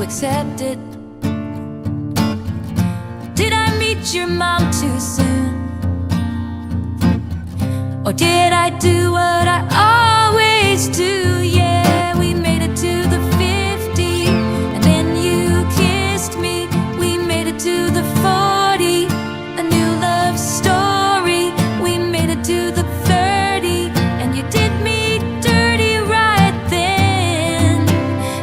accept it? Did I meet your mom too soon? Or did I do what I always do? Yeah, we made it to the 50, and then you kissed me. We made it to the 40, a new love story. We made it to the 30, and you did me dirty right then.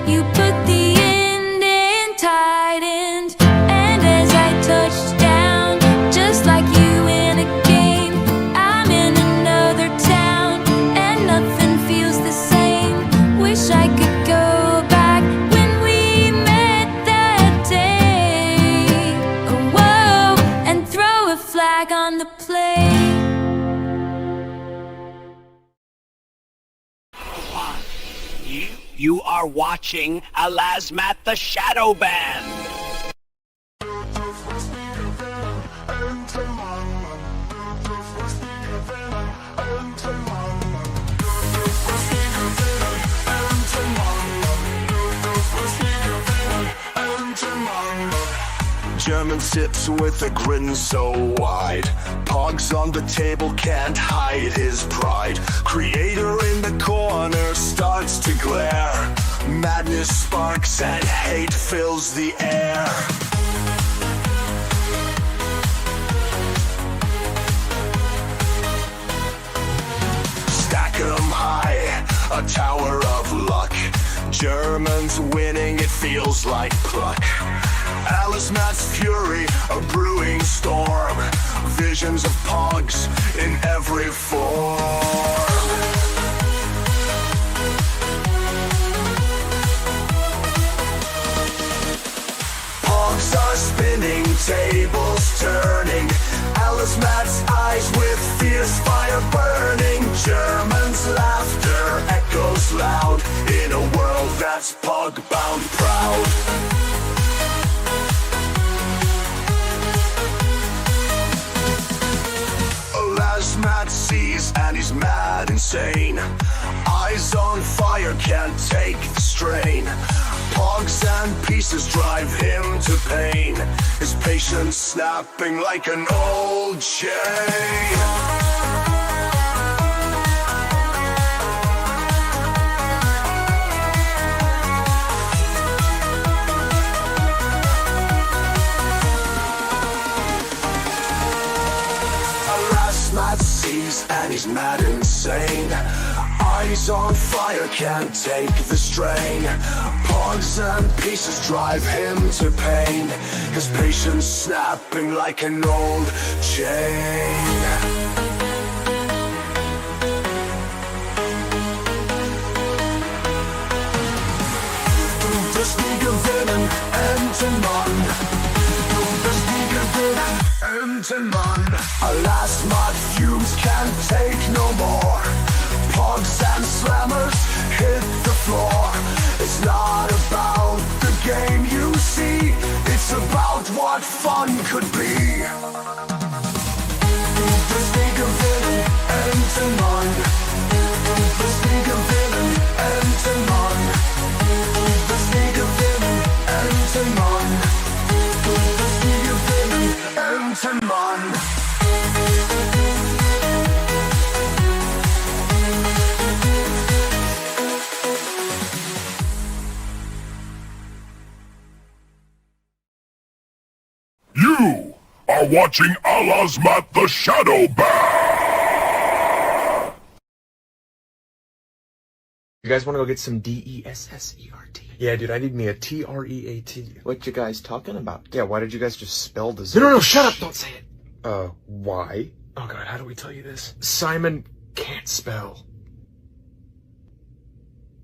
You put the end in tight end, and as I touched down, just like you in a game, I'm in another town, and nothing feels the same. Wish I could go back when we met that day. Oh, whoa, and throw a flag on the play. You are watching Alasmat the Shadow Band. German sips with a grin so wide. Pogs on the table can't hide his pride. Creator in the corner starts to glare. Madness sparks and hate fills the air. Stack 'em high, a tower of luck. Germans winning, it feels like pluck. Alasmat's fury, a brewing storm. Visions of pogs in every form. Pogs are spinning, tables turning. Alasmat's eyes with fierce fire burning. Germans' laughter echoes loud in a world that's pog-bound proud. Alasmat sees and he's mad insane. Eyes on fire, can't take the strain. Pogs and pieces drive him to pain. His patience snapping like an old chain. And he's mad insane. Eyes on fire, can't take the strain. Pogs and pieces drive him to pain. His patience snapping like an old chain. Du bist nie gewinnen, Entenmann. Du bist nie gewinnen, Entenmann. Alasmat fumes can't take no more. Pogs and slammers hit the floor. It's not about the game you see, it's about what fun could be. Du bist nie gewinnen, Entenmann. Du bist nie gewinnen, Entenmann. Du bist nie gewinnen, Entenmann. Du bist nie gewinnen, Entenmann. You are watching Alasmat the Shadow Band. You guys want to go get some D-E-S-S-E-R-T? Yeah, dude, I need me a T-R-E-A-T. What you guys talking about? Yeah, why did you guys just spell the No, shut up! Don't say it! Why? Oh god, how do we tell you this? Simon can't spell.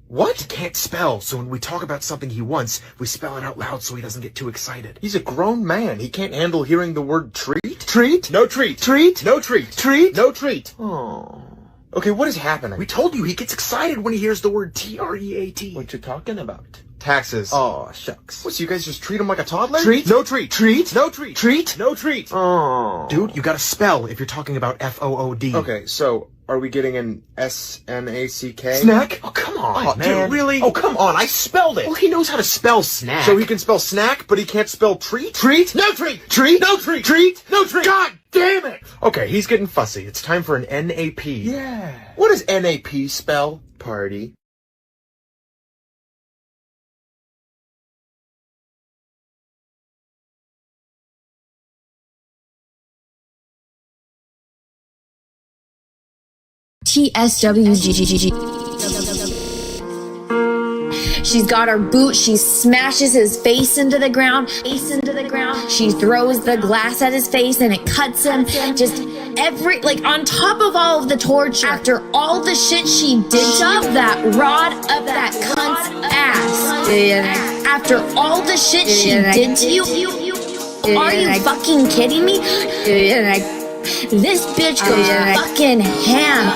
What? He can't spell, so when we talk about something he wants, we spell it out loud so he doesn't get too excited. He's a grown man. He can't handle hearing the word treat? Treat? No treat. Treat? No treat. Treat? No treat. Oh. Okay, what is happening? We told you he gets excited when he hears the word T-R-E-A-T. What you talking about? Taxes. Oh, shucks. What, so you guys just treat him like a toddler? Treat? No treat. Treat? No treat. Treat? No treat. Oh. Dude, you gotta spell if you're talking about F-O-O-D. Okay, so are we getting an S-N-A-C-K? Snack? Oh, come on, Oh, man. dude, really? Oh, come on, I spelled it. Well, he knows how to spell snack. So he can spell snack, but he can't spell treat? Treat? No treat! Treat? No treat! Treat? No treat! God damn it! Okay, he's getting fussy. It's time for an N-A-P. Yeah. What does N-A-P spell? Party. TSWGGG. She's got her boot, she smashes his face into the ground, She throws the glass at his face and it cuts him. Just on top of all of the torture, after all the shit she did, shove that rod up that cunt's ass. After all the shit she did to you, are you fucking kidding me? This bitch goes fucking ham.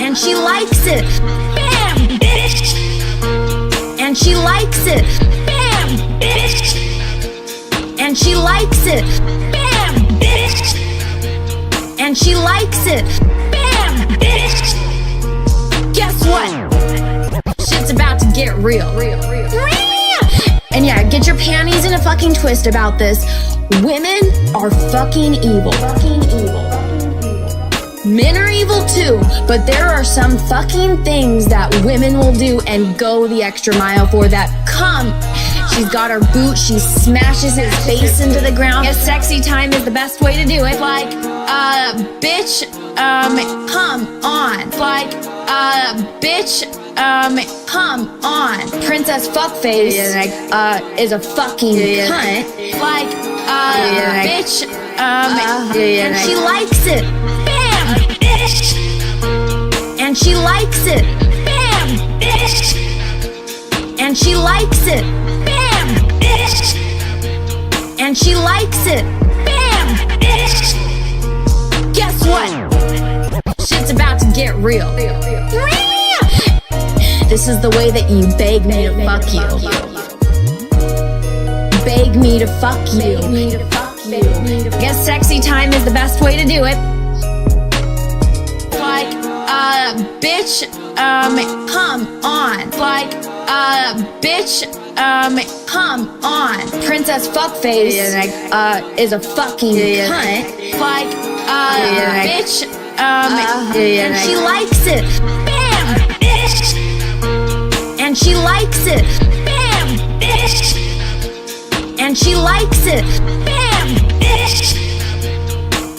And she likes it. Bam, bitch. And she likes it. Bam, bitch. And she likes it. Bam, bitch. And she likes it. Bam, bitch. Guess what? Shit's about to get real. And yeah, get your panties in a fucking twist about this. Women are fucking evil. Men are evil too, but there are some fucking things that women will do and go the extra mile for that come. She's got her boot, she smashes his face into the ground. Yes, sexy time is the best way to do it. Like, bitch, come on. Like, bitch, come on. Princess Fuckface, is a fucking cunt. Like, bitch, and she likes it. Bam, bitch. And she likes it. Bam, bitch. And she likes it. Bam, bitch. And she likes it. Bam, bitch. Guess what? Shit's about to get real. This is the way that you beg me to fuck you. Beg me to fuck you. Guess sexy time is the best way to do it. Like, bitch, come on. Like, bitch, come on. Princess Fuckface, is a fucking cunt. Like, bitch, and she likes it. Bam, bitch. And she likes it. Bam, bitch. And she likes it. Bam, bitch.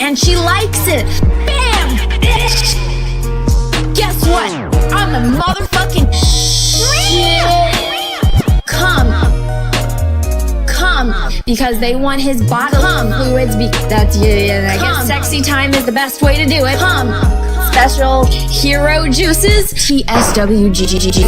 And she likes it. Bam, bitch. Guess what? I'm the motherfucking shit. Come. Because they want his bodily fluids. That's I guess sexy time is the best way to do it. Come. Special hero juices. TSWGGG.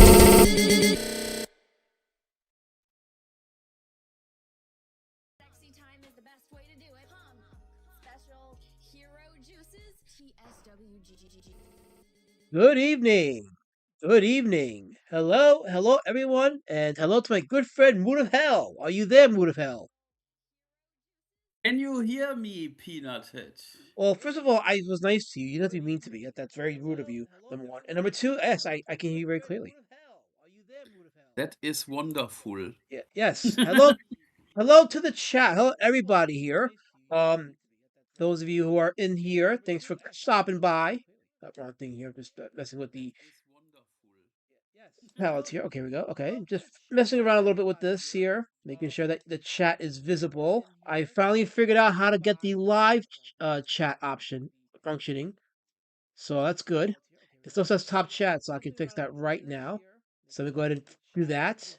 Good evening. Good evening. Hello, everyone, and hello to my good friend Mood of Hell. Are you there, Mood of Hell? Can you hear me, Peanut Head? Well, first of all, I was nice to you. You didn't have to be mean to me. That's very rude of you, number one. And number two, yes, I can hear you very clearly. That is wonderful. Yeah, yes. Hello to the chat. Hello, everybody here. Those of you who are in here, thanks for stopping by. Wrong thing here. Just messing with the palettes here. Okay, we go. Okay, just messing around a little bit with this here, making sure that the chat is visible. I finally figured out how to get the live chat option functioning, so that's good. It still says top chat, so I can fix that right now. So we go ahead and do that.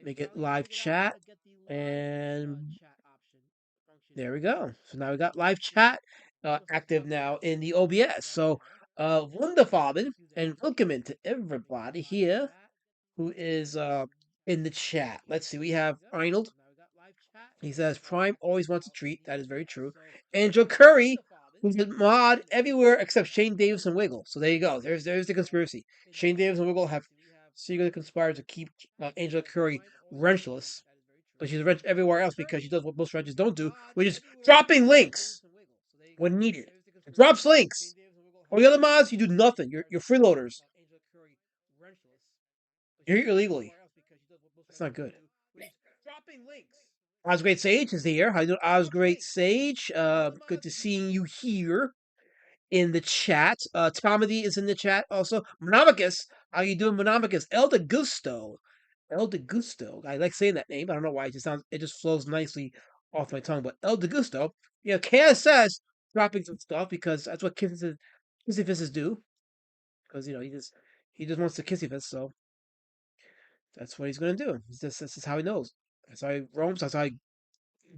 Make it live chat, and there we go. So now we got live chat active now in the OBS. So wunderfarben and welcome to everybody here who is in the chat. Let's see. We have Arnold. He says Prime always wants a treat. That is very true. Angel Curry, who's a mod everywhere except Shane Davis and Wiggle. So there you go. There's the conspiracy. Shane Davis and Wiggle have secretly conspired to keep Angel Curry wrenchless. But she's wrenched everywhere else because she does what most wrenches don't do, which is dropping links when needed. Drops links. All the other mods, you do nothing. You're freeloaders. You're here illegally. That's not good. Oz Great Sage is here. How you doing, Oz Great Sage? Good to seeing you here in the chat. Tomedy is in the chat also. Monomachus, how you doing, Monomachus? El de Gusto. El de Gusto. I like saying that name. I don't know why. It just flows nicely off my tongue. But El de Gusto. Yeah, KSS dropping some stuff because that's what kissy fisses do. Because he just wants to kissy fist, so that's what he's gonna do. This is how he knows. That's how he roams. That's how he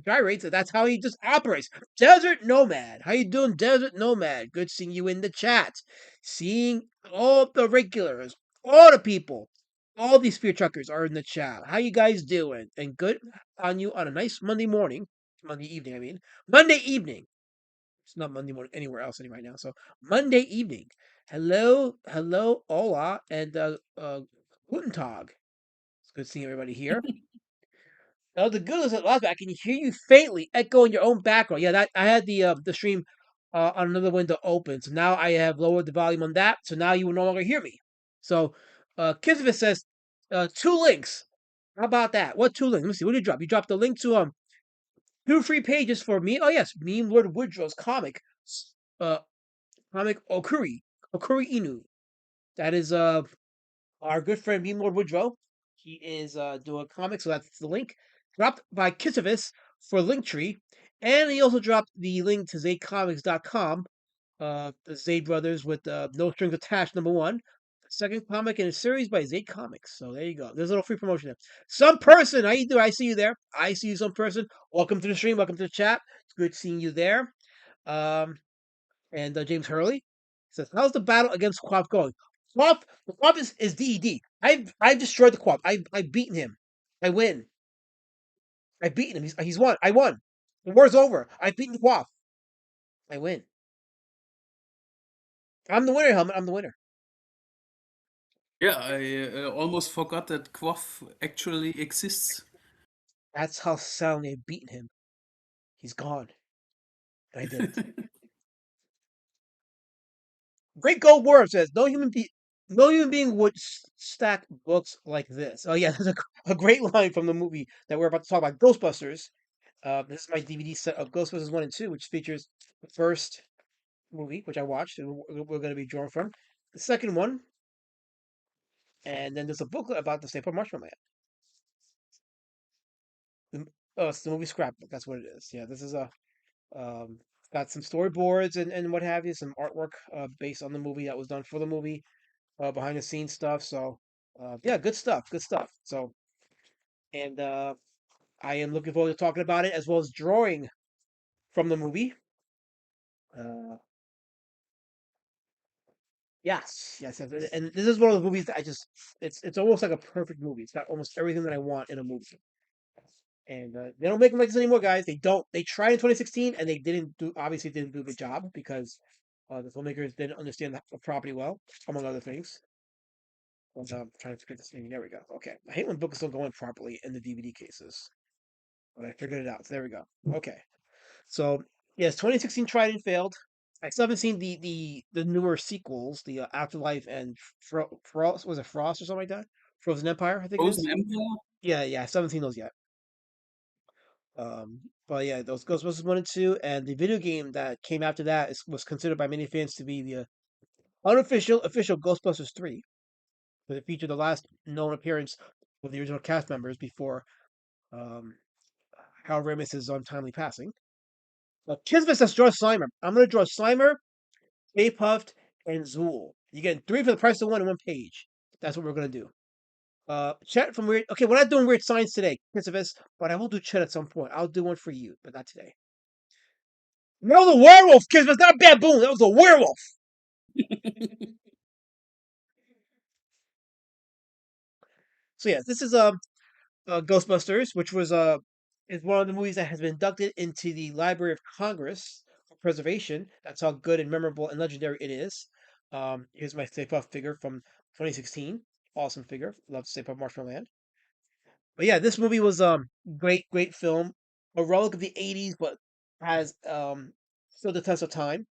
gyrates. That's how he just operates. Desert Nomad. How you doing, Desert Nomad? Good seeing you in the chat. Seeing all the regulars, all the people, all these spear truckers are in the chat. How you guys doing? And good on you on a nice Monday morning. Monday evening, I mean. Monday evening. It's not Monday morning anywhere else right now. So Monday evening. Hello, hello, hola, and guten Tag. It's good seeing everybody here. Oh, the good is at last I can hear you faintly echoing your own background. Yeah, that I had the stream on another window open, so now I have lowered the volume on that, so now you will no longer hear me. So, Kisvit says, two links. How about that? What two links? Let me see. What did you drop? You dropped the link to two free pages for me. Oh yes, Meme Lord Woodrow's uh, comic Okuri Inu. That is our good friend Meme Lord Woodrow. He is doing comics, so that's the link. Dropped by Kissivis for Linktree. And he also dropped the link to ZadeComics.com, the Zade Brothers with No Strings Attached, #1. The second comic in a series by Zade Comics. So there you go. There's a little free promotion there. Some person, how you do? I see you there. I see you, some person. Welcome to the stream. Welcome to the chat. It's good seeing you there. Um, and James Hurley says, "How's the battle against Quap going?" The Quap is DED. I've destroyed the Quap. I've beaten him. I win. I've beaten him. He's won. I won. The war's over. I've beaten the Quap. I win. I'm the winner, Helmet. I'm the winner. Yeah, I almost forgot that Quaff actually exists. That's how soundly I've beaten him. He's gone. And I did it. Great Gold Worm says, no human being would stack books like this. Oh yeah, there's a great line from the movie that we're about to talk about, Ghostbusters. This is my DVD set of Ghostbusters 1 and 2, which features the first movie, which I watched, and we're going to be drawing from. The second one, and then there's a booklet about the State of Marshmallow Man. Oh, it's the movie scrapbook. That's what it is. Yeah, this is um, got some storyboards and what have you, some artwork based on the movie that was done for the movie, behind the scenes stuff. So, yeah, good stuff. Good stuff. So, and I am looking forward to talking about it as well as drawing from the movie. Uh, yes. And this is one of the movies that it's almost like a perfect movie. It's got almost everything that I want in a movie. And they don't make them like this anymore, guys. They don't. They tried in 2016, and they obviously didn't do a good job because the filmmakers didn't understand the property well, among other things. I'm trying to figure this thing. There we go. Okay, I hate when books don't go in properly in the DVD cases, but I figured it out. So there we go. Okay, so yes, 2016 tried and failed. I still haven't seen the newer sequels, the Afterlife and Frost. Was it Frost or something like that? Frozen Empire, I think it is. Frozen Empire? Yeah. I still haven't seen those yet. But yeah, those Ghostbusters 1 and 2, and the video game that came after that was considered by many fans to be the unofficial official Ghostbusters 3, because it featured the last known appearance of the original cast members before um, Harold Ramis's untimely passing. But Kismet says draw Slimer. I'm gonna draw Slimer, Stay Puffed, and Zool. You get three for the price of one in one page. That's what we're gonna do. Chat from weird. Okay, we're not doing weird science today, Christopher, but I will do chat at some point. I'll do one for you, but not today. That was a werewolf, kids. It's not a baboon. That was a werewolf. So yes, this is Ghostbusters, which was is one of the movies that has been inducted into the Library of Congress for preservation. That's how good and memorable and legendary it is. Here's my Stay Puft figure from 2016. Awesome figure. Love Stay Puft Marshmallow Man. But yeah, this movie was great film. A relic of the 80s, but has stood the test of time.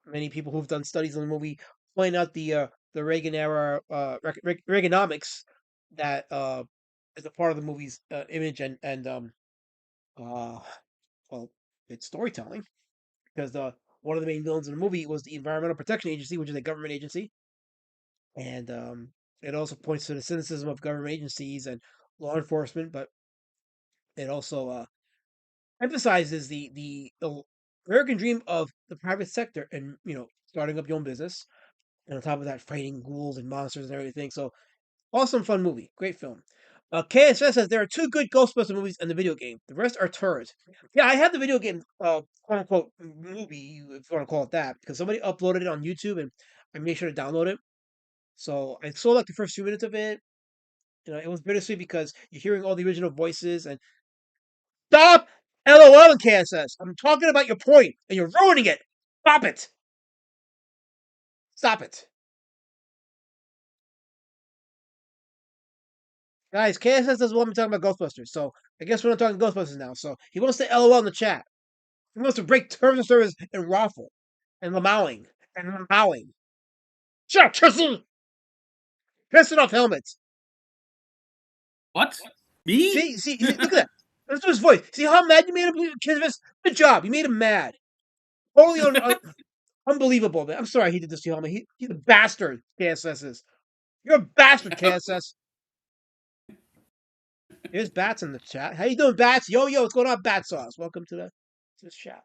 Many people who've done studies on the movie point out the Reagan era Reaganomics that is a part of the movie's image and uh well, it's storytelling because the one of the main villains in the movie was the Environmental Protection Agency, which is a government agency, and it also points to the cynicism of government agencies and law enforcement, but it also emphasizes the American dream of the private sector and starting up your own business, and on top of that, fighting ghouls and monsters and everything. So awesome, fun movie, great film. KSS says there are two good Ghostbuster movies and the video game. The rest are turds. Yeah, I have the video game, quote unquote, movie, if you want to call it that, because somebody uploaded it on YouTube and I made sure to download it. So I saw like the first few minutes of it. It was bittersweet because you're hearing all the original voices and stop LOL and KSS. I'm talking about your point and you're ruining it. Stop it. Stop it. Guys, KSS doesn't want me talking about Ghostbusters, so I guess we're not talking Ghostbusters now. So he wants to LOL in the chat. He wants to break terms of service and raffle and lamowing and lamowing. Shut up, Tristan! Pissing off helmets. What? Me? See, look at that. Listen to his voice. See how mad you made him, KSS? Good job. You made him mad. Totally unbelievable, man. I'm sorry he did this to you, helmet. He's a bastard, KSS is. You're a bastard, KSS. Here's Bats in the chat. How you doing, Bats? Yo, what's going on, Bat Sauce? Welcome to the chat.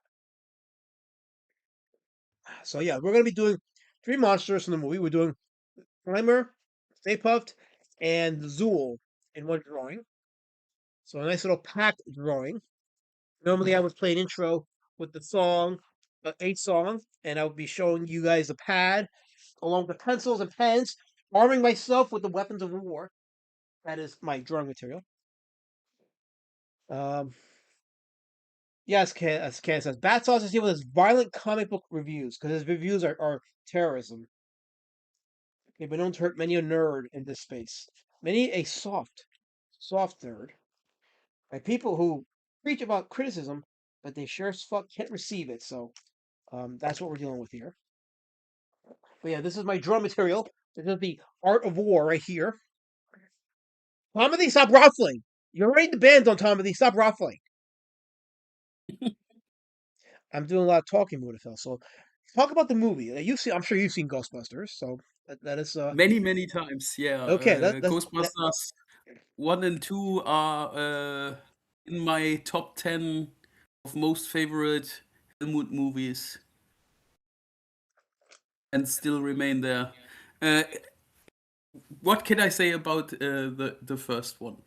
So yeah, we're gonna be doing 3 monsters from the movie. We're doing Primer, Stay Puffed, and Zool in one drawing. So a nice little packed drawing. Normally I would play an intro with the song, 8 songs, and I would be showing you guys a pad along with pencils and pens, arming myself with the weapons of war. That is my drawing material. Um, yes, Ken says Bat Sauce is here with his violent comic book reviews because his reviews are terrorism. They've been known to hurt many a nerd in this space, many a soft nerd, by people who preach about criticism, but they sure as fuck can't receive it. So that's what we're dealing with here. But yeah, this is my drawing material. This is the Art of War right here. Tomothy, stop ruffling. You're already the band on Tomothy. Stop ruffling. I'm doing a lot of talking, Moonafel. So talk about the movie. I'm sure you've seen Ghostbusters. So that is Many, many times, yeah. okay. Ghostbusters 1 and 2 are in my top 10 of most favorite Helmut movies and still remain there. Uh, what can I say about the first one?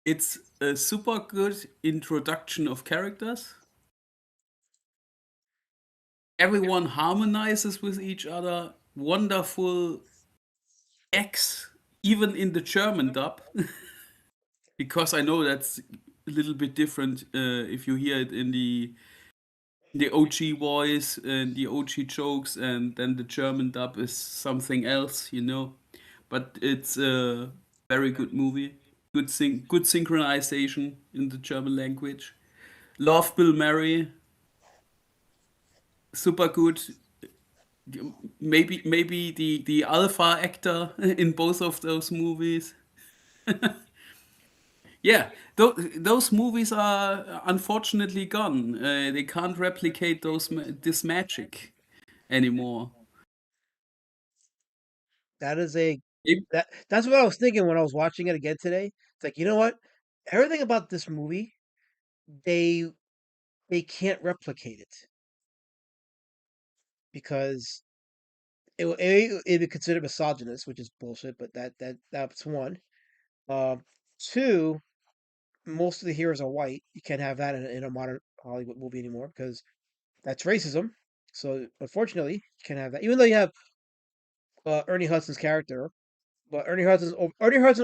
It's a super good introduction of characters. Everyone harmonizes with each other. Wonderful X, even in the German dub, because I know that's a little bit different if you hear it in the OG voice and the OG jokes, and then the German dub is something else, But it's a very good movie. Good synchronization in the German language. Love Bill Murray. Super good. Maybe the alpha actor in both of those movies. Yeah, those movies are unfortunately gone. They can't replicate this magic anymore. that is a It- that's what I was thinking when I was watching it again today. It's like, you know what? Everything about this movie, they they can't replicate it because it'd be considered misogynist, which is bullshit. But that's one. Um, Two, most of the heroes are white. You can't have that in a modern Hollywood movie anymore because that's racism. So unfortunately, you can't have that. Even though you have Ernie Hudson's character, but Ernie Hudson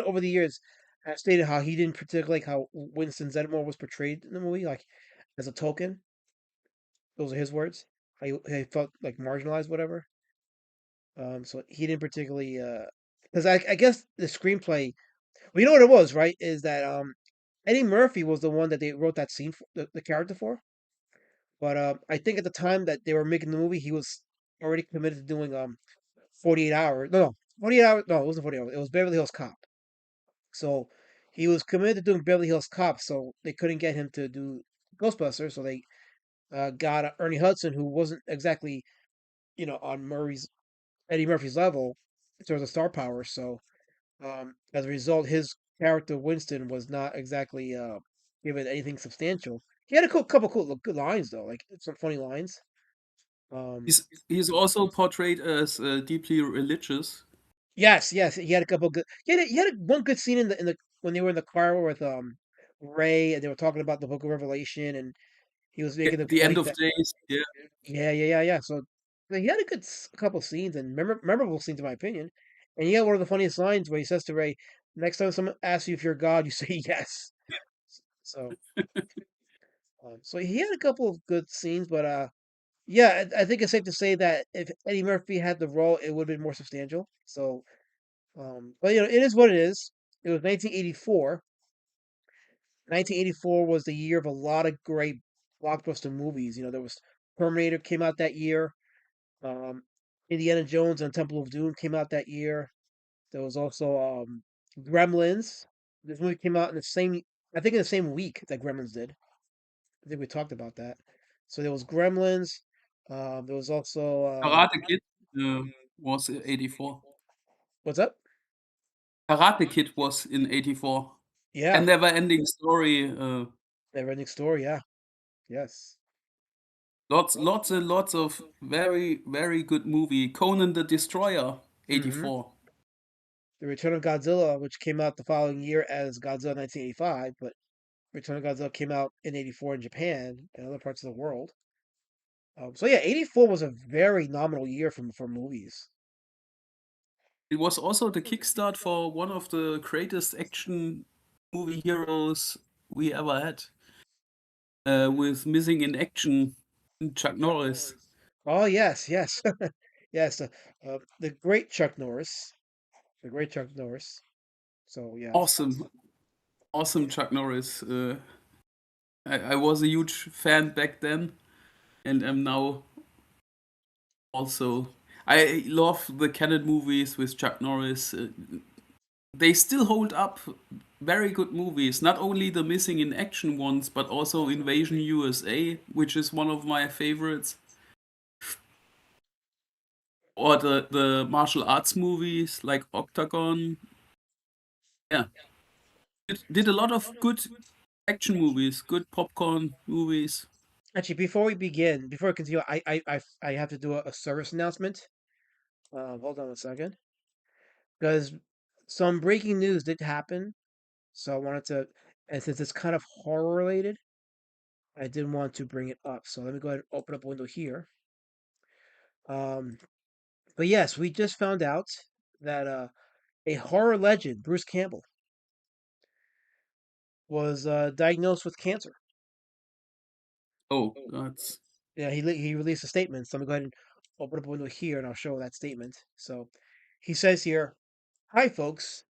over the years has stated how he didn't particularly like how Winston Zeddemore was portrayed in the movie, like as a token. Those are his words. He felt like marginalized, whatever. So he didn't particularly because I guess the screenplay. Well, you know what it was, right? Is that Eddie Murphy was the one that they wrote that scene for the character for. But I think at the time that they were making the movie, he was already committed to doing 48 hours. No, 48 hours. No, it wasn't 48 hours. It was Beverly Hills Cop. So he was committed to doing Beverly Hills Cop. So they couldn't get him to do Ghostbusters. So they got Ernie Hudson, who wasn't exactly on Eddie Murphy's level in terms of star power. So as a result, his character Winston was not exactly given anything substantial. He had a couple cool good lines though, like some funny lines. Um, He's also portrayed as deeply religious. yes, yes, he had a couple good. He had one good scene in the when they were in the car with Ray and they were talking about the Book of Revelation and he was Yeah, making the the end point of that days. Yeah, yeah. So he had a good couple scenes and memorable scenes in my opinion. And he had one of the funniest lines where he says to Ray, "Next time someone asks you if you're God, you say yes." So so he had a couple of good scenes, but yeah, I think it's safe to say that if Eddie Murphy had the role, it would have been more substantial. So, but it is what it is. It was 1984. 1984 was the year of a lot of great blockbuster movies. There was Terminator came out that year. Um, Indiana Jones and Temple of Doom came out that year. There was also Gremlins. This movie came out I think in the same week that Gremlins did. I think we talked about that. So there was Gremlins. There was also Karate Kid uh, was 84. what's up? Karate Kid was in 84. Yeah, And Never Ending Story. Neverending Story. Yeah, yes. Lots and lots of very, very good movie. Conan the Destroyer, hmm 84. The Return of Godzilla, which came out the following year as Godzilla 1985, but Return of Godzilla came out in '84 in Japan and other parts of the world. So yeah, '84 was a very nominal year for movies. It was also the kickstart for one of the greatest action movie heroes we ever had, with Missing in Action, Chuck Norris. Oh yes, yes, yes. The great Chuck Norris, the great Chuck Norris. So yeah. Awesome, awesome Chuck Norris. I was a huge fan back then, and am now also. I love the Canon movies with Chuck Norris. They still hold up. Very good movies. Not only the Missing in Action ones, but also Invasion USA, which is one of my favorites. Or the martial arts movies like Octagon. Yeah, did a lot of good action movies, good popcorn movies. Actually, before we continue, I have to do a service announcement. Hold on a second, because some breaking news did happen. So I wanted to, and since it's kind of horror related, I didn't want to bring it up. So let me go ahead and open up a window here. Um, but yes, we just found out that a horror legend, Bruce Campbell, was diagnosed with cancer. Oh, that's Yeah, he released a statement. So I'm gonna go ahead and open up a window here, and I'll show that statement. So he says here, "Hi, folks.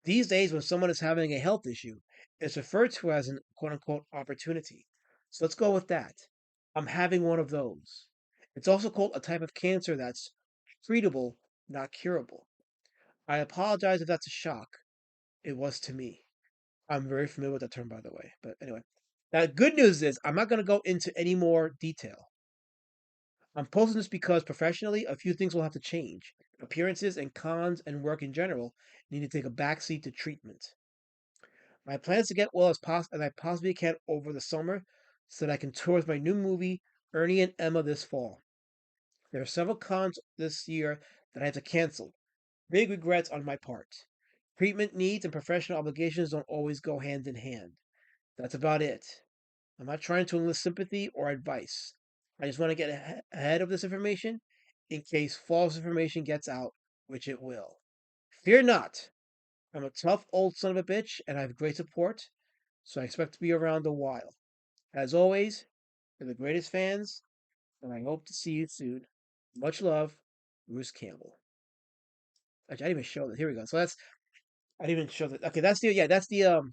These days, when someone is having a health issue, it's referred to as an quote unquote opportunity. So let's go with that. I'm having one of those. It's also called a type of cancer that's treatable, not curable. I apologize if that's a shock. It was to me. I'm very familiar with that term, by the way. But anyway, now, good news is I'm not going to go into any more detail. I'm posting this because professionally, a few things will have to change. Appearances and cons and work in general need to take a backseat to treatment. My plan is to get well as I possibly can over the summer so that I can tour with my new movie, Ernie and Emma, this fall. There are several cons this year that I have to cancel. Big regrets on my part. Treatment needs and professional obligations don't always go hand in hand. That's about it. I'm not trying to enlist sympathy or advice. I just want to get ahead of this information in case false information gets out, which it will. Fear not. I'm a tough old son of a bitch and I have great support, so I expect to be around a while. As always, you're the greatest fans, and I hope to see you soon. Much love, Bruce Campbell." Actually, I didn't even show that. Here we go. So I didn't even show that. Okay, that's the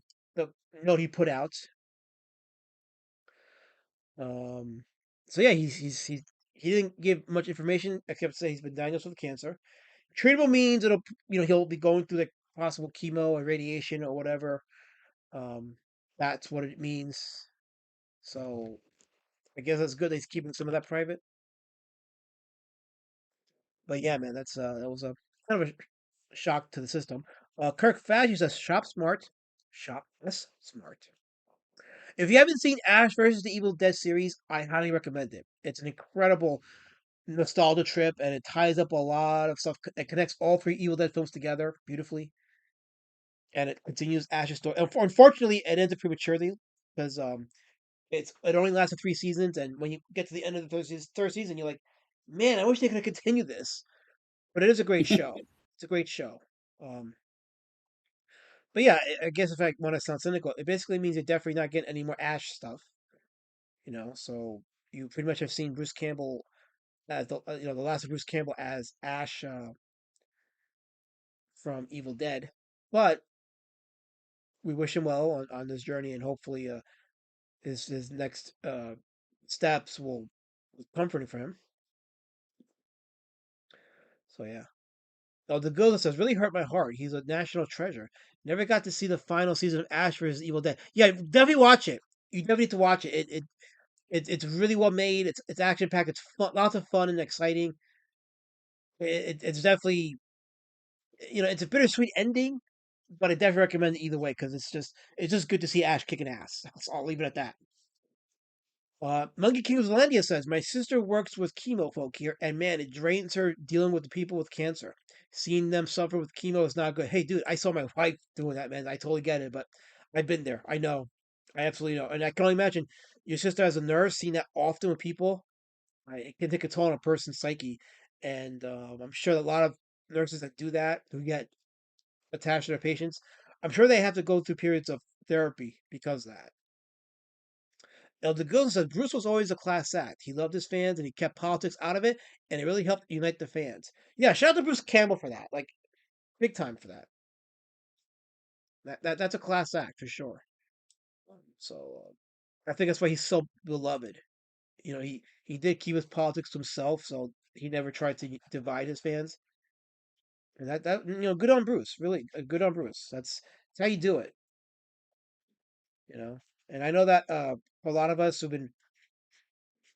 note he put out. Um, So yeah, he didn't give much information except say he's been diagnosed with cancer. Treatable means he'll be going through the possible chemo or radiation or whatever. Um, that's what it means. So I guess that's good that he's keeping some of that private. But yeah, man, that was a kind of a shock to the system. Kirk Faggy says, "Shop smart, shop less smart." If you haven't seen Ash versus the Evil Dead series, I highly recommend it. It's an incredible nostalgia trip, and it ties up a lot of stuff. It connects all three Evil Dead films together beautifully, and it continues Ash's story. Unfortunately, it ends up prematurely because it only lasted 3 seasons, and when you get to the end of the third season, you're like, man, I wish they could have continued this. But it is a great show. It's a great show. Um, but yeah, I guess if I want to sound cynical, it basically means you're definitely not getting any more Ash stuff. So you pretty much have seen Bruce Campbell as the last of Bruce Campbell as Ash from Evil Dead. But we wish him well on this journey, and hopefully, his next steps will be comforting for him. So yeah. Oh, the Ghost says really hurt my heart. He's a national treasure. Never got to see the final season of Ash vs. Evil Dead. Yeah, definitely watch it. You definitely need to watch it. It's really well made. It's action packed. It's fun, lots of fun and exciting. It's definitely it's a bittersweet ending, but I definitely recommend it either way because it's just good to see Ash kicking ass. I'll leave it at that. Monkey King of Zealandia says, my sister works with chemo folk here, and man, it drains her dealing with the people with cancer. Seeing them suffer with chemo is not good. Hey, dude, I saw my wife doing that, man. I totally get it, but I've been there. I know. I absolutely know. And I can only imagine your sister as a nurse seeing that often with people. It can take a toll on a person's psyche. And I'm sure that a lot of nurses that do that, who get attached to their patients, I'm sure they have to go through periods of therapy because of that. Elder Goodson said Bruce was always a class act. He loved his fans and he kept politics out of it, and it really helped unite the fans. Yeah, shout out to Bruce Campbell for that. Like big time for that. That's a class act for sure. So I think that's why he's so beloved. He did keep his politics to himself, so he never tried to divide his fans. And that good on Bruce. Really, good on Bruce. That's how you do it. You know. And I know that for a lot of us who've been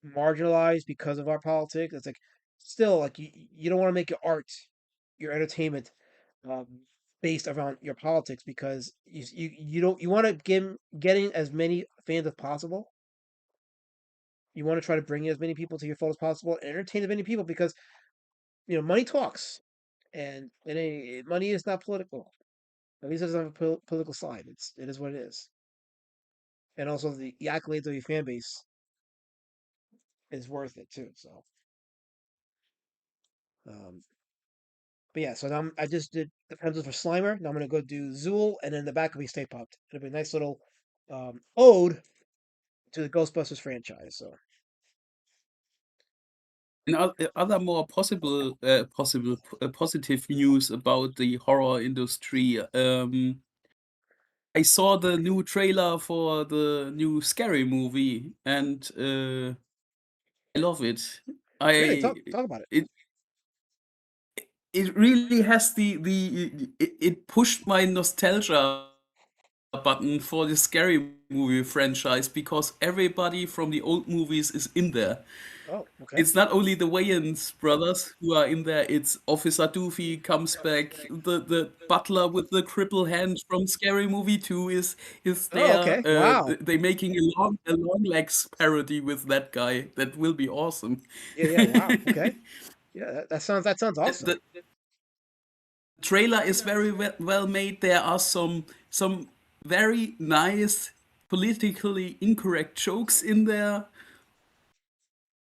marginalized because of our politics. It's like still like you don't want to make your art, your entertainment, um, based around your politics because you don't you want to getting as many fans as possible. You want to try to bring as many people to your fold as possible and entertain as many people because money talks, and money is not political. At least it doesn't have a political side. It is what it is, and also the accolades of your fan base is worth it too. So. Um, But yeah, so now I just did the pencils for Slimer. Now I'm gonna go do Zool, and then the back will be Stay Puft. It'll be a nice little ode to the Ghostbusters franchise. So And other more positive news about the horror industry. I saw the new trailer for the new Scary Movie, and I love it. really, I talk about it. it it really has it pushed my nostalgia button for the Scary Movie franchise because everybody from the old movies is in there. Oh, okay. It's not only the Wayans brothers who are in there, it's Officer Doofy comes back, the butler with the cripple hand from Scary Movie 2 is Oh, there. okay. Wow. They making a long legs parody with that guy. That will be awesome. Yeah, yeah. Wow. Okay. Yeah, that sounds awesome. The trailer is very well made. There are some very nice politically incorrect jokes in there.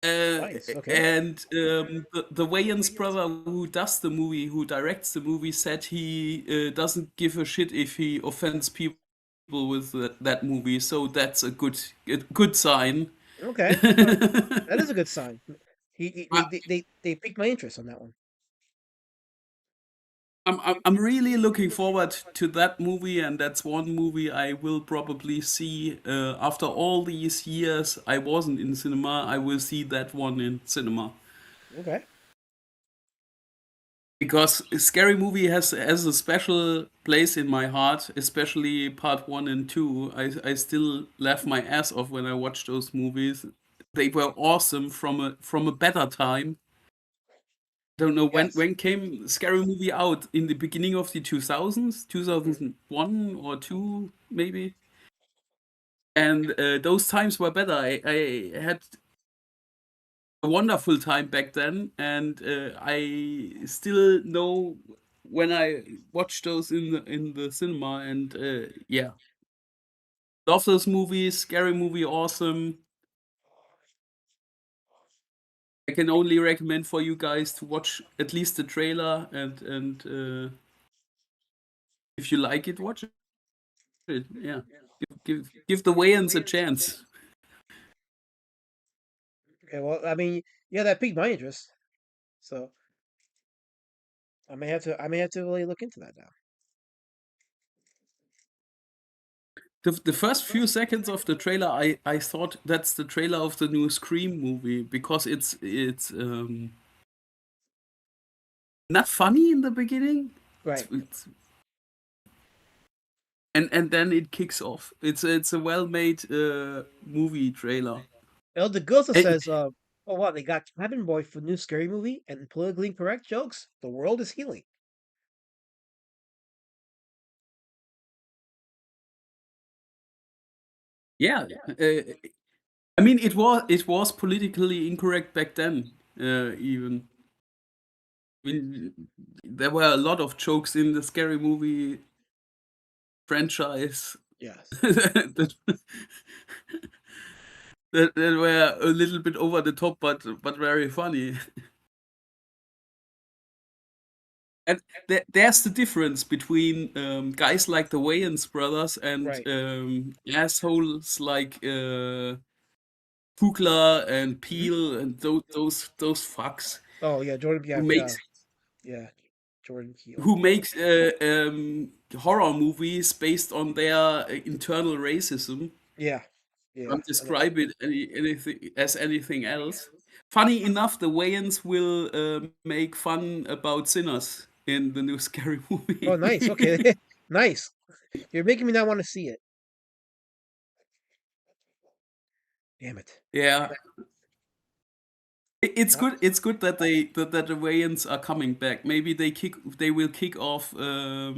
Nice. Okay. And the Wayans brother who does the movie, who directs the movie, said he doesn't give a shit if he offends people with that movie. So that's a good sign. Okay. That is a good sign. He I, they piqued my interest on that one. I'm really looking forward to that movie, and that's one movie I will probably see after all these years I wasn't in cinema. I will see that one in cinema Okay. because a Scary Movie has a special place in my heart, especially part one and two. I still laugh my ass off when I watch those movies. They were awesome from a better time. Don't know Yes. when came Scary Movie out, in the beginning of the 2000s, 2001 or 2 maybe. And those times were better. I had a wonderful time back then, and I still know when I watched those in the cinema, and yeah, love those movies. Scary Movie, awesome. I can only recommend for you guys to watch at least the trailer, and if you like it, watch it. Yeah, give the Wayans a chance. Okay. Well, I mean, yeah, that piqued my interest. So I may have to really look into that now. The first few seconds of the trailer, I thought that's the trailer of the new Scream movie because it's not funny in the beginning. Right. It's and then it kicks off. It's a well-made movie trailer. Elder Gilsa And, says, "Oh wow, they got Cabin Boy for new scary movie and politically correct jokes. The world is healing." yeah, I mean it was politically incorrect back then. Even I mean, there were a lot of jokes in the Scary Movie franchise Yes. that that were a little bit over the top, but very funny. And there's the difference between guys like the Wayans brothers and Right. assholes like Pugler and Hmm. Peel and those fucks Oh yeah, Jordan. who Yeah. makes Yeah. Jordan Peele. who makes horror movies based on their internal racism. Yeah. Yeah. Can't describe it anything as anything else. Funny enough, the Wayans will make fun about sinners in the new Scary Oh, nice. Movie. Okay. Nice. You're making me not want to see it. Damn it. Yeah, it's Not. good. It's good that that the Wayans are coming back. Maybe they will kick off a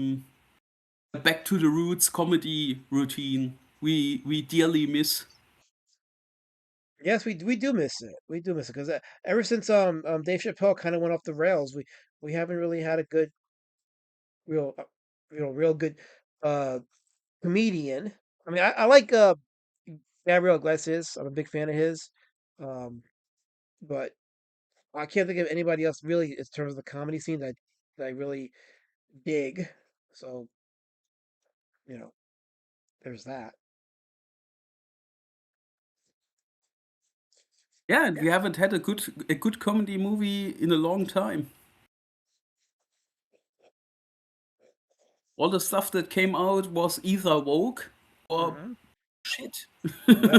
back to the roots comedy routine we dearly miss. Yes, we do miss it. We do miss it because ever since Dave Chappelle kind of went off the rails, we haven't really had a good real real good uh comedian. I mean, I like Gabriel Iglesias. I'm a big fan of his. Um, but I can't think of anybody else really in terms of the comedy scene that I really dig. So, you know, there's that. Yeah, and we haven't had a good comedy movie in a long time. All the stuff that came out was either woke or Hmm. shit. Yeah.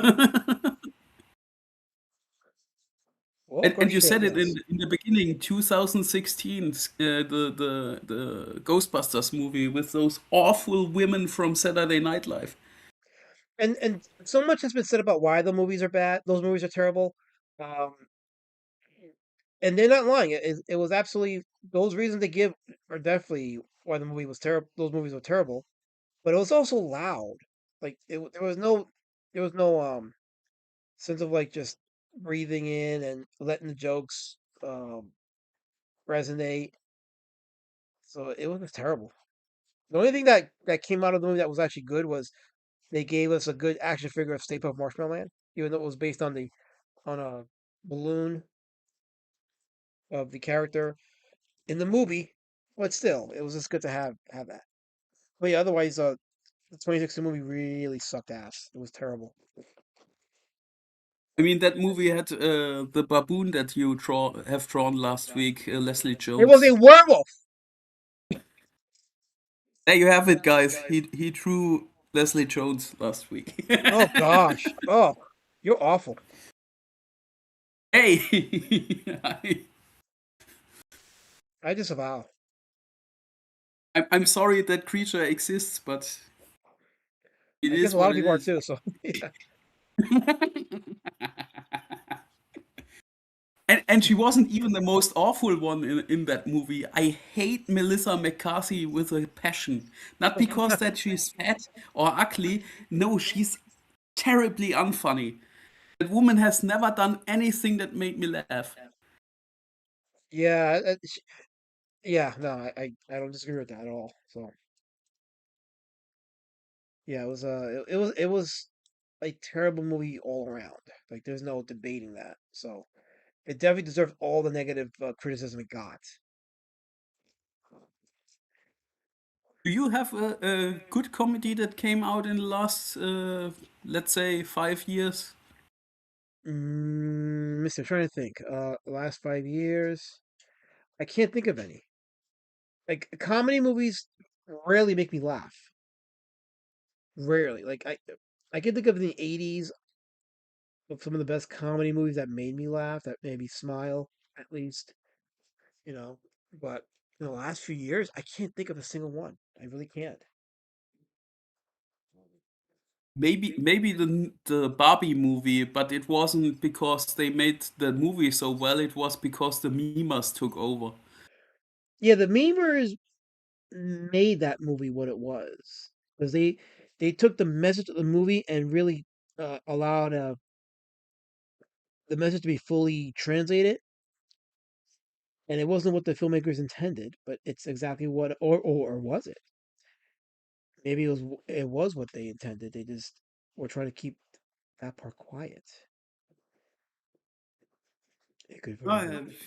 Woke or And you shit, said it yes. in the beginning, 2016, the Ghostbusters movie with those awful women from Saturday Night Live. And so much has been said about why the movies are bad. Those movies are terrible. Um, and they're not lying. It was absolutely those reasons they give are definitely why the movie was terrible. Those movies were terrible, but it was also loud. Like there was no sense of like just breathing in and letting the jokes resonate. So it was just terrible. The only thing that came out of the movie that was actually good was they gave us a good action figure of Stay Puft Marshmallow Man, even though it was based on a balloon of the character in the movie. But still, it was just good to have that. But yeah, otherwise, the 2016 movie really sucked ass. It was terrible. I mean, that movie had the baboon that you have drawn last week, Leslie It was a Jones. werewolf. There you have it, guys. He drew Leslie Jones last week. Oh gosh. Oh, you're awful. Hey, I disavow. I'm sorry that creature exists, but it I guess is a lot what of it people are is. too. So yeah. And she wasn't even the most awful one in that movie. I hate Melissa McCarthy with a passion. Not because that she's fat or ugly. No, she's terribly unfunny. That woman has never done anything that made me laugh. Yeah. Yeah. No, I don't disagree with that at all. So yeah, it was a terrible movie all around. Like there's no debating that. So it definitely deserved all the negative criticism it got. Do you have a good comedy that came out in the last, let's say, 5 years? Mister, I'm trying to think. Last 5 years, I can't think of any. Like comedy movies rarely make me laugh. Rarely. Like I can think of in the '80s of some of the best comedy movies that made me laugh, that made me smile, at least, you know. But in the last few years, I can't think of a single one. I really can't. Maybe the Barbie movie, but it wasn't because they made the movie so well. It was because the memers took over. Yeah, the memers made that movie what it was because they took the message of the movie and really allowed the message to be fully translated, and it wasn't what the filmmakers intended, but it's exactly what, or was it? Maybe it was what they intended. They just were trying to keep that part quiet. It could very well Uh, be.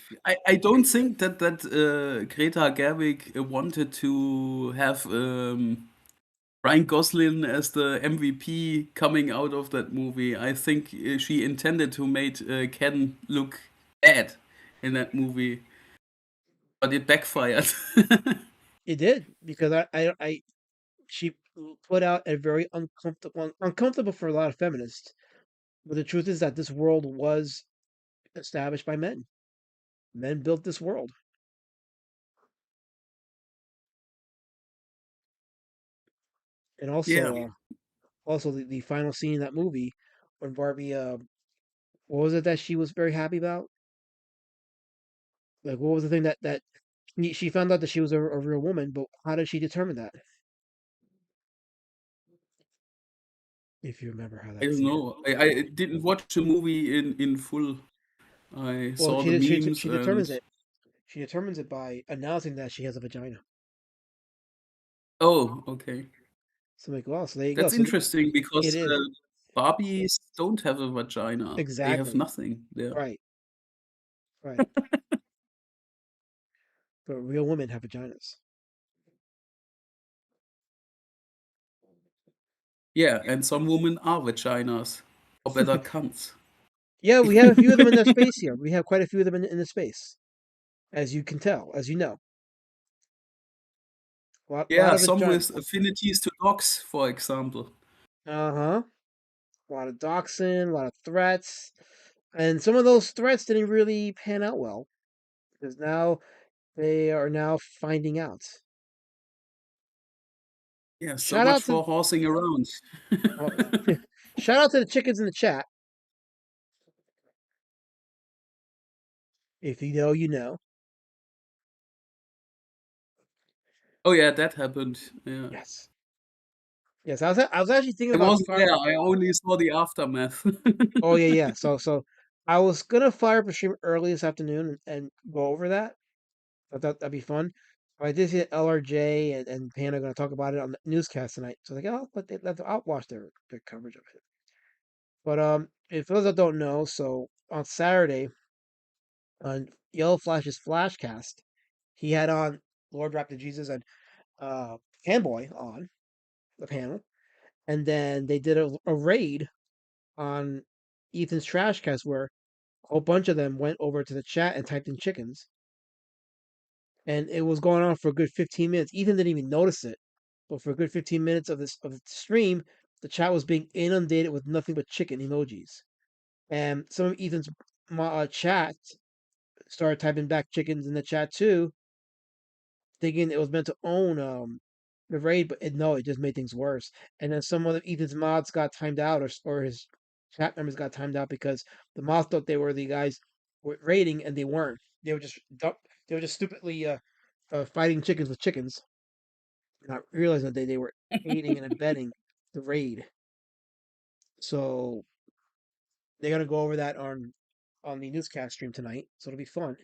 I don't think that Greta Gerwig wanted to have Ryan Gosling as the MVP coming out of that movie. I think she intended to make Ken look bad in that movie, but it backfired. It did because she put out a very uncomfortable for a lot of feminists. But the truth is that this world was established by men. Men built this world, and Yeah, also the final scene in that movie when Barbie, what was it that she was very happy about? Like, what was the thing that she found out that she was a real woman, but how did she determine that? If you remember how I that don't scene. know. I didn't watch the movie in full. I Well, saw the memes she and determines it. She determines it by announcing that she has a vagina. oh, okay. So I'm like, wow, so there you go. That's So interesting it because is Barbies don't have a vagina. They have exactly nothing there. right, right. But real women have vaginas. Yeah, and some women are vaginas, or better, cunts. Yeah, we have a few of them in the space here. We have quite a few of them in the space, as you can tell, as you know. Lot Yeah, of some vagina. with affinities to dogs, for example. Uh-huh. A lot of doxing, a lot of threats. And some of those threats didn't really pan out well because now they are now finding out. Yeah, so Shout much out to for horsing around. oh, shout out to the chickens in the chat. If you know, you know. Oh yeah, that happened. Yeah. Yes. Yes, I was actually thinking I about wasn't fire. there. I only saw the aftermath. Oh yeah, yeah. So I was gonna fire up a stream early this afternoon and go over that. I thought that'd be fun. But I did see that LRJ and Pan are gonna talk about it on the newscast tonight. So like, oh, I'll watch their coverage of it. But if those that don't know, so on Saturday on Yellow Flash's Flashcast, he had on Lord Raptor Jesus and Fanboy on the panel, and then they did a raid on Ethan's Trashcast where a whole bunch of them went over to the chat and typed in chickens, and it was going on for a good 15 minutes. Ethan didn't even notice it. but for a good 15 minutes of the stream, the chat was being inundated with nothing but chicken emojis. And some of Ethan's chat started typing back chickens in the chat too, thinking it was meant to own the raid, but no, it just made things worse. And then some of Ethan's mods got timed out, or his chat members got timed out because the mods thought they were the guys raiding, and they weren't. They were just stupidly fighting chickens with chickens, not realizing that they were aiding and abetting the raid. So they're gonna go over that on the newscast stream tonight. So it'll be fun.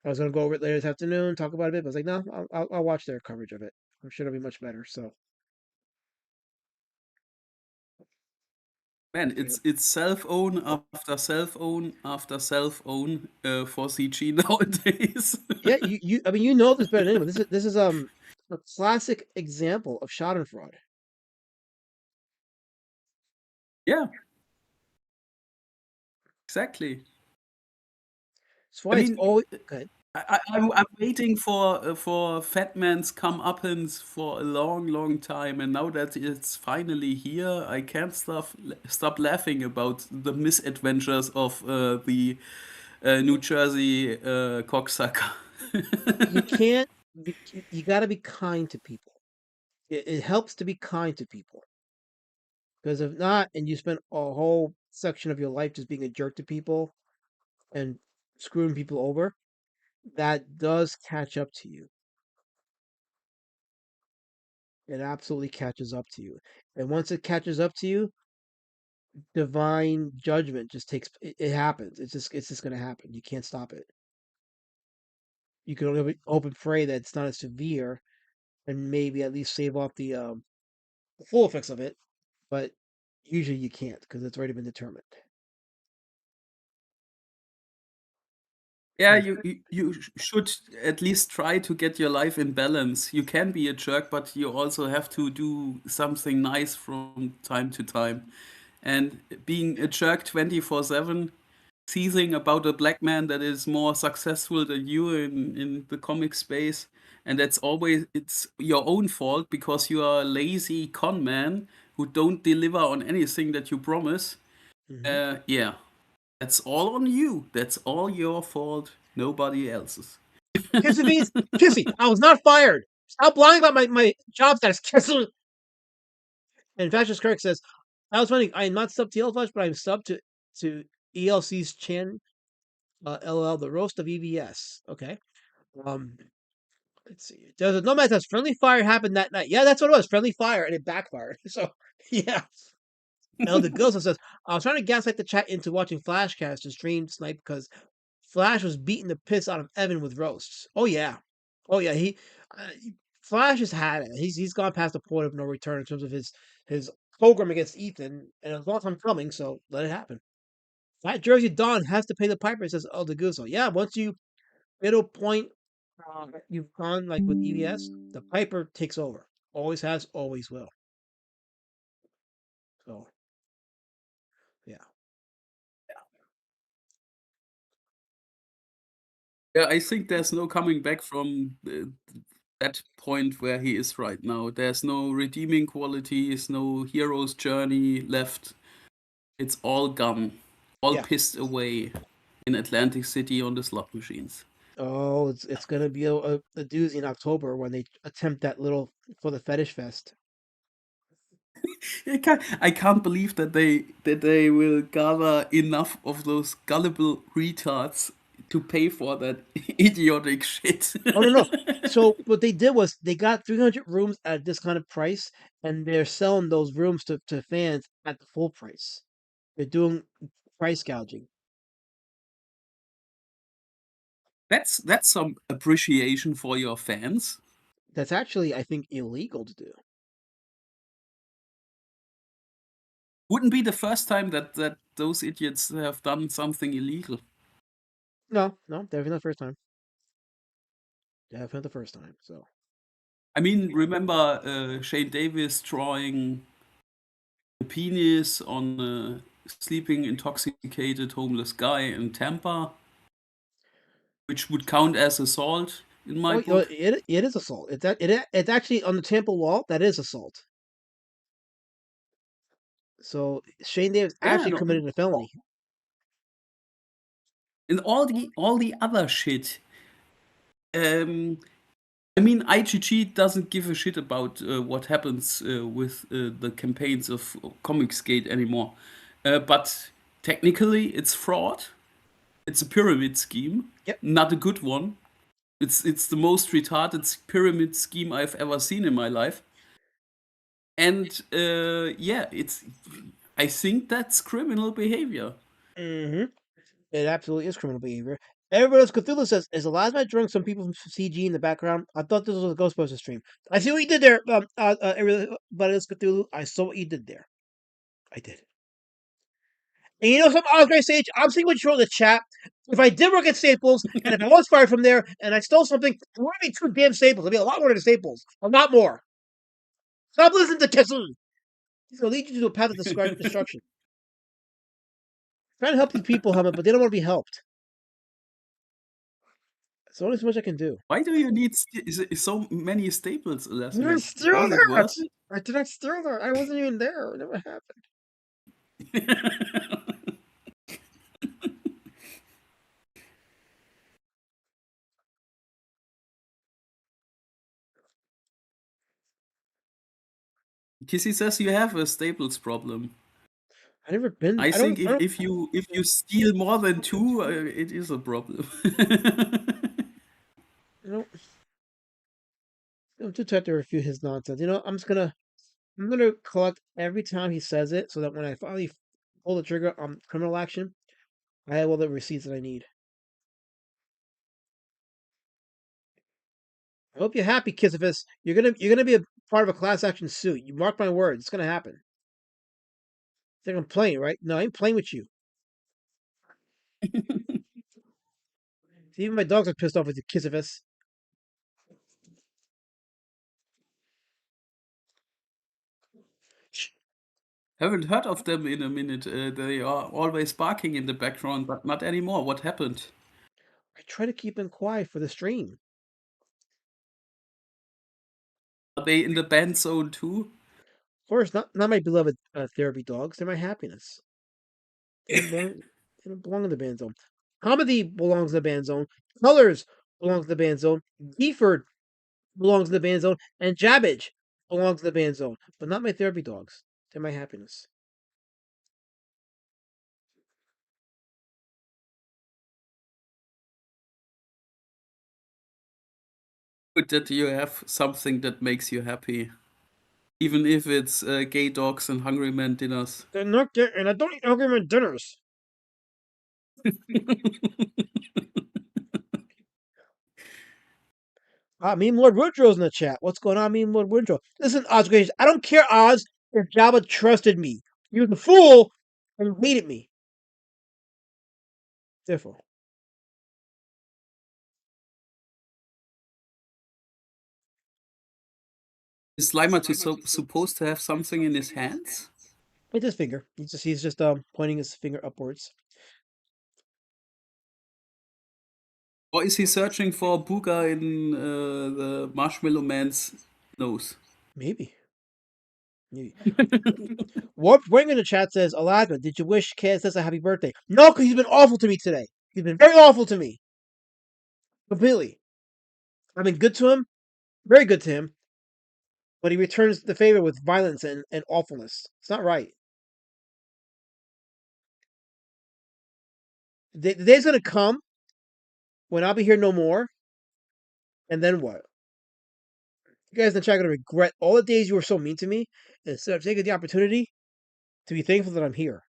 I was gonna go over it later this afternoon, talk about it a bit, but I was like, no, I'll watch their coverage of it. I'm sure it'll be much better. So Man, yeah, it's self own after self own after self own for CG nowadays. yeah, I mean, you know this better than anyone. This is a classic example of Schadenfreude. Yeah, exactly. That's I why it's mean, always good. I'm waiting for Fat Man's comeuppance for a long, long time, and now that it's finally here, I can't stop laughing about the misadventures of the New Jersey cocksucker. You can't. You got to be kind to people. It helps to be kind to people, because if not, and you spend a whole section of your life just being a jerk to people and screwing people over, that does catch up to you. It absolutely catches up to you. And once it catches up to you, divine judgment just it happens. It's just gonna happen. You can't stop it. You can only hope and pray that it's not as severe and maybe at least save off the full effects of it, but usually you can't because it's already been determined. Yeah, Mm. you should at least try to get your life in balance. You can be a jerk, but you also have to do something nice from time to time. And being a jerk 24/7, seething about a black man that is more successful than you in the comic space, and it's your own fault because you are a lazy con man who don't deliver on anything that you promise. Hmm. Yeah, that's all on you. That's all your fault, nobody else's. Kissy bees, Kissy, I was not fired. Stop lying about my job status, Kissy. And Fascist Kirk says, I was wondering, I am not subbed to Yellowflash, but I'm subbed to ELC's Chan, LL, the roast of EVS. Okay. Um, let's see. Does it Nomad says friendly fire happened that night? Yeah, that's what it was. Friendly fire, and it backfired. So yeah. Elder Ghost says, I was trying to gaslight the chat into watching Flashcast to stream Snipe because Flash was beating the piss out of Evan with roasts. Oh yeah, oh yeah. Flash has had it. He's gone past the point of no return in terms of his program against Ethan, and it's a long time coming. So let it happen. Fat Jersey Don has to pay the piper, says Elder Guso. Yeah, once you hit a point, you've gone like with EVS, the piper takes over. Always has, always will. So yeah. Yeah, I think there's no coming back from that point where he is right now. There's no redeeming qualities, no hero's journey left. It's all gone, all Yeah. pissed away in Atlantic City on the slot machines. Oh, it's gonna be a doozy in October when they attempt that little for the fetish fest. I can't believe that they will gather enough of those gullible retards to pay for that idiotic shit. Oh no no. So what they did was they got 300 rooms at a discounted price, and they're selling those rooms to fans at the full price. They're doing price gouging. That's some appreciation for your fans. That's actually, I think, illegal to do. Wouldn't be the first time that those idiots have done something illegal. No, no, definitely not the first time. Definitely not the first time. So I mean, remember Shane Davis drawing a penis on a sleeping, intoxicated, homeless guy in Tampa, which would count as assault. in my Oh, you know, book. it is assault. It's actually on the temple law. That is assault. So Shane Davis Yeah, actually committed a felony. and all the other shit. Um, I mean, IGG doesn't give a shit about what happens with the campaigns of Comicsgate anymore. But technically, it's fraud. It's a pyramid scheme, Yep. not a good one. It's the most retarded pyramid scheme I've ever seen in my life. And yeah, it's. I think that's criminal behavior. Mm-hmm. It absolutely is criminal behavior. Everybody else, Cthulhu says, is the last night drunk? Some people from CG in the background. I thought this was a Ghostbusters stream. I see what you did there, everybody else, Cthulhu. I saw what you did there. I did. And you know something, Oscar Sage? I'm seeing what you wrote in the chat. If I did work at Staples, and if I was fired from there, and I stole something, it wouldn't be two damn Staples. It'd be a lot more than Staples. A lot more. Stop listening to Kazoo. He's going to lead you to a path of destruction. Trying to help these people, Helmet, but they don't want to be helped. There's only so much I can do. Why do you need so many staples, I didn't Leslie? steal Was it that! worth it? I did not steal that. I wasn't even there. It never happened. Kissy says you have a staples problem. I never been. I I think don't. if you steal more than two, it is a problem. I don't. I'm too tired to refute his nonsense. You know, I'm gonna collect every time he says it, so that when I finally pull the trigger on criminal action, I have all the receipts that I need. I hope you're happy, Kissifus. You're gonna be a part of a class action suit. You mark my words. It's gonna happen. Think I'm playing, right? No, I ain't playing with you. See, even my dogs are pissed off with you, Kissifus. Haven't heard of them in a minute. They are always barking in the background, but not anymore. What happened? I try to keep them quiet for the stream. Are they in the band zone too? Of course, not my beloved therapy dogs. They're my happiness. They don't belong in the band zone. Comedy belongs in the band zone. Colors belongs in the band zone. Gifford belongs in the band zone. And Jabbage belongs in the band zone. But not my therapy dogs. They're my happiness. Good that you have something that makes you happy, even if it's gay dogs and hungry man dinners. They're not good, and I don't eat argument dinners. Meme Lord Woodrow's in the chat. What's going on, Meme Lord Woodrow? Listen, Oz Gracious, I don't care, Oz, if Jabba trusted me. He was a fool and he hated me. Therefore. Is Slimer supposed to have something in his hands? It's his finger. He's just pointing his finger upwards. Or is he searching for a booger in the Marshmallow Man's nose? Maybe. Warp Wing in the chat says, Alaska, did you wish KSS a happy birthday? No, because he's been awful to me today. He's been very awful to me. Completely. I've been good to him, very good to him, but he returns the favor with violence and awfulness. It's not right. The day's going to come when I'll be here no more, and then what? You guys in the chat are going to regret all the days you were so mean to me instead of taking the opportunity to be thankful that I'm here.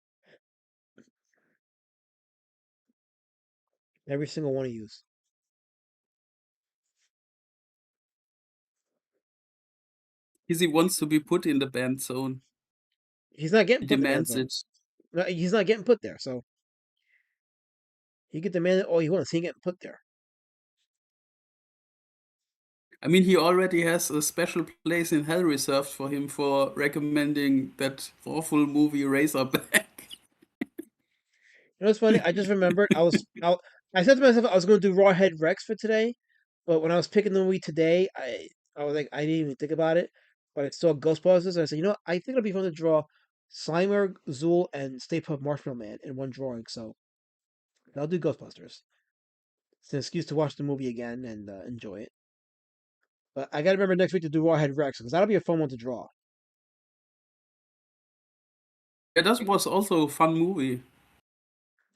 Every single one of you. Because he wants to be put in the band zone. He's not getting He put in the demands zone. it. No, he's not getting put there, so he can demand it all he wants. He ain't getting put there. I mean, he already has a special place in hell reserved for him for recommending that awful movie Razorback. You know what's funny? I just remembered I said to myself I was going to do Rawhead Rex for today, But when I was picking the movie today, I was like, I didn't even think about it. But I saw Ghostbusters, and I said, you know what? I think it'll be fun to draw Slimer, Zool, and Stay Puft Marshmallow Man in one drawing. So I'll do Ghostbusters. It's an excuse to watch the movie again and enjoy it. But I got to remember next week to do Rawhead Rex because that'll be a fun one to draw. Yeah, that was also a fun movie.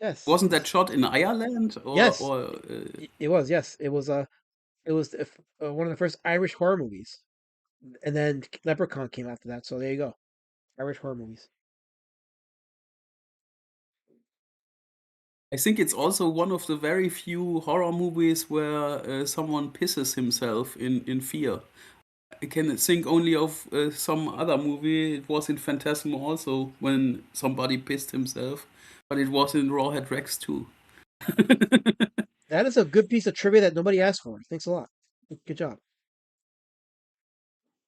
Yes, Wasn't that shot in Ireland yes, or it was. Yes, it was one of the first Irish horror movies, and then Leprechaun came after that. So there you go, Irish horror movies. I think it's also one of the very few horror movies where someone pisses himself in fear. I can think only of some other movie. It was in Phantasm also when somebody pissed himself, but it was in Rawhead Rex too. That is a good piece of trivia that nobody asked for. Thanks a lot. Good job.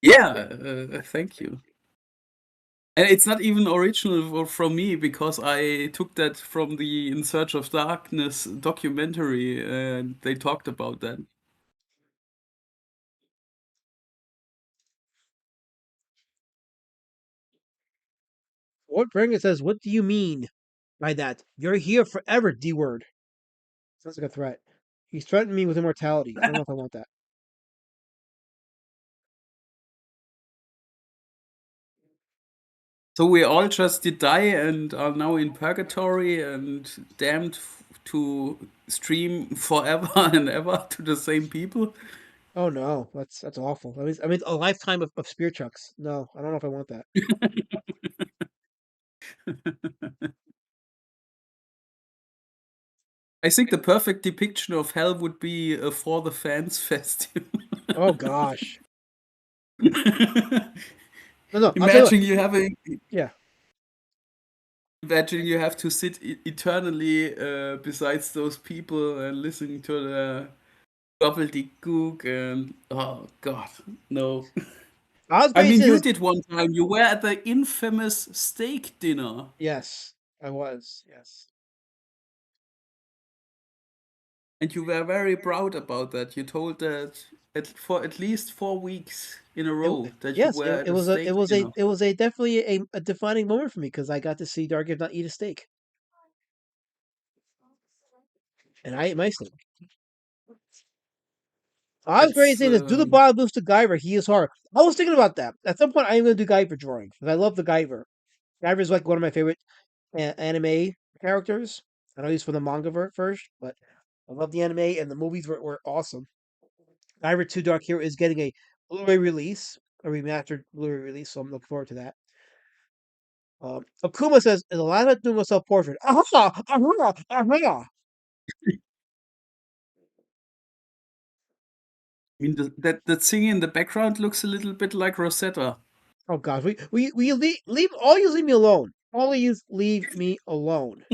Yeah, thank you. And it's not even original from me because I took that from the In Search of Darkness documentary and they talked about that. What Bringer says, what do you mean by that? You're here forever, D word. Sounds like a threat. He's threatened me with immortality. I don't know if I want that. So we all just did die and are now in purgatory and damned to stream forever and ever to the same people. Oh no, that's awful. I mean a lifetime of spear chucks. No, I don't know if I want that. I think the perfect depiction of hell would be a For the Fans festival. Oh gosh. No, I'll tell you what. Imagine you have a Yeah. Imagine you have to sit eternally besides those people and listen to the gobbledygook and oh god, no. I was I going to mean, say you this. did one time. You were at the infamous steak dinner, Yes, I was. Yes. and you were very proud about that. You told that for at least 4 weeks in a row that you Yes, were at it a was a steak dinner. it was a definitely a defining moment for me because I got to see Dark not eat a steak, and I ate my steak. I was going to That's say this. Do the bottom boost to Guyver. He is hard. I was thinking about that. At some point, I am going to do Guyver drawing because I love the Guyver. Guyver is like one of my favorite anime characters. I know he's from the manga first, but I love the anime and the movies were awesome. Guyver 2 Dark Hero is getting a Blu-ray release, a remastered Blu-ray release, so I'm looking forward to that. Akuma says, "Is Alana doing a self-portrait?" Aha! Aha! Aha! I mean, that thing in the background looks a little bit like Rosetta. Oh gosh, we leave all you leave me alone. All you leave me alone.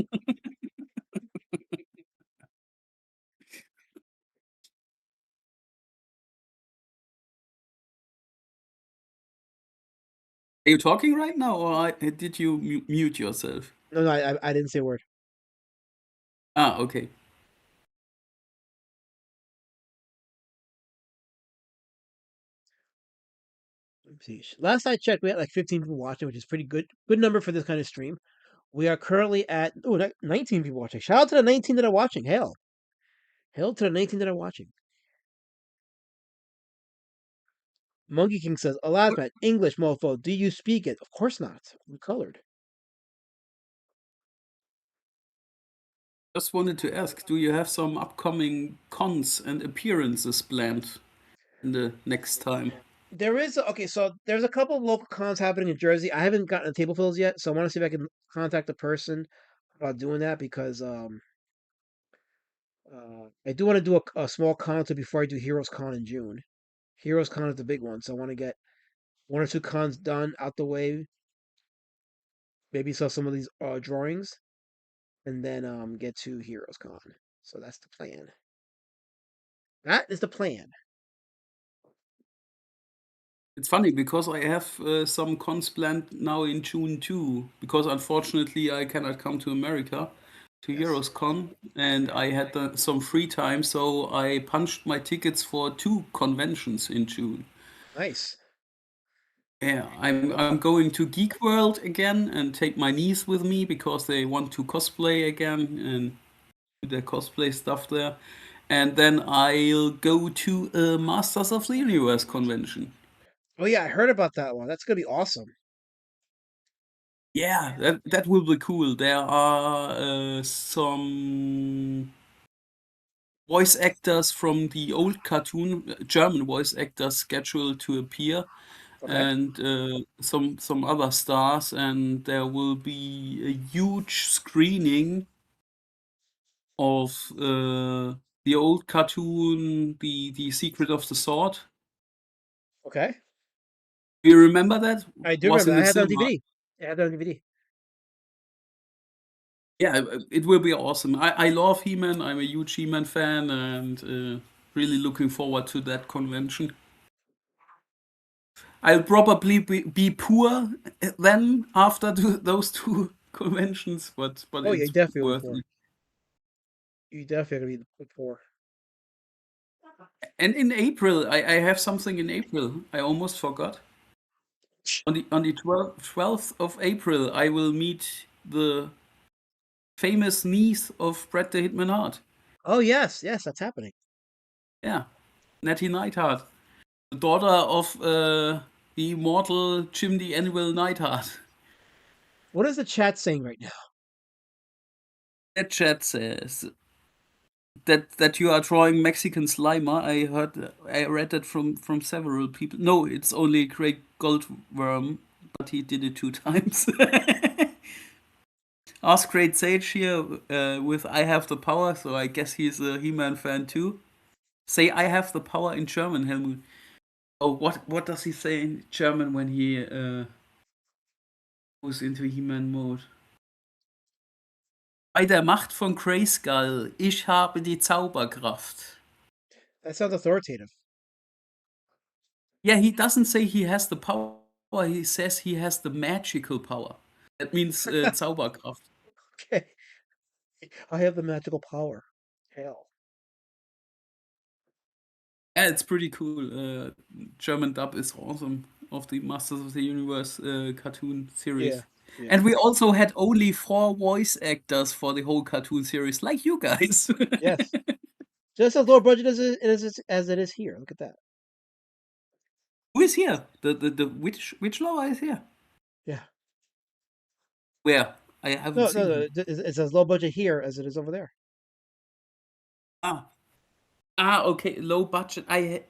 Are you talking right now, or did you mute yourself? No, I didn't say a word. Ah, okay. Let me see. Last I checked, we had like 15 people watching, which is pretty good. Good number for this kind of stream. We are currently at 19 people watching. Shout out to the 19 that are watching. Hail to the 19 that are watching. Monkey King says, Alasmat, English mofo, do you speak it? Of course not. I'm colored. Just wanted to ask, do you have some upcoming cons and appearances planned in the next time? There is okay, so there's a couple of local cons happening in Jersey. I haven't gotten a table fills yet, so I want to see if I can contact a person about doing that because I do want to do a small concert before I do Heroes Con in June. Heroes Con is the big one, so I want to get one or two cons done out the way. Maybe sell some of these drawings, and then get to Heroes Con. So that's the plan. That is the plan. It's funny because I have some cons planned now in June too, because unfortunately I cannot come to America. to Yes. EuroSCon, and I had some free time, so I punched my tickets for 2 conventions in June. Nice. Yeah, I'm going to Geek World again and take my niece with me because they want to cosplay again and do their cosplay stuff there. And then I'll go to a Masters of the Universe convention. Oh yeah, I heard about that one. That's gonna be awesome. Yeah, that will be cool. There are some voice actors from the old cartoon, German voice actors scheduled to appear, Okay. and some other stars, and there will be a huge screening of the old cartoon, the Secret of the Sword. Okay. Do you remember that? I do Was remember in that. I the had that on cinema. DVD. I had that on DVD. Yeah, it will be awesome. I love He-Man. I'm a huge He-Man fan, and really looking forward to that convention. I'll probably be poor then after those 2 conventions, but Oh yeah, you it's definitely will be worth poor. it. You definitely gonna be poor. And in April, I have something in April. I almost forgot. On the 12th of April, I will meet the famous niece of Bret the Hitman Hart. Oh yes, yes, that's happening. Yeah, Natty Neidhart, the daughter of the immortal Jim the Anvil Neidhart. What is the chat saying right now? That chat says that you are drawing Mexican Slimer. I read that from several people. No, it's only Craig Goldworm, but he did it 2 times. Ask Great Sage here with I have the power, so I guess he's a He-Man fan too. Say I have the power in German, Helmut. Oh, what does he say in German when he goes into He-Man mode? Bei der Macht von Grayskull, ich habe die Zauberkraft. That sounds authoritative. Yeah, he doesn't say he has the power, he says he has the magical power. That means Zauberkraft. Okay. I have the magical power. Hell. Yeah, it's pretty cool. German dub is awesome of the Masters of the Universe cartoon Yeah. series. Yeah. And we also had only 4 voice actors for the whole cartoon series, like you guys. Yes. Just as low budget as it is here. Look at that. Who is here? The which Laura is here? Yeah. Where? I haven't No, seen no, her. no. It's as low budget here as it is over there. Ah. Ah, okay, low budget. I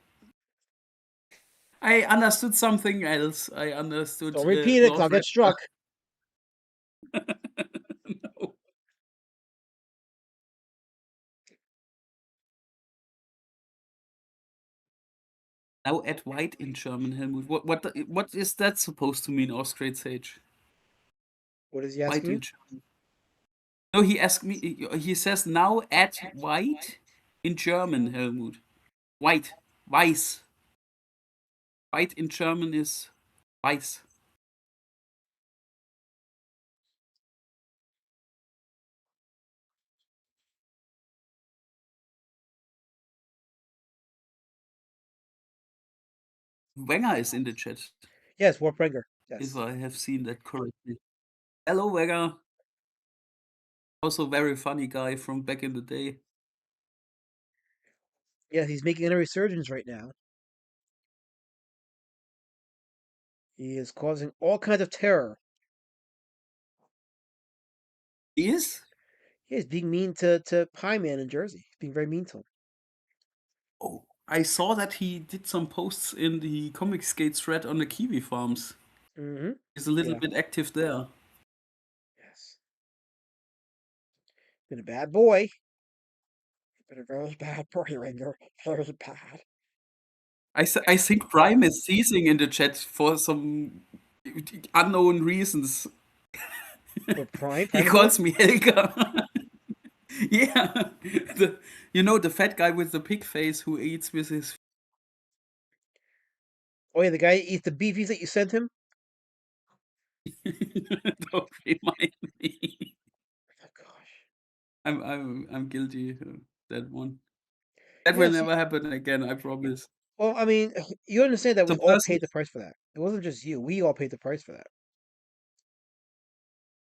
understood something else. I understood Don't repeat it, 'cause Lord I'll get Redner. struck. No. Now add white in German, Helmut. What is that supposed to mean, Austrade Sage? What is he White asking in you? German. No, he asked me. He says now add white in German, Helmut. White, weiß. White in German is weiß. Wenger is in the chat, Yes, Warbringer. if Yes. I have seen that correctly. Hello, Wenger. Also very funny guy from back in the day. Yeah, he's making a resurgence right now. He is causing all kinds of terror. He is? He is being mean to Pie Man in Jersey. He's being very mean to him. Oh, I saw that he did some posts in the Comic Skate thread on the Kiwi Farms. Mm-hmm. He's a little Yeah. bit active there. Yes. Been a bad boy. Been a very bad boy, Ringer. Very bad. I think Prime is seizing in the chat for some unknown reasons. For Prime? He Prime is what? calls me Helga. Yeah, the fat guy with the pig face who eats with his. Oh yeah, the guy eats the beefies that you sent him? Don't remind me. Oh gosh. I'm guilty of that one. That will Yes. never happen again, I promise. Well, I mean, you understand that we Some all person, paid the price for that. It wasn't just you. We all paid the price for that.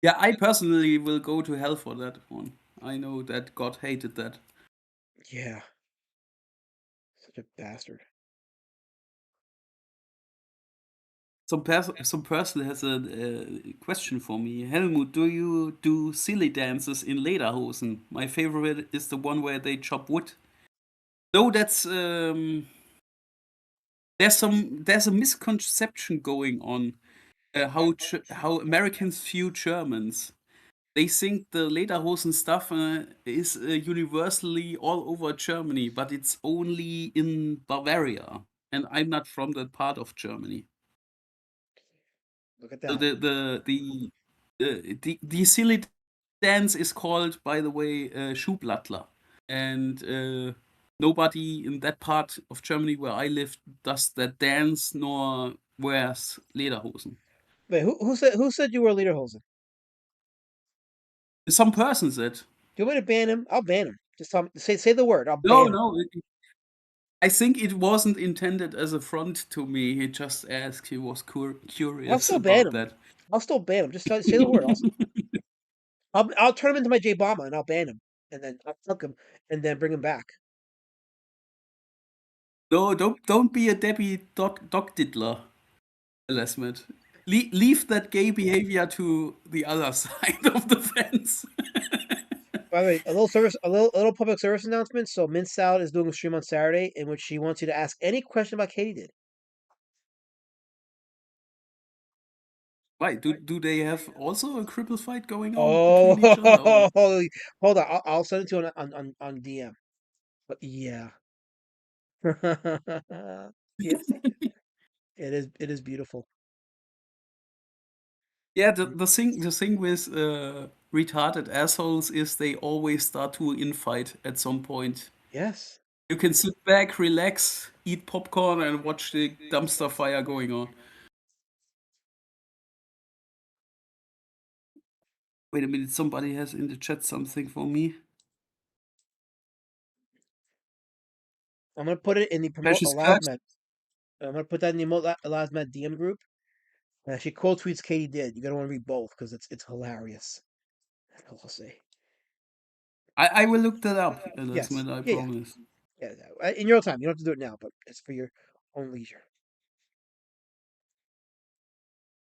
yeah, I personally will go to hell for that one. I know that God hated that. Yeah. Such a bastard. Some person has a question for me. Helmut, do you do silly dances in lederhosen? My favorite is the one where they chop wood. No, that's there's a misconception going on. How Americans view Germans. They think the lederhosen stuff is universally all over Germany, but it's only in Bavaria, and I'm not from that part of Germany. Look at So that. the silly dance is called, by the way, Schublattler, and nobody in that part of Germany where I live does that dance nor wears lederhosen. Wait, who said you were a lederhosen? Some person said, Do you want me to ban him? I'll ban him. Just tell me, say the word. I'll no, ban him. no. I think it wasn't intended as a front to me. He just asked. He was I'll curious still ban about him. that. I'll still ban him. Just say the word. I'll turn him into my J Bomber and I'll ban him, and then I'll fuck him, and then bring him back. No, don't be a Debbie dog diddler, Lesmet. Leave that gay behavior to the other side of the fence. By the way, a little public service announcement. So Mint Salad is doing a stream on Saturday in which she wants you to ask any question about Katie did. Why do they have also a cripple fight going on Oh, between each other? Or? hold on. I'll send it to you on DM. But yeah, yeah, it is beautiful. Yeah, the thing with retarded assholes is they always start to infight at some point. Yes. You can sit back, relax, eat popcorn, and watch the dumpster fire going on. Wait a minute, somebody has in the chat something for me. I'm gonna put it in the promote Precious Kirk. Elasmat. I'm gonna put that in the promote Elasmat DM group. And she quote tweets Katie did. You're gonna want to read both because it's hilarious. That's all I'll say. I will look that up, Yes. Elizabeth, I Yeah. promise. Yeah. In your own time. You don't have to do it now, but it's for your own leisure.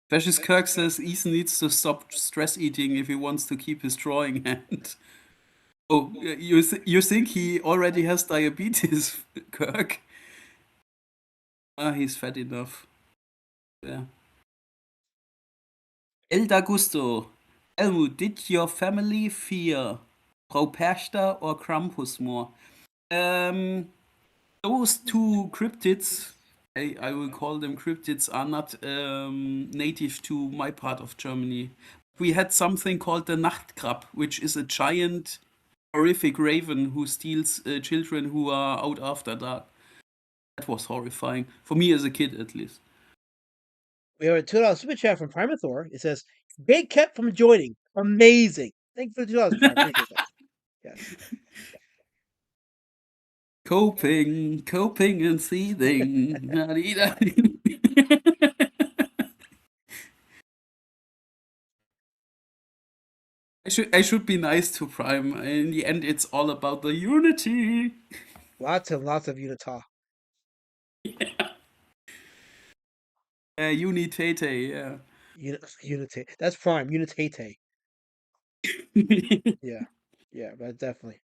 Precious Kirk says Ethan needs to stop stress eating if he wants to keep his drawing hand. Oh, you think he already has diabetes, Kirk? Ah, he's fat enough. Yeah. El D'Agusto. Helmut, did your family fear Frau Perchter or Krampus more? Those two cryptids, I will call them cryptids, are not native to my part of Germany. We had something called the Nachtkrab, which is a giant, horrific raven who steals children who are out after dark. That was horrifying, for me as a kid at least. We have a $2 super chat from Primathor. It says, "Big kept from joining. Amazing. Thank you for the $2, Prime. Appreciate that." Yes. Coping and seething. I should be nice to Prime. In the end, it's all about the unity. Lots and lots of Unitah. Unitate, yeah. Unite. That's Prime. Unitate. Yeah. Yeah, but definitely.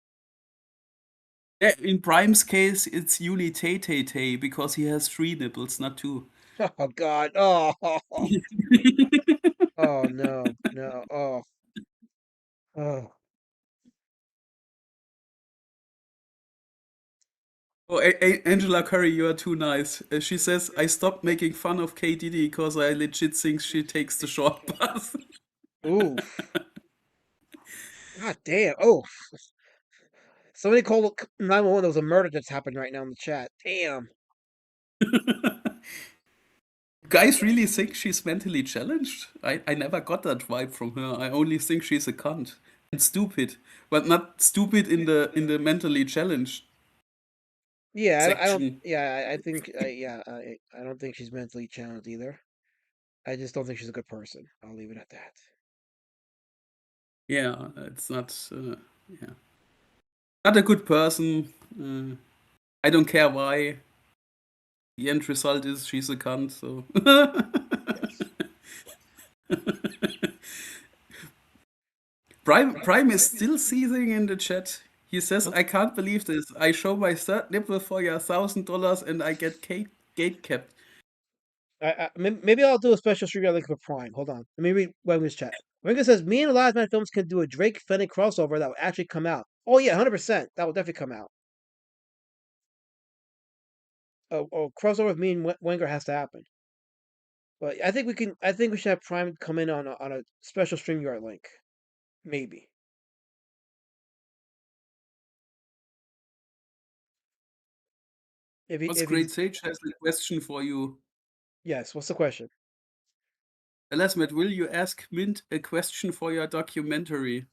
Yeah, in Prime's case, it's Unitate because he has 3 nipples, not 2. Oh God. Oh. Oh no. No. Oh. Oh. Oh, Angela Curry, you are too nice. She says, I stopped making fun of K. Diddy because I legit think she takes the short path. Oof. God damn. Oh. Somebody called 911. There was a murder that's happened right now in the chat. Damn. Guys really think she's mentally challenged? I never got that vibe from her. I only think she's a cunt. and stupid, but not stupid in the mentally challenged Yeah, I don't. section. Yeah, I think. Yeah, I don't think she's mentally challenged either. I just don't think she's a good person. I'll leave it at that. Yeah, it's not. Yeah, not a good person. I don't care why. The end result is she's a cunt. So Yes. Prime is still seething in the chat. He says, Okay. "I can't believe this. I show my third nipple for your $1,000 and I get gate kept." Maybe I'll do a special stream link for Prime. Hold on. Let me read Wenga's chat. Wenga says, "Me and Elias Man Films can do a Drake Fennec crossover that will actually come out." Oh yeah, 100%. That will definitely come out. A crossover with me and Wenger has to happen. But I think we can. I think we should have Prime come in on a special StreamYard link. Maybe What's if Great he's Sage has a question for you. yes. What's the question? Elasmet, will you ask Mint a question for your documentary?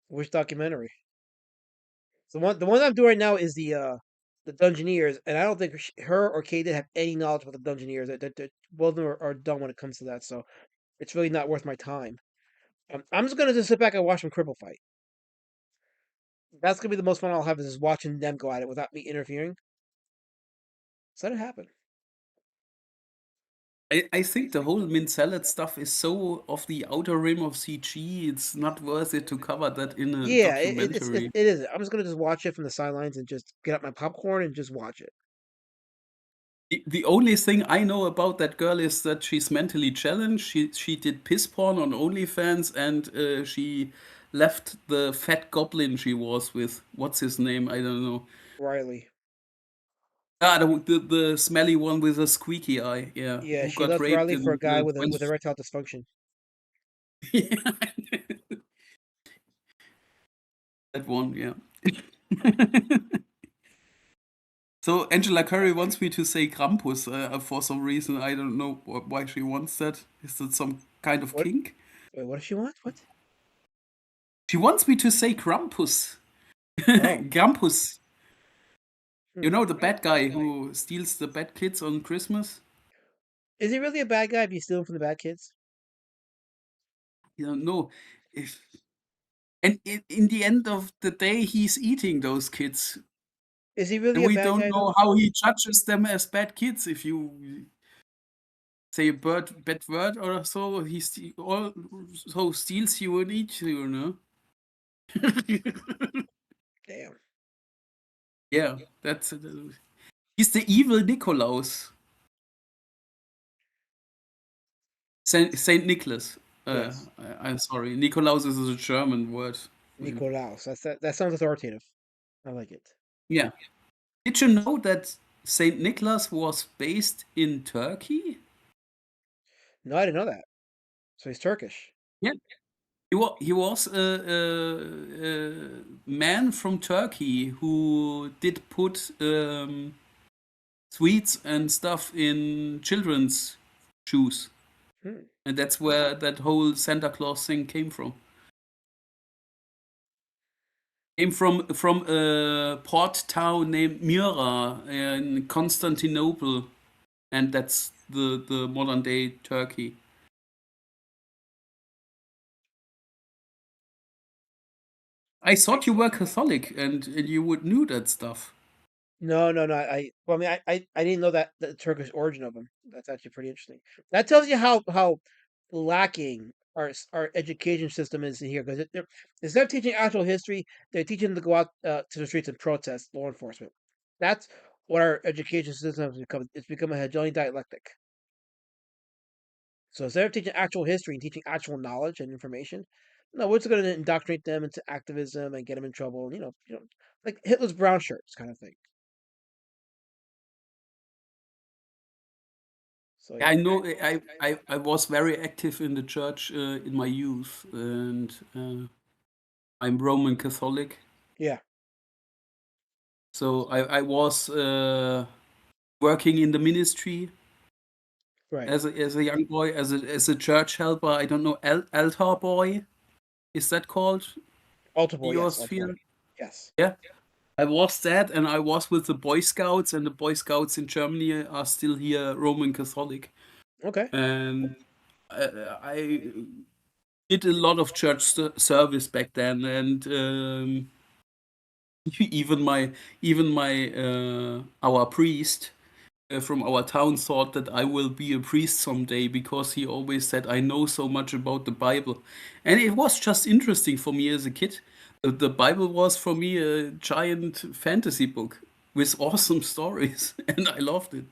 Which documentary? The one I'm doing right now is the Dungeoneers, and I don't think her or Kay did have any knowledge about the Dungeoneers. Both of them are dumb when it comes to that, so it's really not worth my time. I'm just gonna just sit back and watch them cripple fight. That's gonna be the most fun I'll have is just watching them go at it without me interfering. So let it happen. I think the whole Mint Salad stuff is so off the outer rim of CG, it's not worth it to cover that in a Yeah, documentary. it is. I'm just gonna just watch it from the sidelines and just get up my popcorn and just watch it. The only thing I know about that girl is that she's mentally challenged. She did piss porn on OnlyFans and she left the fat goblin she was with. What's his name? I don't know. Riley. Ah, the smelly one with a squeaky eye. Yeah, Yeah, who she got left raped Riley for a in guy with 20. erectile dysfunction. Yeah. That one, yeah. So Angela Curry wants me to say Krampus for some reason. I don't know why she wants that. Is that some kind of What? kink? Wait, what does she want? What? She wants me to say Krampus. Oh. Krampus. You Hmm. know the bad guy who steals the bad kids on Christmas? Is he really a bad guy if he's stealing from the bad kids? You don't know. If and in the end of the day, he's eating those kids. Is he And really a we bad don't guy know though? how he judges them as bad kids. If you say a bad word or so, so steals you and eats you, know? Damn. Yeah, that's he's the evil Nikolaus. Saint Nicholas. Yes. I'm sorry. Nikolaus is a German word for him. Nikolaus. That sounds authoritative. I like it. Yeah. Did you know that Saint Nicholas was based in Turkey? No, I didn't know that. So he's Turkish. Yeah. He was a man from Turkey who did put sweets and stuff in children's shoes. Hmm. And that's where that whole Santa Claus thing came from. Came from a port town named Myra in Constantinople, and that's the modern day Turkey. I thought you were Catholic and you would knew that stuff. No. Well, I mean, I didn't know that the Turkish origin of him. That's actually pretty interesting. That tells you how lacking our education system is here because instead of teaching actual history, they're teaching them to go out to the streets and protest law enforcement. That's what our education system has become. It's become a hegemony dialectic. So instead of teaching actual history and teaching actual knowledge and information, no, we're just going to indoctrinate them into activism and get them in trouble. Like Hitler's brown shirts kind of thing. So I yeah, know I was very active in the church in my youth, and I'm Roman Catholic. yeah, So I was working in the ministry right. as a young boy, as a church helper. I don't know, altar boy. Is that called Multiple, your yes, multiple. sphere? Yes. Yeah. I was that, and I was with the Boy Scouts, and the Boy Scouts in Germany are still here Roman Catholic. Okay. And I did a lot of church service back then, and even my our priest from our town thought that I will be a priest someday because he always said I know so much about the Bible, and it was just interesting for me as a kid. The Bible was for me a giant fantasy book with awesome stories, and I loved it.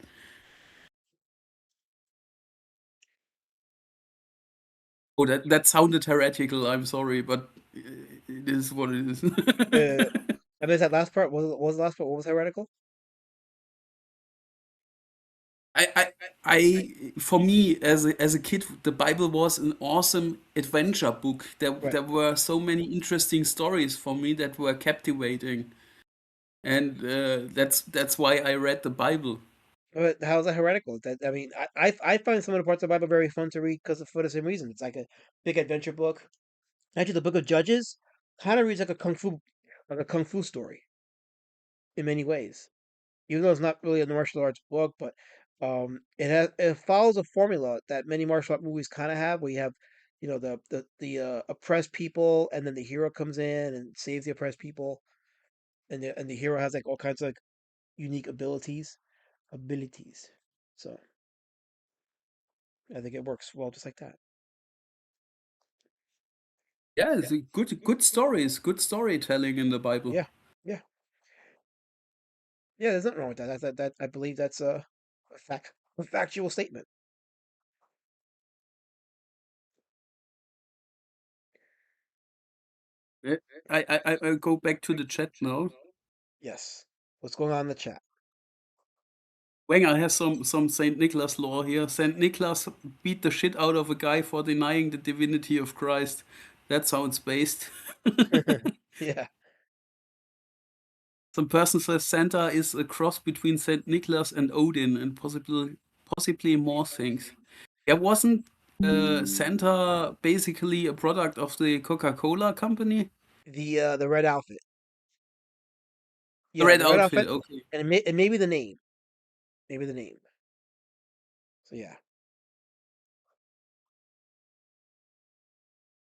Oh, that sounded heretical. I'm sorry, but it is what it is. Uh, I missed that last part. What was the last part? What was heretical? I, I, for me as a kid, the Bible was an awesome adventure book. Right. There were so many interesting stories for me that were captivating, and that's why I read the Bible. But how is that heretical? That I mean, I find some of the parts of the Bible very fun to read because for the same reason. It's like a big adventure book. Actually, the Book of Judges kind of reads like a kung fu story in many ways. Even though it's not really a martial arts book, but it follows a formula that many martial art movies kind of have, where you have, the oppressed people, and then the hero comes in and saves the oppressed people, and the hero has like all kinds of like unique abilities. So I think it works well just like that. Yeah, it's a good stories, good storytelling in the Bible. Yeah, yeah, yeah. There's nothing wrong with that. That I believe that's a factual statement. Eh, I go back to the chat now. Yes. What's going on in the chat? Wenger has some Saint Nicholas lore here. Saint Nicholas beat the shit out of a guy for denying the divinity of Christ. That sounds based. Yeah. Some person says Santa is a cross between Saint Nicholas and Odin, and possibly more things. Yeah, wasn't Santa basically a product of the Coca-Cola company? The red outfit. The Yeah, red the red outfit, outfit, okay. and maybe the name. Maybe the name. So yeah.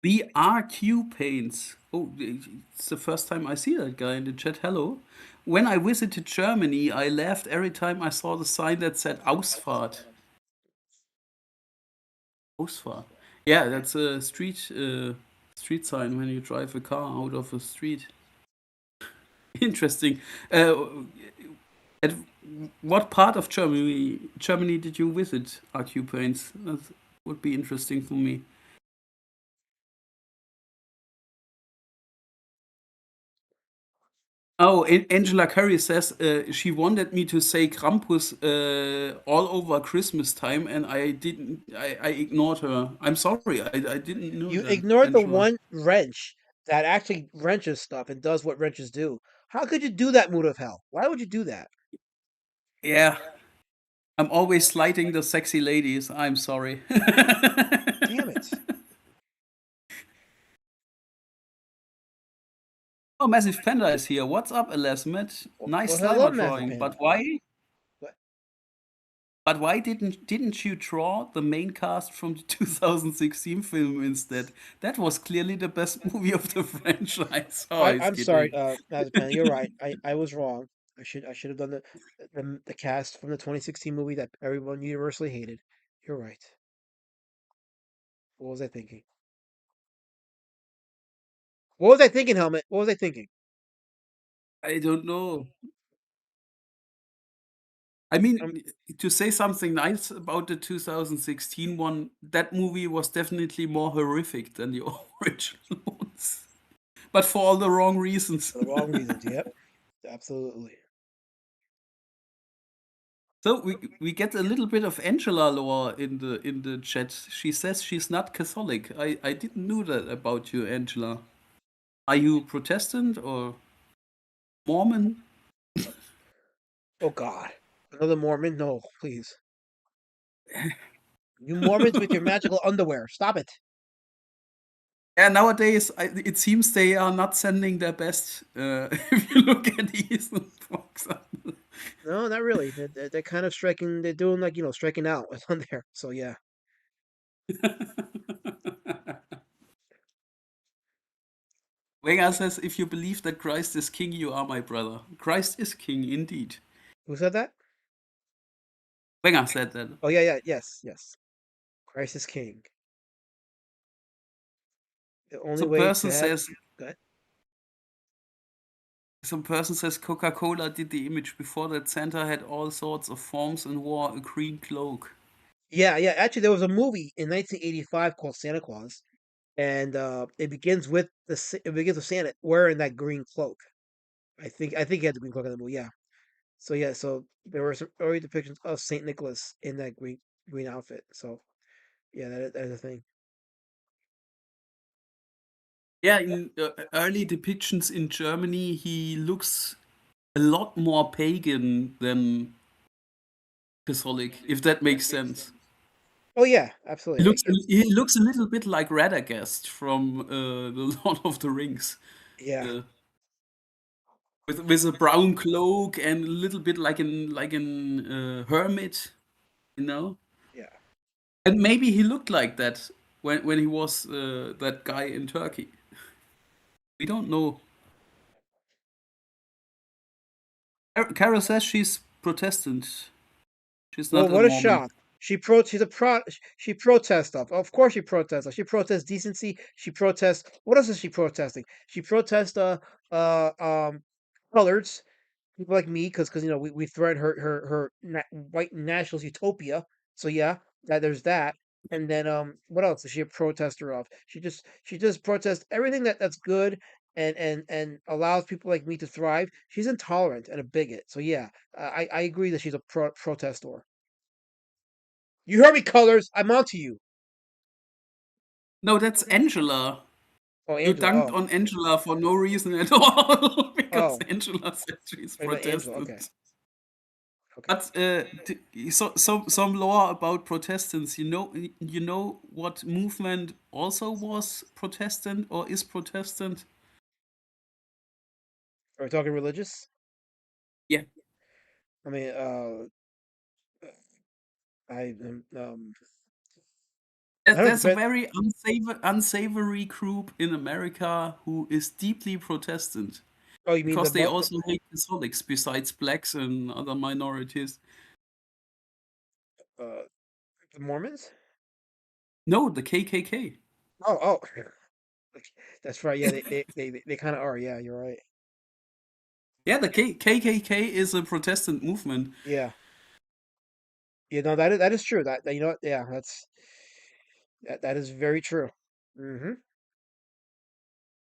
The RQ Paints. Oh, it's the first time I see that guy in the chat. Hello. When I visited Germany, I laughed every time I saw the sign that said Ausfahrt. Ausfahrt. Yeah, that's a street sign when you drive a car out of a street. Interesting. At what part of Germany did you visit, RQ Paints? That would be interesting for me. Oh, Angela Curry says she wanted me to say Krampus all over Christmas time, and I didn't. I ignored her. I'm sorry. I didn't know You that, ignored the Angela. one wrench that actually wrenches stuff and does what wrenches do. How could you do that, Mood of Hell? Why would you do that? Yeah, I'm always slighting the sexy ladies. I'm sorry. Damn it. Oh, Massive Panda is here. What's up, Elasmet? Well, Nice hello, Slimer Massive drawing, but Panda. why? What? But why didn't you draw the main cast from the 2016 film instead? That was clearly the best movie of the franchise. Oh, he's I'm sorry, kidding. Massive Panda. You're right. I was wrong. I should have done the cast from the 2016 movie that everyone universally hated. You're right. What was I thinking? What was I thinking, Helmet? What was I thinking? I don't know. I mean, Um, to say something nice about the 2016 one, that movie was definitely more horrific than the original ones, but for all the wrong reasons. for the wrong reasons. Yep. Absolutely. So we get a little bit of Angela lore in the chat. She says she's not Catholic. I didn't know that about you, Angela. Are you Protestant or Mormon? Oh God. Another Mormon? No, please. You Mormons with your magical underwear. Stop it. Yeah, nowadays it seems they are not sending their best. If you look at Ethan, for example. No, not really. They're kind of striking. They're doing like striking out on there. So yeah. Vega says, "If you believe that Christ is king, you are my brother." Christ is king indeed. Who said that? Wenger said that. Oh yeah, yeah, yes, yes. Christ is King. The only Some way to person have. says, Good. Coca-Cola did the image before that. Santa had all sorts of forms and wore a green cloak. Yeah, yeah. Actually, there was a movie in 1985 called Santa Claus, and it begins with it begins with Santa wearing that green cloak. I think he had the green cloak in the movie. Yeah. So yeah, so there were some early depictions of Saint Nicholas in that green outfit. So yeah, that is a thing. Yeah, in early depictions in Germany, he looks a lot more pagan than Catholic, if that makes sense. Oh yeah, absolutely. He looks a little bit like Radagast from the Lord of the Rings, Yeah, uh, with a brown cloak and a little bit like an hermit, you know. yeah. And maybe he looked like that when he was that guy in Turkey. We don't know. Kara says she's Protestant. She's Well, not a what a Mormon. shock. She protests stuff. Of course she protests stuff. She protests decency. She protests what else is she protesting? She protests uh um colors. People like me, because we threaten her white nationalist utopia. So yeah, there's that. And then what else is she a protester of? She just protests everything that's good and allows people like me to thrive. She's intolerant and a bigot. So yeah, I agree that she's a protestor. You heard me, colors. I'm onto you. No, that's Angela. Oh, You Angela. dunked Oh, on Angela for no reason at all because oh. Angela said she's Wait, about Angela. Okay, Protestant. okay. But some lore about Protestants. You know what movement also was Protestant or is Protestant? Are we talking religious? Yeah, I mean, I I don't there's a depend. very unsavory group in America who is deeply Protestant Oh, you mean because they also hate Catholics besides blacks and other minorities. uh the Mormons? No, the KKK. Oh, oh, that's right. Yeah, they kind of are. Yeah, you're right. Yeah, the KKK is a Protestant movement. Yeah, yeah. No, that is true. That you know what? Yeah, that is very true. Hmm.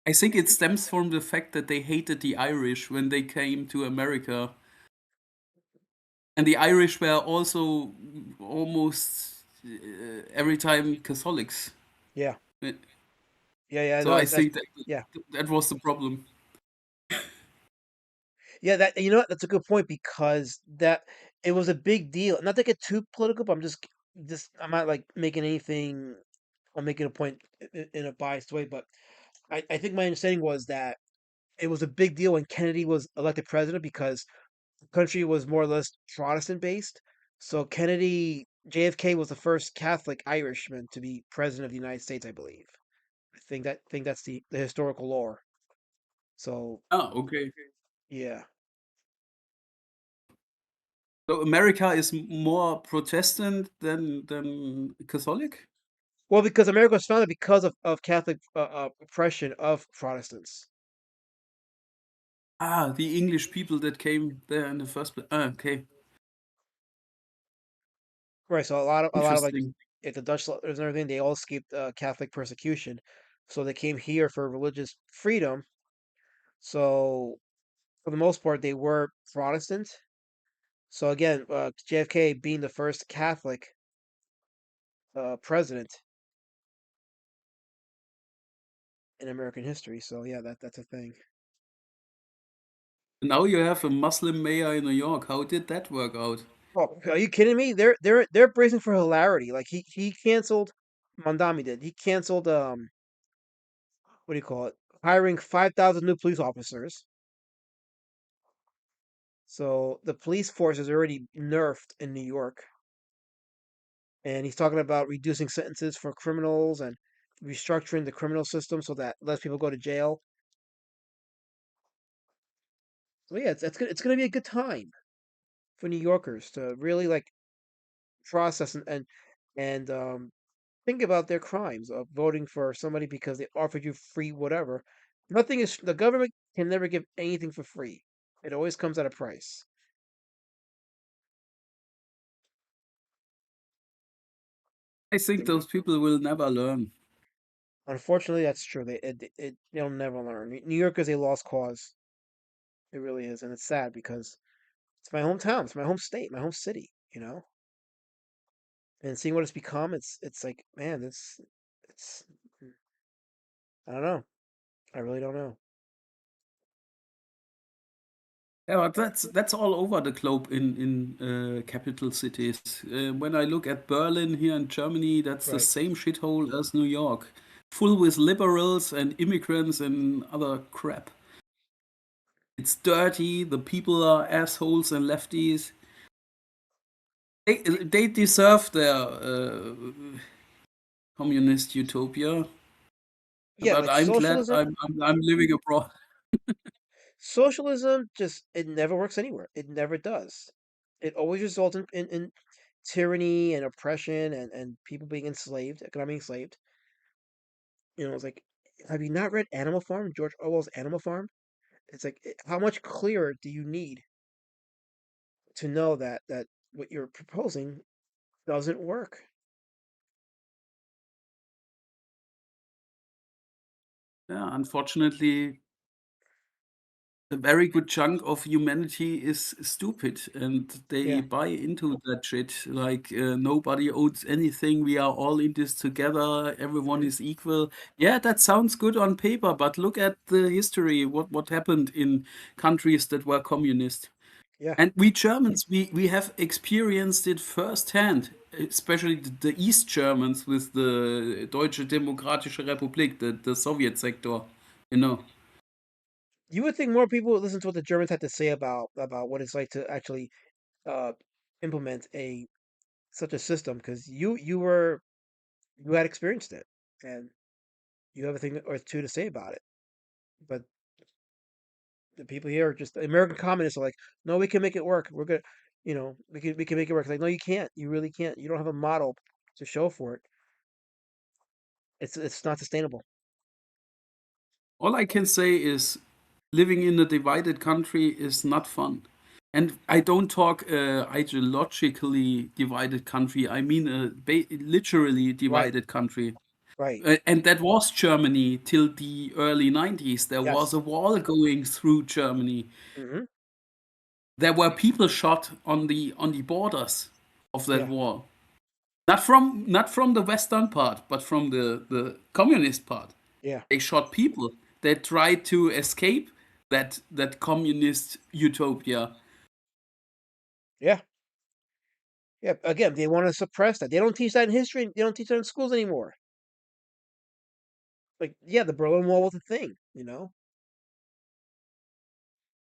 I think it stems from the fact that they hated the Irish when they came to America. And the Irish were also almost every time Catholics. Yeah, Uh, yeah, yeah. So No, I that's think that yeah, that was the problem. yeah. That you know what? That's a good point because that it was a big deal. Not to get too political, but I'm just I'm not like making anything. I'm making a point in a biased way, but I think my understanding was that it was a big deal when Kennedy was elected president because the country was more or less Protestant based. So JFK was the first Catholic Irishman to be president of the United States, I believe. I think that's the historical lore. So Ah, okay. yeah. So America is more Protestant than Catholic? Well, because America was founded because of Catholic oppression of Protestants. Ah, the English people that came there in the first place. Ah, okay. Right. So a lot of like Interesting. if the Dutch settlers and everything, they all escaped Catholic persecution. So they came here for religious freedom. So for the most part, they were Protestant. So again, JFK being the first Catholic president in American history. So yeah, that's a thing. Now you have a Muslim mayor in New York. How did that work out? Oh, are you kidding me? They're bracing for hilarity. Like he canceled Mondami did. He canceled what do you call it? Hiring 5,000 new police officers. So the police force is already nerfed in New York, and he's talking about reducing sentences for criminals and restructuring the criminal system so that less people go to jail. So yeah, it's good. It's gonna be a good time for New Yorkers to really like process and think about their crimes of voting for somebody because they offered you free whatever. Nothing is the government can never give anything for free. It always comes at a price. I think those people will never learn. Unfortunately, that's true. They'll never learn. New York is a lost cause. It really is, and it's sad because it's my hometown, it's my home state, my home city. And seeing what it's become, it's like, man, it's I don't know. I really don't know. Yeah, but that's all over the globe in capital cities. When I look at Berlin here in Germany, that's the Right. same shithole as New York, full with liberals and immigrants and other crap. It's dirty. The people are assholes and lefties. They deserve their communist utopia. Yeah, But like I'm glad socialism. I'm living abroad. Socialism just it never works anywhere. It never does. It always results in tyranny and oppression and people being enslaved, economically enslaved. It's like, have you not read Animal Farm, George Orwell's Animal Farm? It's like, how much clearer do you need to know that what you're proposing doesn't work? Yeah, unfortunately, a very good chunk of humanity is stupid and they Yeah. buy into that shit. Like, nobody owns anything. We are all in this together. Everyone Hmm. is equal. Yeah, that sounds good on paper, but look at the history. What happened in countries that were communist? Yeah. And we Germans, we have experienced it firsthand, especially the East Germans with the Deutsche Demokratische Republik, the Soviet sector, you know. You would think more people would listen to what the Germans had to say about what it's like to actually uh implement a such a system because you had experienced it and you have a thing or two to say about it. But the people here are just the American communists are like, no, we can make it work. We're gonna, we can make it work. Like, no, you can't. You really can't. You don't have a model to show for it. It's not sustainable. All I can say is living in a divided country is not fun. And I don't talk ideologically divided country. I mean a literally Right. divided country. Right. And that was Germany till the early 90s. There was a Yes. wall going through Germany. Hmm. There were people shot on the borders of that Yeah. wall. Not from the western part, but from the communist part. Yeah. They shot people that tried to escape that communist utopia. Yeah. Yeah. Again, they want to suppress that. They don't teach that in history. They don't teach that in schools anymore. Like, yeah, the Berlin Wall was a thing.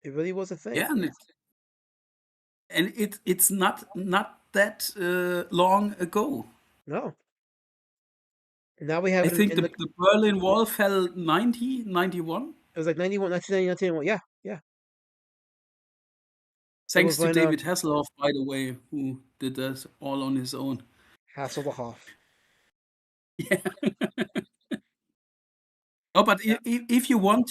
It really was a thing. Yeah, and it's not that long ago. No. And now we have I it in, think in the Berlin Wall fell 91. it was like 91, 1991. Yeah. Yeah. It Thanks was to when David Hasselhoff, by the way, who did that all on his own. Hasselhoff. No, but Yeah. if you want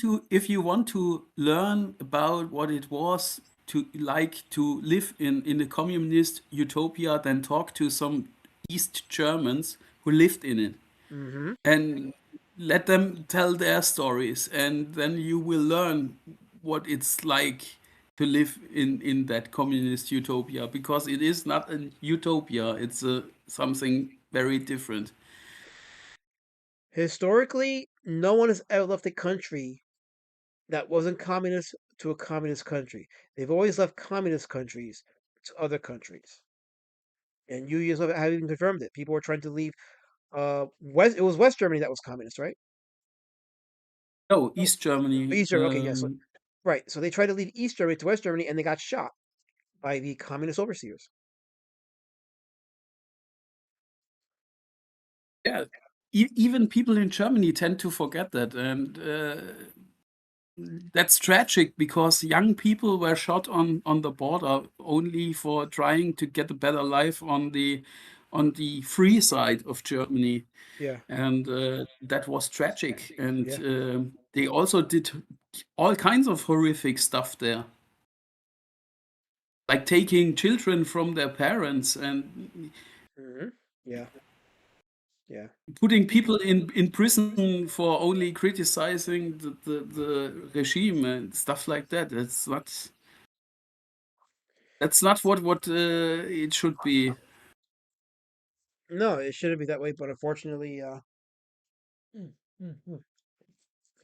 to learn about what it was to like to live in a communist utopia, then talk to some East Germans who lived in it Hmm. and let them tell their stories, and then you will learn what it's like to live in that communist utopia, because it is not a utopia, it's a something very different. Historically, no one has ever left a country that wasn't communist to a communist country. They've always left communist countries to other countries. And you yourself have even confirmed it. People were trying to leave West it was West Germany that was communist, right? No, East Germany. East Germany. Okay, yes, right. So they tried to leave East Germany to West Germany, and they got shot by the communist overseers. Yeah, even people in Germany tend to forget that, and that's tragic because young people were shot on the border only for trying to get a better life on the free side of Germany, Yeah, and that was tragic. And yeah. they also did all kinds of horrific stuff there, like taking children from their parents and Hmm. Yeah, yeah. putting people in prison for only criticizing the regime and stuff like that. That's not what it should be. No, it shouldn't be that way, but unfortunately, mm, mm.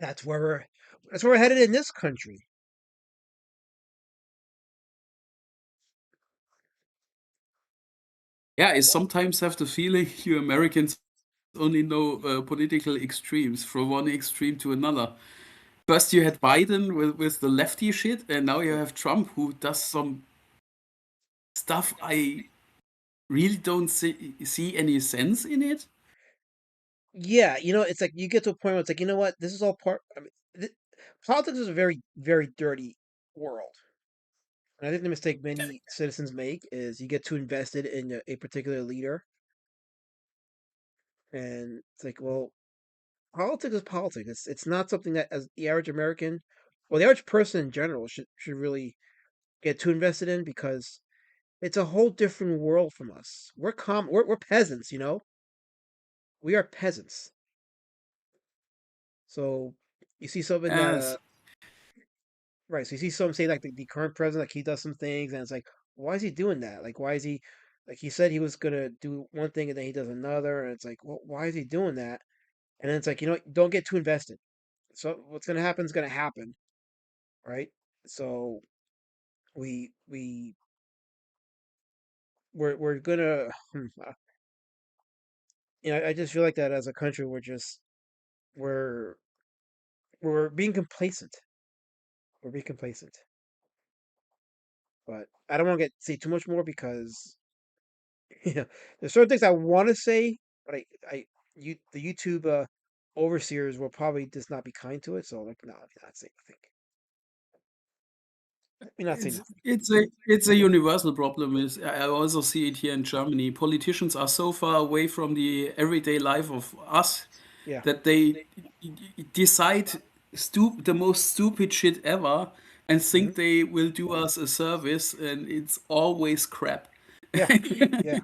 that's where we're that's where we're headed in this country. Yeah, I sometimes have the feeling you Americans only know political extremes from one extreme to another. First, you had Biden with the lefty shit, and now you have Trump who does some stuff I really don't see any sense in it. Yeah, it's like you get to a point where it's like, you know what? This is all part. I mean, politics is a very, very dirty world. And I think the mistake many citizens make is you get too invested in a particular leader, and it's like, well, politics is politics. It's not something that as the average American, or the average person in general, should really get too invested in because it's a whole different world from us. We're peasants, we are peasants. So you see something that As right. So you see someone say like the current president, like he does some things, and it's like, why is he doing that? Like, why is he, like he said he was gonna do one thing and then he does another, and it's like, well, why is he doing that? And then it's like, don't get too invested. So what's gonna happen is gonna happen, right? So we we we're gonna, I just feel like that as a country, we're we're being complacent. We're being complacent. But I don't want to get say too much more because there's certain things I want to say, but the YouTube overseers will probably just not be kind to it. So like, no, let me not say nothing. Let me not say nothing. it's a universal problem. Is I also see it here in Germany. Politicians are so far away from the everyday life of us Yeah, that they decide the most stupid shit ever and hmm, think they will do us a service, and it's always crap. yeah, yeah,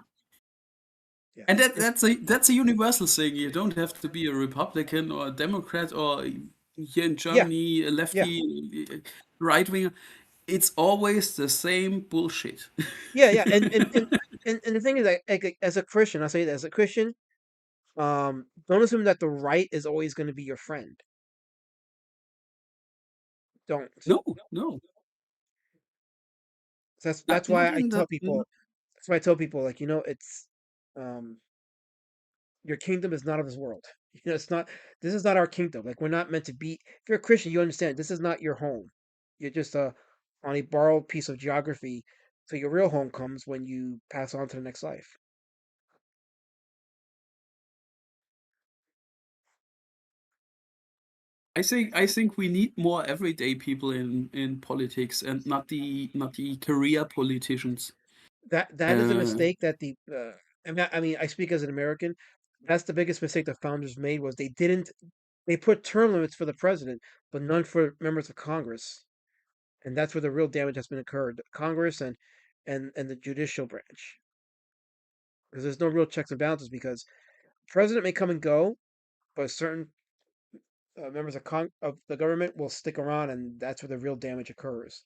yeah. And It's that's a universal thing. You don't have to be a Republican or a Democrat or here in yeah, Germany a yeah, lefty, right winger. It's always the same bullshit. yeah, yeah. And the thing is, like, as a Christian, I say that as a Christian, don't assume that the right is always going to be your friend. Don't. No, no, That's why not I in tell that. people. That's why I tell people, like, it's um your kingdom is not of this world. It's not. This is not our kingdom. Like we're not meant to be. If you're a Christian, you understand this is not your home. You're just on a borrowed piece of geography. So your real home comes when you pass on to the next life. I think we need more everyday people in politics and not the career politicians. That is a Uh, mistake that the. I mean, I speak as an American. That's the biggest mistake the founders made was they didn't. They put term limits for the president, but none for members of Congress, and that's where the real damage has been occurred. Congress and the judicial branch, because there's no real checks and balances because president may come and go, but certain members of the government will stick around, and that's where the real damage occurs.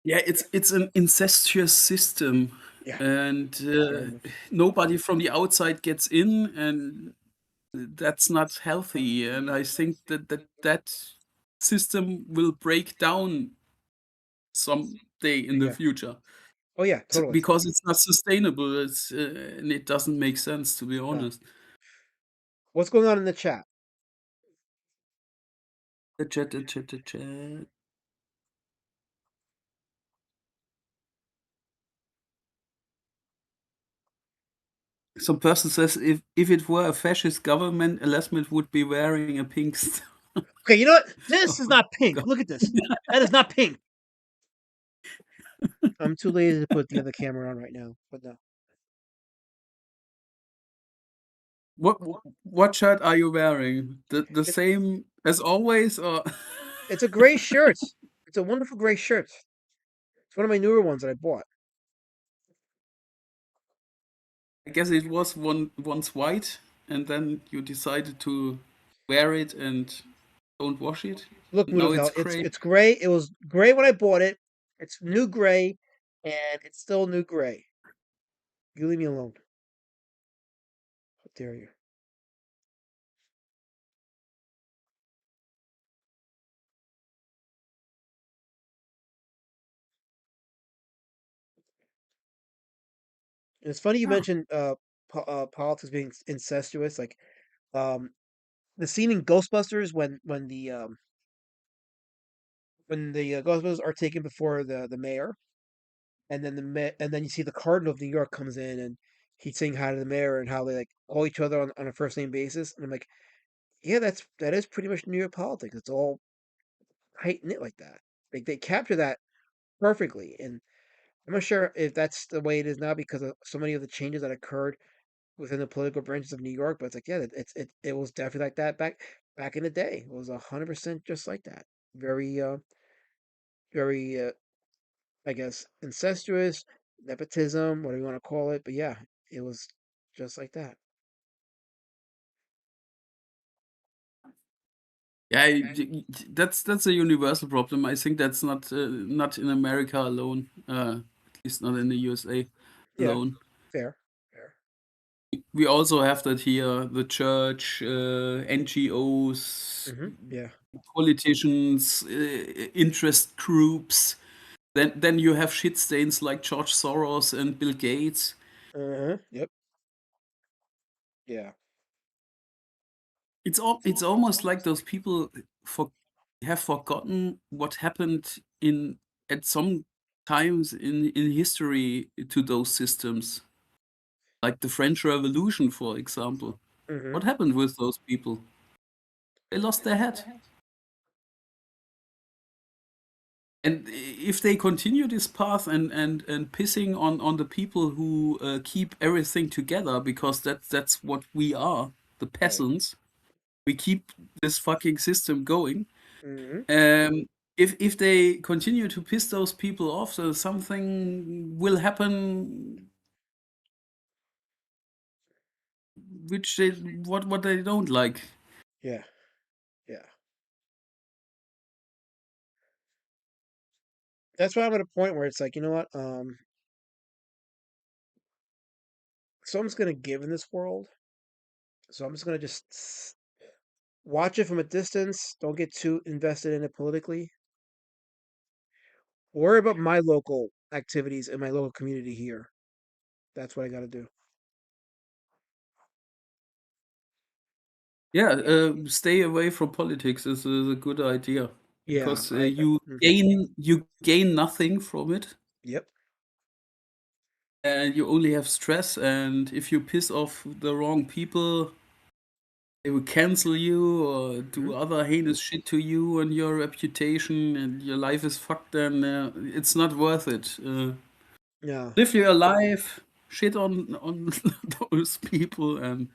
yeah, Yeah, it's an incestuous system, yeah, and very much. nobody from the outside gets in, and that's not healthy. And I think that system will break down someday in the Yeah. future. Oh yeah, totally. Because it's not sustainable. And it doesn't make sense, to be No. honest. What's going on in the chat? The chat. Some person says if it were a fascist government, Elasmith would be wearing a pink star. Okay, you know what? This is Oh, not pink. God. Look at this. That is not pink. I'm too lazy to put the other camera on right now, but no. What shirt are you wearing? The It, same as always, or it's a gray shirt. It's a wonderful gray shirt. It's one of my newer ones that I bought. I guess it was once white, and then you decided to wear it and don't wash it. Look, Now it's Mudokal, gray. it's gray. It was gray when I bought it. It's new gray, and it's still new gray. You leave me alone. How dare you? And it's funny you Ah, mentioned politics being incestuous. Like um, the scene in Ghostbusters when the Ghostbusters are taken before the mayor, and then and then you see the Cardinal of New York comes in and he's saying hi to the mayor and how they like call each other on a first name basis. And I'm like, yeah, that is pretty much New York politics. It's all tight knit like that. Like they capture that perfectly, and I'm not sure if that's the way it is now because of so many of the changes that occurred within the political branches of New York. But it's like, yeah, it was definitely like that back in the day. It was 100% just like that. Very very I guess incestuous, nepotism, whatever you want to call it. But yeah, it was just like that. yeah, that's a universal problem. I think that's not in America alone. At least not in the USA Yeah, alone. fair, fair. We also have that here: the church, NGOs, Yeah. politicians, interest groups. Then you have shit stains like George Soros and Bill Gates. Yep. Yeah. It's almost like those people for have forgotten what happened in at some times in history to those systems, like the French Revolution, for example. hmm What happened with those people? They lost their head. And if they continue this path and pissing on the people who keep everything together, because that's what we are, the Right. peasants, we keep this fucking system going. hmm Um, if they continue to piss those people off, so something will happen which they what they don't like. Yeah. Yeah. That's why I'm at a point where it's like, you know what? Someone's gonna give in this world, so I'm just gonna just watch it from a distance. Don't get too invested in it politically. Worry about my local activities in my local community here. That's what I got to do. Yeah, stay away from politics is a good idea Yeah, because I you gain nothing from it, yep. and you only have stress. And if you piss off the wrong people, they will cancel you or hmm do other heinous shit to you and your reputation, and your life is fucked. Then it's not worth it. Yeah. Live your life, shit on those people, and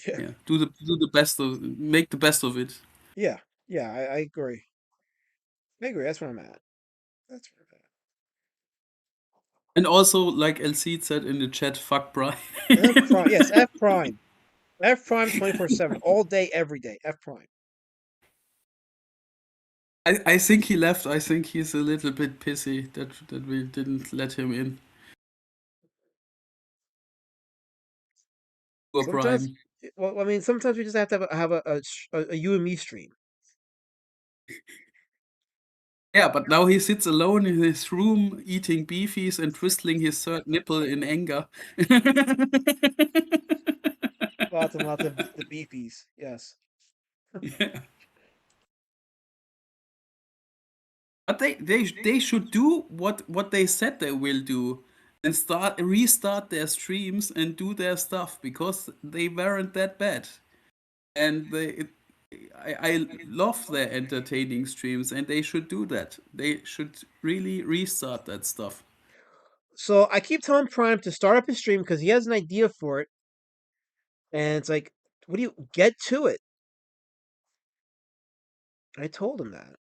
Yeah. yeah, do the best of make the best of it. Yeah. Yeah, I agree. I agree. That's where I'm at. That's where I'm And also, like LC said in the chat, fuck Brian. at. F prime. Yes, F prime. F prime 24/7 all day every day. F prime. I think he left. I think he's a little bit pissy that we didn't let him in. Poor Sometimes Brian. well, I mean, sometimes we just have to have a you and me stream. Yeah, but now he sits alone in his room eating beefies and twistling his third nipple in anger. Well, Talking about the beefies. Yes. Yeah. But they should do what they said they will do and restart their streams and do their stuff because they weren't that bad. And I love their entertaining streams and they should do that. They should really restart that stuff. So I keep telling Prime to start up his stream because he has an idea for it, and it's like, what do you get to it? I told him that.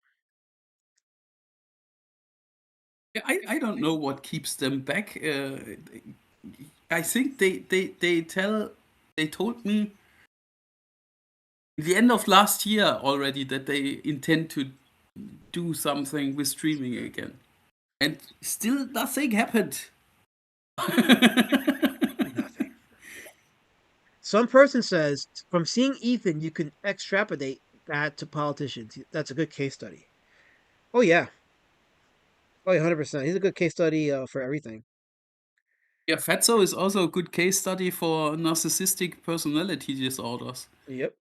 Yeah, I don't know what keeps them back. I think they told me the end of last year already that they intend to do something with streaming again. And still nothing happened. Nothing. Some person says from seeing Ethan, you can extrapolate that to politicians. That's a good case study. Oh yeah. Oh, yeah, 100%. He's a good case study for everything. Yeah, Fatso is also a good case study for narcissistic personality disorders Yep.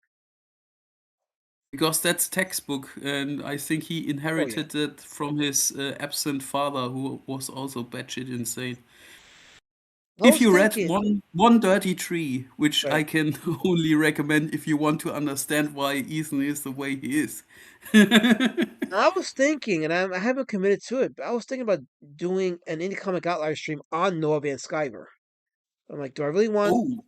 because that's textbook, and I think he Oh yeah. inherited it from his absent father, who was also batshit insane. I If was you read thinking, one Dirty Tree, which I right. can only recommend if you want to understand why Ethan is the way he is. I was thinking, and I haven't committed to it, but I was thinking about doing an indie comic outlier stream on Noah Van Skyver. I'm like, do I really want Oh,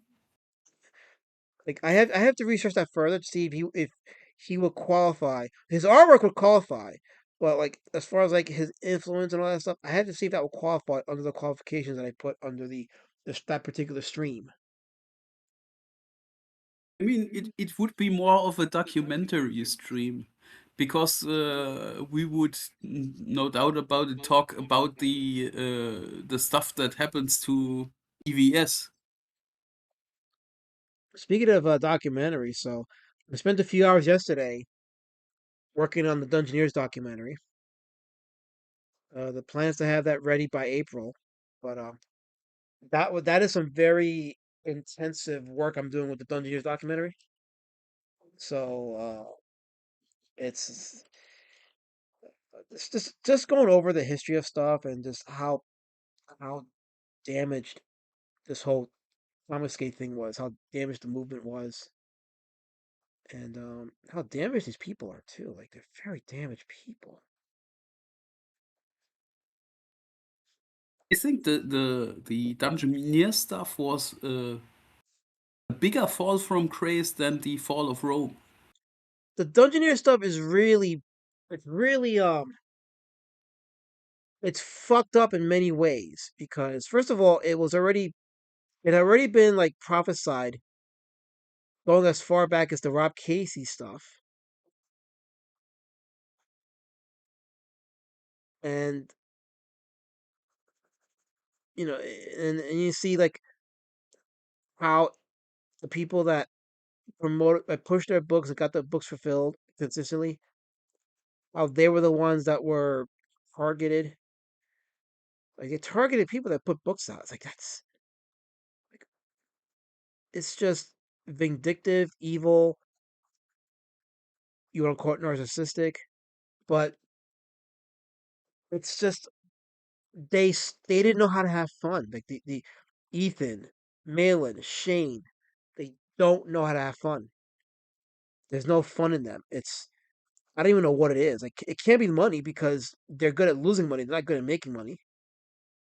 like I have to research that further to see if he would qualify. His artwork would qualify, but like as far as like his influence and all that stuff, I had to see if that would qualify under the qualifications that I put under that particular stream. I mean, it would be more of a documentary stream because we would no doubt about it talk about the stuff that happens to EVS. Speaking of documentaries, so I spent a few hours yesterday working on the Dungeoneers documentary. The plan is to have that ready by April, but that is some very intensive work I'm doing with the Dungeoneers documentary. So it's just going over the history of stuff and just how damaged this whole Thomas Skate thing was, how damaged the movement was, and how damaged these people are too. Like they're very damaged people. I think the Dungeoneer stuff was a bigger fall from grace than the fall of Rome. The Dungeoneer stuff is it's really it's fucked up in many ways because first of all, it had already been like prophesied going as far back as the Rob Casey stuff, and and you see like how the people that pushed their books and got the books fulfilled consistently, how they were the ones that were targeted. Like they targeted people that put books out. It's like like it's just vindictive, evil. You want to call it narcissistic, but it's just they didn't know how to have fun. Like the Ethan, Malin, Shane, they don't know how to have fun. There's no fun in them. I don't even know what it is. Like it can't be money because they're good at losing money. They're not good at making money.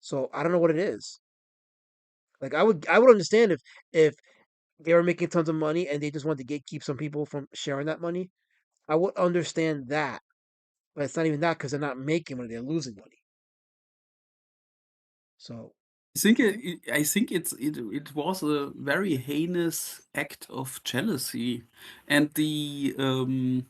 So I don't know what it is. Like I would understand if they were making tons of money and they just wanted to gatekeep some people from sharing that money. I would understand that. But it's not even that because they're not making money, they're losing money. So I think it was a very heinous act of jealousy, and the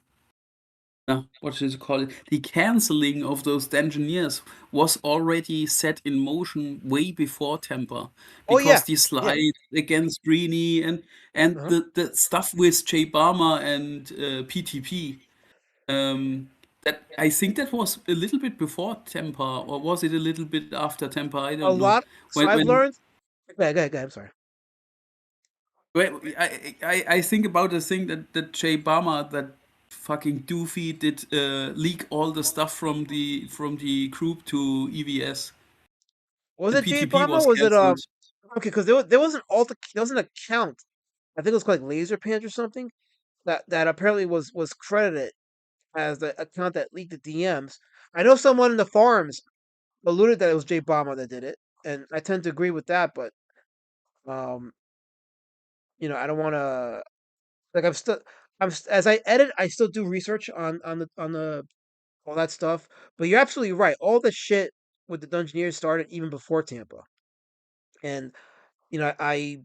what should you call it? The canceling of those Dungeoneers was already set in motion way before Temper, oh yeah. because the Yeah. slide against Greeny and Uh-huh. the stuff with Jay Barmer and PTP. That I think that was a little bit before Temper, or was it a little bit after Temper? I A don't know. lot so I've When learned go ahead, go ahead, go ahead, I'm sorry. Well, I think about the thing that Jay Barmer, that fucking doofy, did leak all the stuff from the group to EVS. Was The it Jay PTP Bomber? was Was it cancelled. okay? Because there was an there was an account. I think it was called like Laser Pants or something that apparently was credited as the account that leaked the DMs. I know someone in the forums alluded that it was Jay Bomber that did it, and I tend to agree with that. But um, I don't want to like as I edit, I still do research on the all that stuff. But you're absolutely right. All the shit with the Dungeoneers started even before Tampa, and I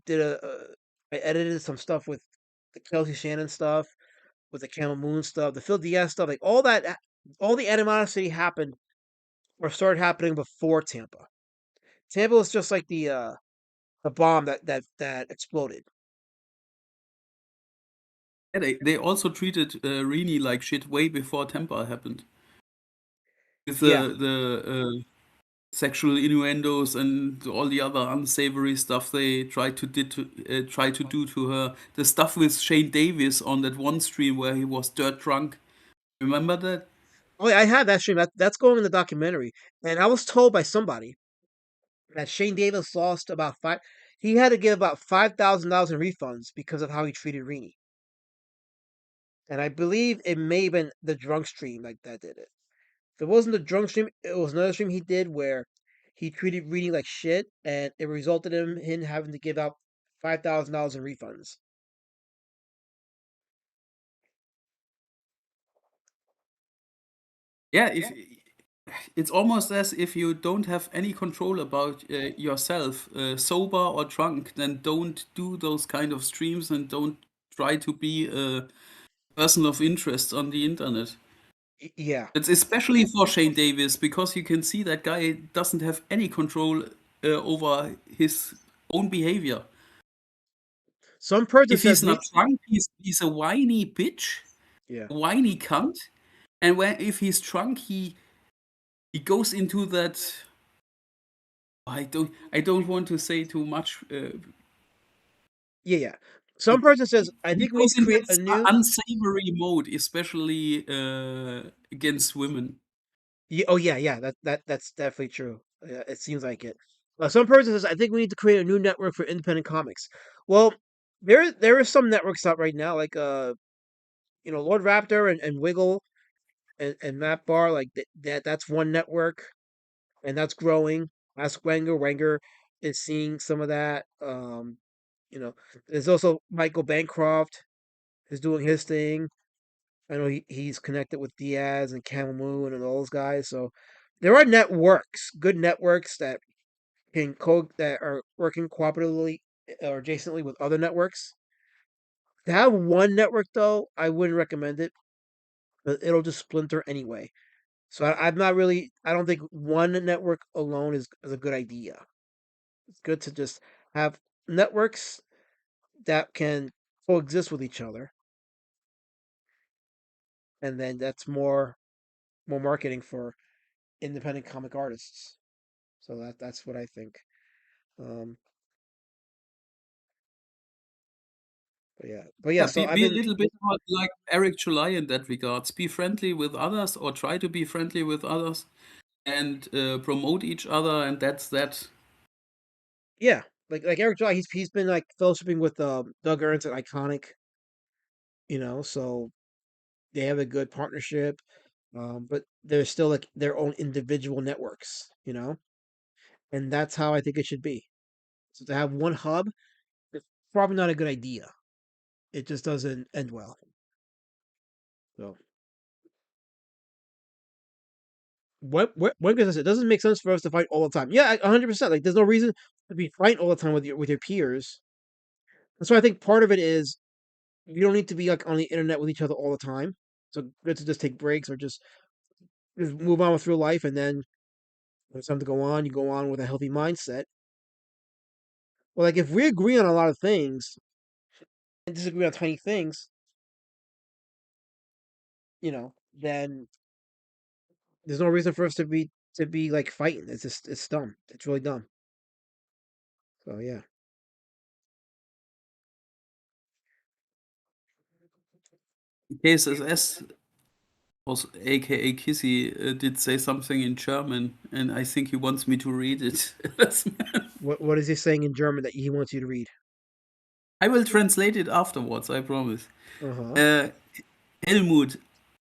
edited some stuff with the Kelsey Shannon stuff, with the Camel Moon stuff, the Phil Diaz stuff, like all that, all the animosity happened or started happening before Tampa. Tampa was just like the bomb that exploded. Yeah, they also treated Rini like shit way before Tampa happened. With Yeah. the sexual innuendos and all the other unsavory stuff they try to do to her. The stuff with Shane Davis on that one stream where he was dirt drunk. Remember that? Oh, yeah, I had that stream. That's going in the documentary. And I was told by somebody that Shane Davis lost about five. He had to give about $5,000 in refunds because of how he treated Rini. And I believe it may have been the drunk stream like that did it. If it wasn't the drunk stream, it was another stream he did where he treated Rini like shit, and it resulted in him having to give out $5,000 in refunds. Yeah, if it's almost as if you don't have any control about yourself, sober or drunk, then don't do those kind of streams and don't try to be a person of interest on the internet. Yeah. It's especially for Shane Davis because you can see that guy doesn't have any control over his own behavior. Some person If says he's we. not drunk, he's a whiny bitch, Yeah. a whiny cunt, and if he's drunk, he goes into that. I don't want to say too much. Yeah, yeah. He, Some person says I he think we need goes to in create that a new. unsavory mode, especially against women. Yeah, oh yeah, yeah. That's definitely true. Yeah, it seems like it. Some person says I think we need to create a new network for independent comics. Well, there are some networks out right now, like Lord Raptor and Wiggle and Matt Bar, like that's one network, and that's growing. Ask Wenger. Wenger is seeing some of that. You know, there's also Michael Bancroft is doing his thing. I know he's connected with Diaz and Camel Moon and all those guys. So there are networks, good networks that are working cooperatively or adjacently with other networks. To have one network though, I wouldn't recommend it. It'll just splinter anyway. So I'm not really. I don't think one network alone is a good idea. It's good to just have networks that can coexist with each other, and then that's more marketing for independent comic artists. So that's what I think. Um, but yeah. Yeah, So I've be a been. little bit more like Eric July in that regards. Be friendly with others or try to be friendly with others and promote each other, and that's that. Yeah, like Eric Joy, he's been like fellowshipping with Doug Ernst at Iconic, so they have a good partnership. But they're still like their own individual networks, and that's how I think it should be. So to have one hub, it's probably not a good idea. It just doesn't end well. So what goes it doesn't make sense for us to fight all the time. Yeah, 100%. Like there's no reason to be fighting all the time with your peers. And so I think part of it is you don't need to be like on the internet with each other all the time. So good to just take breaks or just move on with real life, and then when it's time to go on, you go on with a healthy mindset. Well, like if we agree on a lot of things and disagree on tiny things, then there's no reason for us to be like fighting. It's dumb. It's really dumb. So yeah. KSSS, also aka Kissy, did say something in German, and I think he wants me to read it. What is he saying in German that he wants you to read? I will translate it afterwards, I promise. Uh-huh. Äh, Helmut,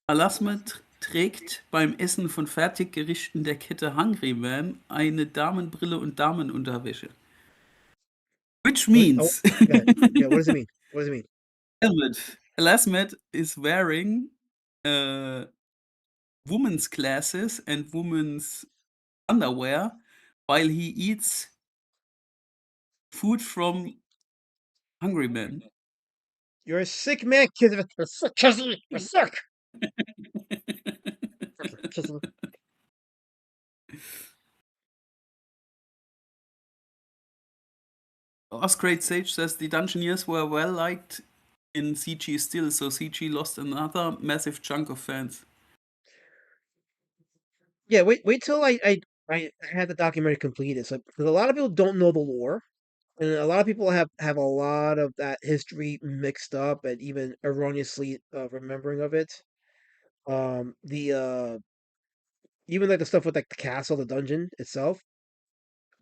Alasma trägt beim Essen von Fertiggerichten der Kette Hungry Man eine Damenbrille und Damenunterwäsche. Which What? Oh, means yeah, yeah. What does it mean? What does it mean? Helmut, Alasmat is wearing uh, women's glasses and women's underwear while he eats food from Hungry Man. You're a sick man, kid. You're sick, Kissy. You're sick. Kissy. Us Great Sage says the Dungeoneers were well liked in CG still, so CG lost another massive chunk of fans. Yeah, wait till I had the documentary completed. So, because a lot of people don't know the lore, and a lot of people have a lot of that history mixed up and even erroneously remembering of it. The even like the stuff with like the castle, the dungeon itself,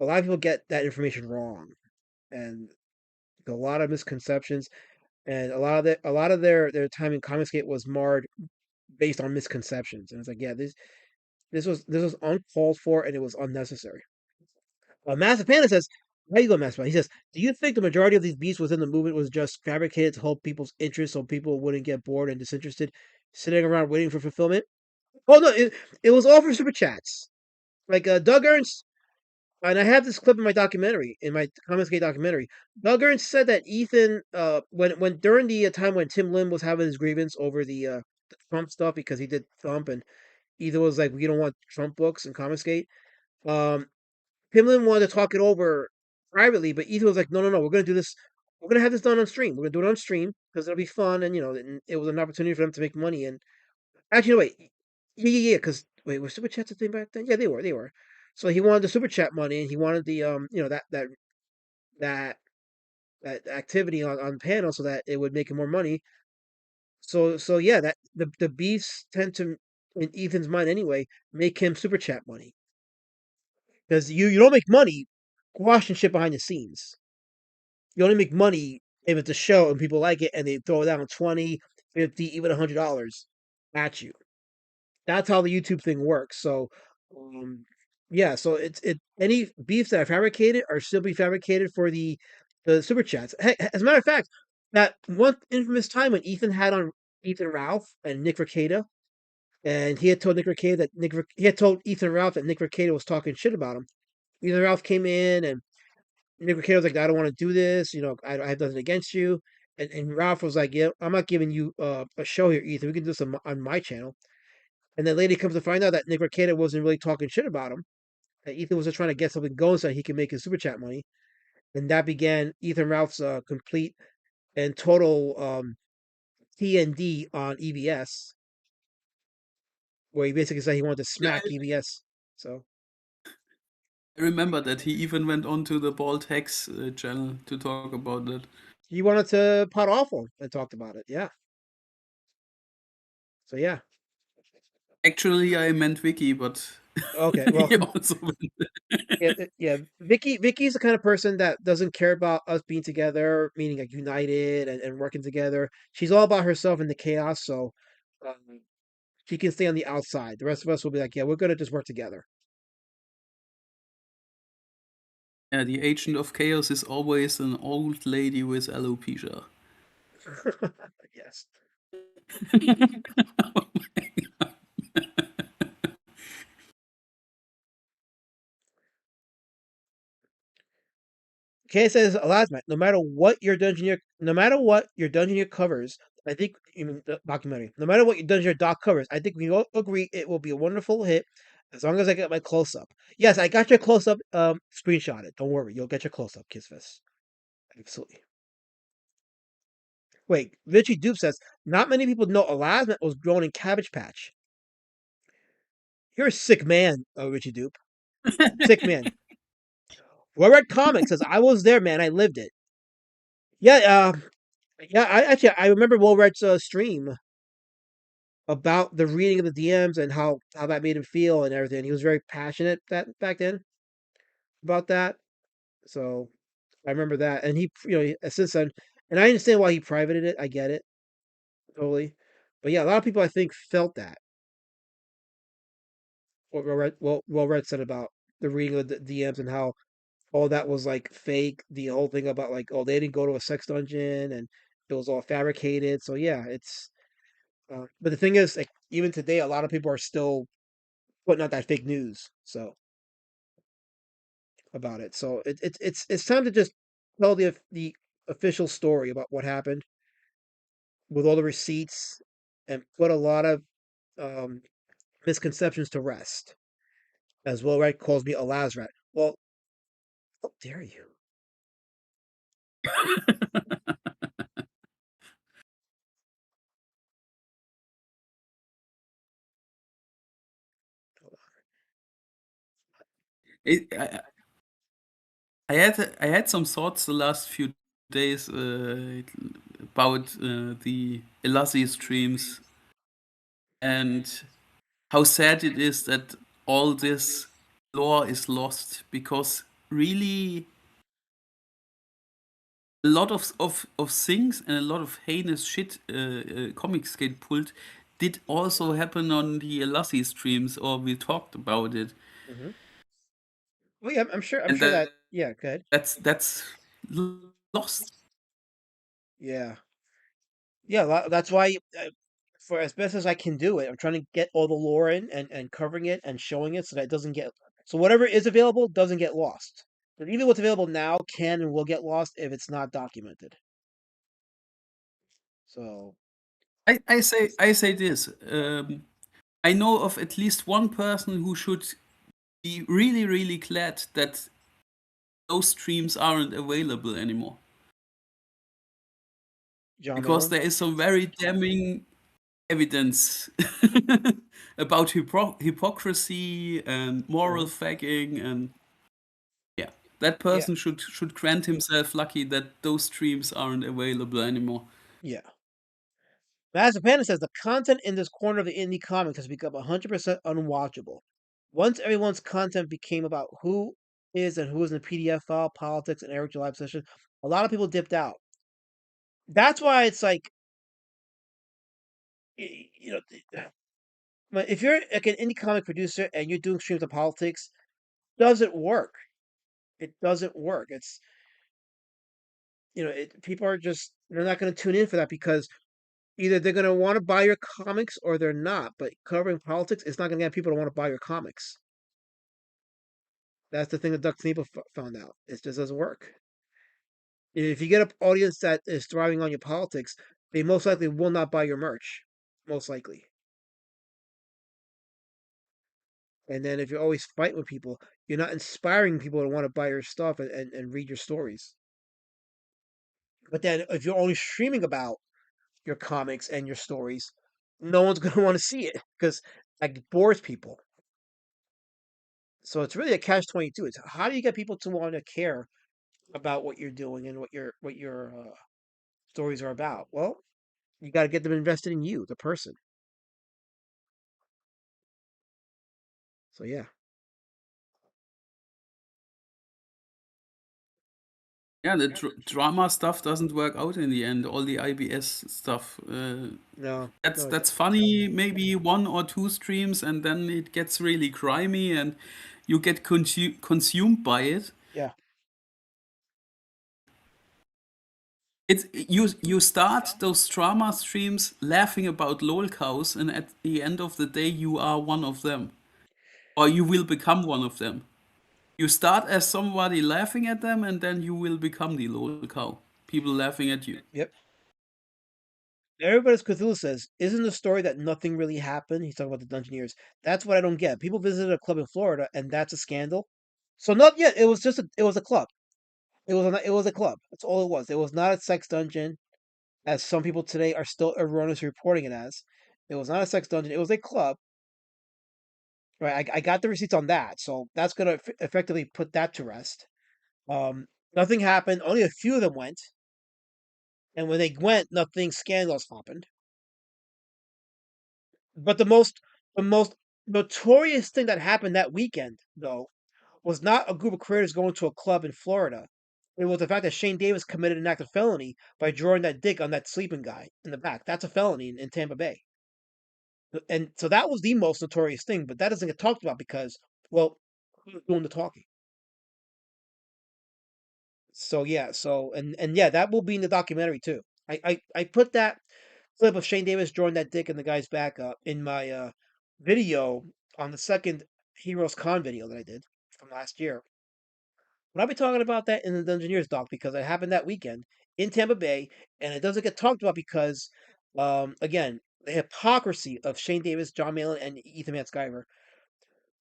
a lot of people get that information wrong, and a lot of misconceptions, and a lot of their time in Comicsgate was marred based on misconceptions. And it's like, yeah, this was uncalled for and it was unnecessary. Massive Panda says, how you go, Massive Panda? He says, do you think the majority of these beasts within the movement was just fabricated to hold people's interest so people wouldn't get bored and disinterested, sitting around waiting for fulfillment? Oh no, it was all for super chats. Like Doug Ernst, and I have this clip in my documentary, in my Comics Gate documentary. Doug Ernst said that Ethan, when during the time when Tim Lim was having his grievance over the Trump stuff because he did Trump, and Ethan was like, "We don't want Trump books in Comics Gate." Um, Tim Lim wanted to talk it over privately, but Ethan was like, "No, no, no, we're gonna do this. We're gonna have this done on stream. We're gonna do it on stream because it'll be fun, and and it was an opportunity for them to make money." And actually, no, wait, yeah, because wait, were super chats a thing back then? Yeah, they were. So he wanted the super chat money, and he wanted the that that activity on panel so that it would make him more money. So yeah, that the beefs tend to, in Ethan's mind anyway, make him super chat money because you don't make money squashing shit behind the scenes. You only make money if it's a show and people like it and they throw down 20, 50, even $100 at you. That's how the YouTube thing works. So, um, yeah. So it any beefs that are fabricated are still be fabricated for the super chats. Hey, as a matter of fact, that one infamous time when Ethan had on Ethan Ralph and Nick Rekieta, and he had told Nick Rekieta that he had told Ethan Ralph that Nick Rekieta was talking shit about him. Ethan Ralph came in and Nick Rekieta was like, "I don't want to do this. I have nothing against you." And Ralph was like, "Yeah, I'm not giving you a show here, Ethan. We can do this on my channel." And then later comes to find out that Nick Rekieta wasn't really talking shit about him. That Ethan was just trying to get something going so he can make his super chat money. And that began Ethan Ralph's complete and total TND on EBS, where he basically said he wanted to Yeah, smack EBS. So I remember that he even went on to the Bald Hex channel to talk about that. he wanted to pot awful and talked about it. Yeah. So yeah. Actually, I meant Vicky, but Okay. Well, he also went yeah. Vicky's the kind of person that doesn't care about us being together, meaning like united and working together. She's all about herself and the chaos. So um, she can stay on the outside. The rest of us will be like, yeah, we're gonna just work together. Yeah, the agent of chaos is always an old lady with alopecia. Yes. Oh my God. Kay says Elasmat, no matter what your Dungeoneer covers, I think even the documentary, no matter what your Dungeoneer doc covers, I think we all agree it will be a wonderful hit as long as I get my close up. Yes, I got your close up. Screenshot it. Don't worry, you'll get your close up, Kissfist. Absolutely. Wait, Richie Dupe says not many people know Elasmat was grown in Cabbage Patch. You're a sick man, Richie Dupe. Sick man. Red Comics says I was there, man. I lived it. Yeah, yeah. I remember Will Red's stream. about the reading of the DMs and how that made him feel and everything. He was very passionate that back then about that. So I remember that, and since then, and I understand why he privated it. I get it totally, but yeah, a lot of people I think felt that what Red said about the reading of the DMs and how all that was like fake. The whole thing about like, oh, they didn't go to a sex dungeon and it was all fabricated. So yeah, it's. But the thing is, like, even today, a lot of people are still putting out that fake news. So about it. So it's time to just tell the official story about what happened with all the receipts and put a lot of um, misconceptions to rest. As Will Wright calls me a Lazarus. Well, how dare you? It, I had some thoughts the last few days about the Elasi streams and how sad it is that all this lore is lost because really a lot of things and a lot of heinous shit comics get pulled did also happen on the Elasi streams or we talked about it Hmm. Well, yeah, I'm sure. I'm and sure that. Yeah, good. that's lost. Yeah, yeah. That's why, for as best as I can do it, I'm trying to get all the lore in and covering it and showing it so that it doesn't get. So whatever is available doesn't get lost. But even what's available now can and will get lost if it's not documented. So I say this. I know of at least one person who should be really, really glad that those streams aren't available anymore. John Because Malin. there is some very damning evidence about hypocrisy and moral Hmm. fagging and yeah. That Yeah, person should grant himself lucky that those streams aren't available anymore. yeah. Master Panda says the content in this corner of the indie comics has become 100% unwatchable. Once everyone's content became about who is and who isn't a PDF file, politics, and Eric July obsession, a lot of people dipped out. That's why it's like, you know, but if you're like an indie comic producer and you're doing streams of politics, doesn't work. It doesn't work. It's people are just they're not going to tune in for that because either they're going to want to buy your comics or they're not. But covering politics is not going to get people to want to buy your comics. That's the thing that Duck Sneeple found out. It just doesn't work. If you get an audience that is thriving on your politics, they most likely will not buy your merch. Most likely. And then if you're always fighting with people, you're not inspiring people to want to buy your stuff and read your stories. But then if you're only streaming about your comics and your stories, no one's going to want to see it because that bores people. So it's really a catch 22. It's how do you get people to want to care about what you're doing and what your stories are about? Well, you got to get them invested in you, the person. So yeah, Yeah, the drama stuff doesn't work out in the end. All the IBS stuff. no, That's no, that's funny. Maybe one or two streams, and then it gets really grimy, and you get consumed by it. yeah, It's you start those drama streams laughing about lol cows, and at the end of the day, you are one of them, or you will become one of them. You start as somebody laughing at them, and then you will become the lol cow. People laughing at you. yep. Everybody's Cthulhu says, isn't the story that nothing really happened? He's talking about the Dungeoneers. That's what I don't get. People visited a club in Florida, and that's a scandal. So not yet. It was it was a club. It was a club. That's all it was. It was not a sex dungeon, as some people today are still erroneously reporting it as. It was not a sex dungeon. It was a club. Right. I got the receipts on that, so that's gonna effectively put that to rest. Nothing happened. Only a few of them went, and when they went, nothing scandalous happened. But the most notorious thing that happened that weekend, though, was not a group of creators going to a club in Florida. It was the fact that Shane Davis committed an act of felony by drawing that dick on that sleeping guy in the back. That's a felony in Tampa Bay. And so that was the most notorious thing, but that doesn't get talked about because, well, who's doing the talking? So yeah, and yeah, that will be in the documentary too. I put that clip of Shane Davis drawing that dick in the guy's back in my video on the second Heroes Con video that I did from last year. But I'll be talking about that in the Dungeoneers doc because it happened that weekend in Tampa Bay, and it doesn't get talked about because, again, the hypocrisy of Shane Davis, John Malin, and Ethan Van Sciver,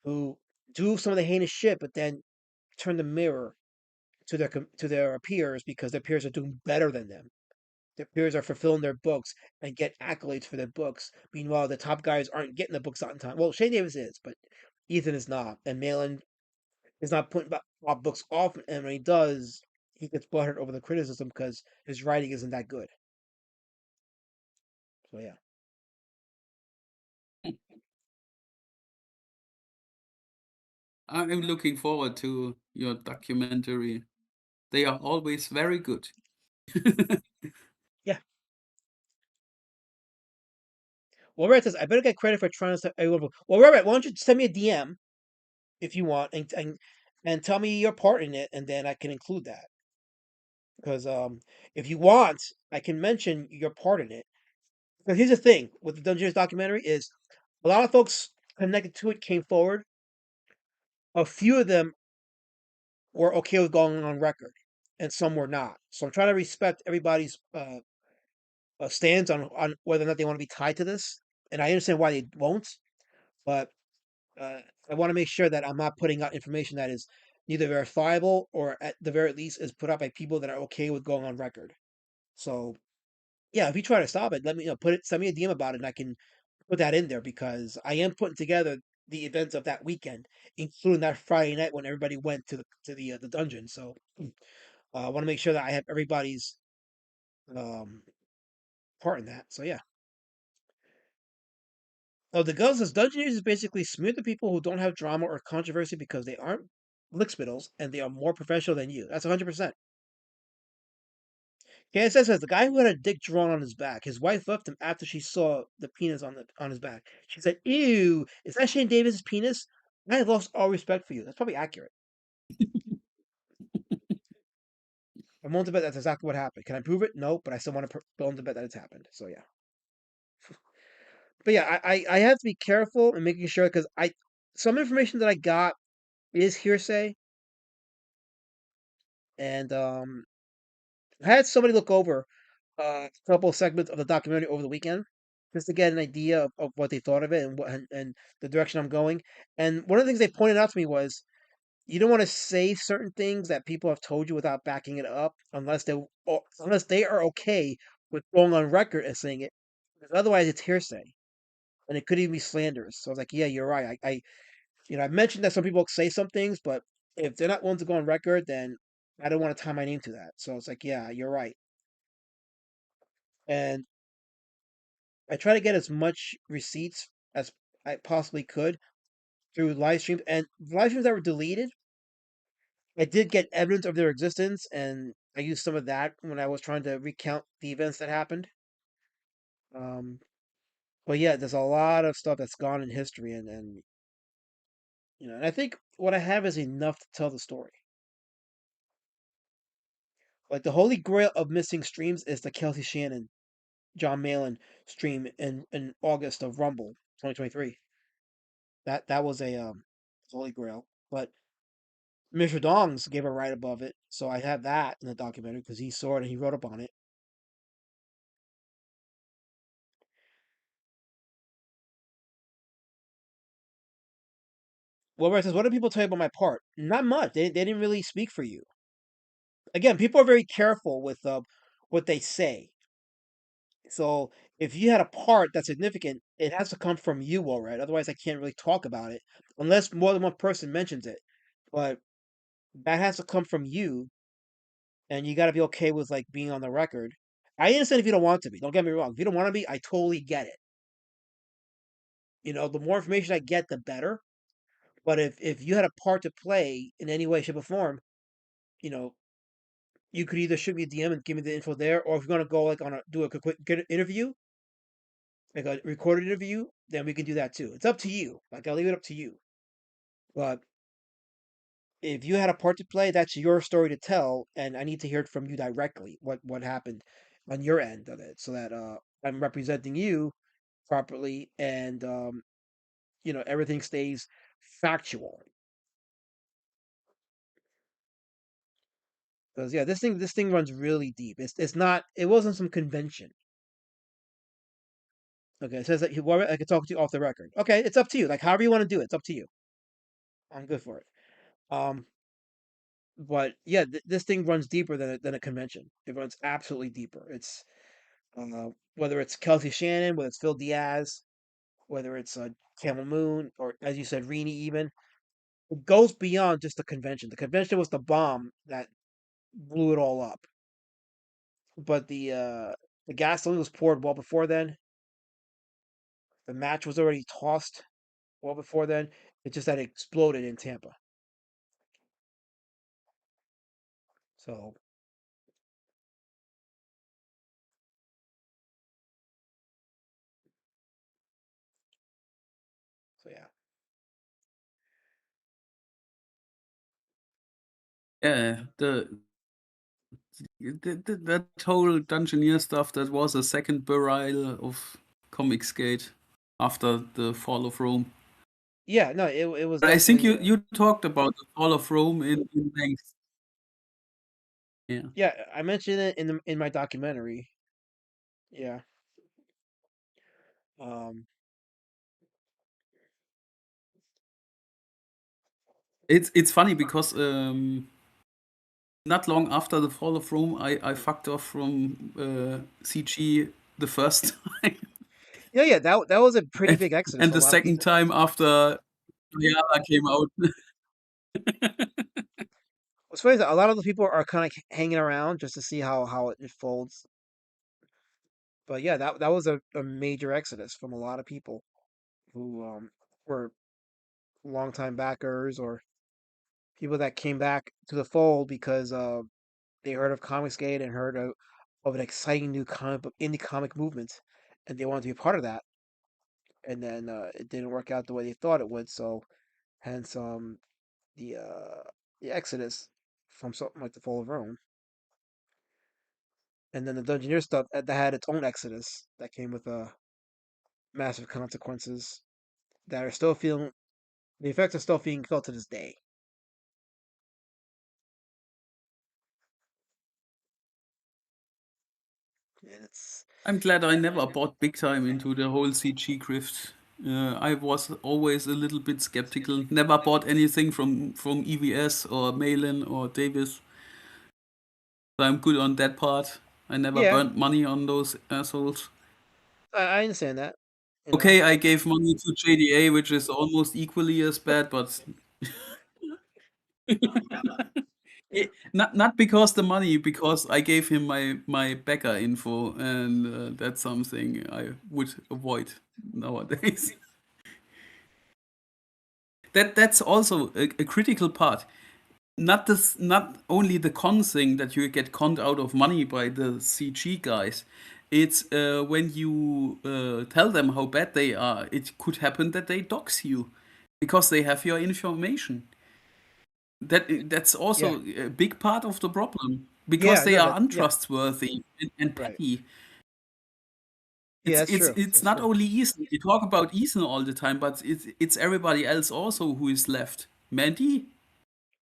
who do some of the heinous shit, but then turn the mirror to their peers because their peers are doing better than them. Their peers are fulfilling their books and get accolades for their books. Meanwhile, the top guys aren't getting the books out in time. Well, Shane Davis is, but Ethan is not, and Malin is not putting books off. And when he does, he gets butthurt over the criticism because his writing isn't that good. So yeah, I'm looking forward to your documentary. They are always very good. yeah. Well, Red says I better get credit for trying to set everyone. Well, Red, why don't you send me a DM if you want, and tell me your part in it, and then I can include that. Because if you want, I can mention your part in it. Because here's the thing with the Dungeons documentary is a lot of folks connected to it came forward. A few of them were okay with going on record, and some were not. So I'm trying to respect everybody's stance on whether or not they want to be tied to this. And I understand why they won't, but I want to make sure that I'm not putting out information that is neither verifiable or at the very least is put out by people that are okay with going on record. So yeah, if you try to stop it, let me know. Send me a DM about it, and I can put that in there because I am putting together the events of that weekend, including that Friday night when everybody went to the dungeon. So I want to make sure that I have everybody's um, part in that. So yeah. Oh, the girl says Dungeoneers is basically smear the people who don't have drama or controversy because they aren't lickspittles and they are more professional than you. That's 100%. KSS says the guy who had a dick drawn on his back, his wife left him after she saw the penis on his back. She said, "Ew, is that Shane Davis's penis?" I have lost all respect for you. That's probably accurate. I'm willing to bet that's exactly what happened. Can I prove it? No, but I still want to willing to bet that it's happened. So yeah. But yeah, I have to be careful and making sure because I some information that I got is hearsay, and I had somebody look over a couple of segments of the documentary over the weekend just to get an idea of what they thought of it and the direction I'm going. And one of the things they pointed out to me was you don't want to say certain things that people have told you without backing it up unless they are okay with going on record and saying it. Because otherwise, it's hearsay and it could even be slanderous. So I was like, yeah, you're right. I mentioned that some people say some things, but if they're not willing to go on record, then I don't want to tie my name to that. So it's like, yeah, you're right. And I try to get as much receipts as I possibly could through live streams. And the live streams that were deleted, I did get evidence of their existence, and I used some of that when I was trying to recount the events that happened. Um, but yeah, there's a lot of stuff that's gone in history, and I think what I have is enough to tell the story. Like the holy grail of missing streams is the Kelsey Shannon, John Malin stream in August of Rumble 2023. That was a holy grail, but Mr. Dongs gave a right above it, so I have that in the documentary because he saw it and he wrote up on it. Wilbur says, "What did people tell you about my part? Not much. They didn't really speak for you. Again, people are very careful with what they say. So if you had a part that's significant, it has to come from you, all right. Otherwise, I can't really talk about it unless more than one person mentions it. But that has to come from you, and you got to be okay with like being on the record. I understand if you don't want to be. Don't get me wrong. If you don't want to be, I totally get it. The more information I get, the better. But if you had a part to play in any way, shape, or form, you know, you could either shoot me a DM and give me the info there, or if you're gonna go like do a quick interview, like a recorded interview, then we can do that too. It's up to you. Like I'll leave it up to you. But if you had a part to play, that's your story to tell, and I need to hear it from you directly. What happened on your end of it, so that I'm representing you properly, and everything stays factual. Because yeah, this thing runs really deep. It wasn't some convention. Okay, it says that I could talk to you off the record. Okay, it's up to you. Like however you want to do it, it's up to you. I'm good for it. Um, but yeah, this thing runs deeper than a convention. It runs absolutely deeper. It's whether it's Kelsey Shannon, whether it's Phil Diaz, whether it's Camel Moon, or as you said, Rini. Even it goes beyond just the convention. The convention was the bomb that blew it all up. But the gasoline was poured well before then. The match was already tossed well before then. It's just that it exploded in Tampa. So yeah. Yeah, that whole Dungeoneer stuff, that was a second burial of Comicsgate after the fall of Rome. Yeah, no, it was But I think definitely you talked about the fall of Rome in length. Yeah. yeah, I mentioned it in my documentary. Yeah. Um It's funny because not long after the fall of Rome, I fucked off from CG the first time, yeah, that was a pretty and, big exodus and for a the lot of second people. time after Ayala came out. What's funny is that a lot of the people are kind of hanging around just to see how it folds. But yeah, that was a major exodus from a lot of people who were longtime backers or people that came back to the fold because they heard of Comicsgate and heard of an exciting new comic book indie comic movement, and they wanted to be a part of that. And then it didn't work out the way they thought it would, so hence the uh, the exodus from something like the Fall of Rome. And then the Dungeoneer stuff that had its own exodus that came with massive consequences that are still feeling the effects are still being felt to this day. And it's I'm glad I never bought big time into the whole CG grift. I was always a little bit skeptical. Never bought anything from EVS or Malin or Davis. So I'm good on that part. I never yeah, burnt money on those assholes. I understand that. You know, Okay, I gave money to JDA, which is almost equally as bad, but not because the money, because I gave him my backer info, and that's something I would avoid nowadays. That's also a critical part. Not only the con thing that you get conned out of money by the CG guys. It's when you tell them how bad they are. It could happen that they dox you because they have your information. That's yeah, also a big part of the problem because yeah, they no, are that yeah, untrustworthy and right, petty. yeah, It's that's it's true, it's that's not true. only Ethan. We talk about Ethan all the time, but it's everybody else also who is left. Mandy,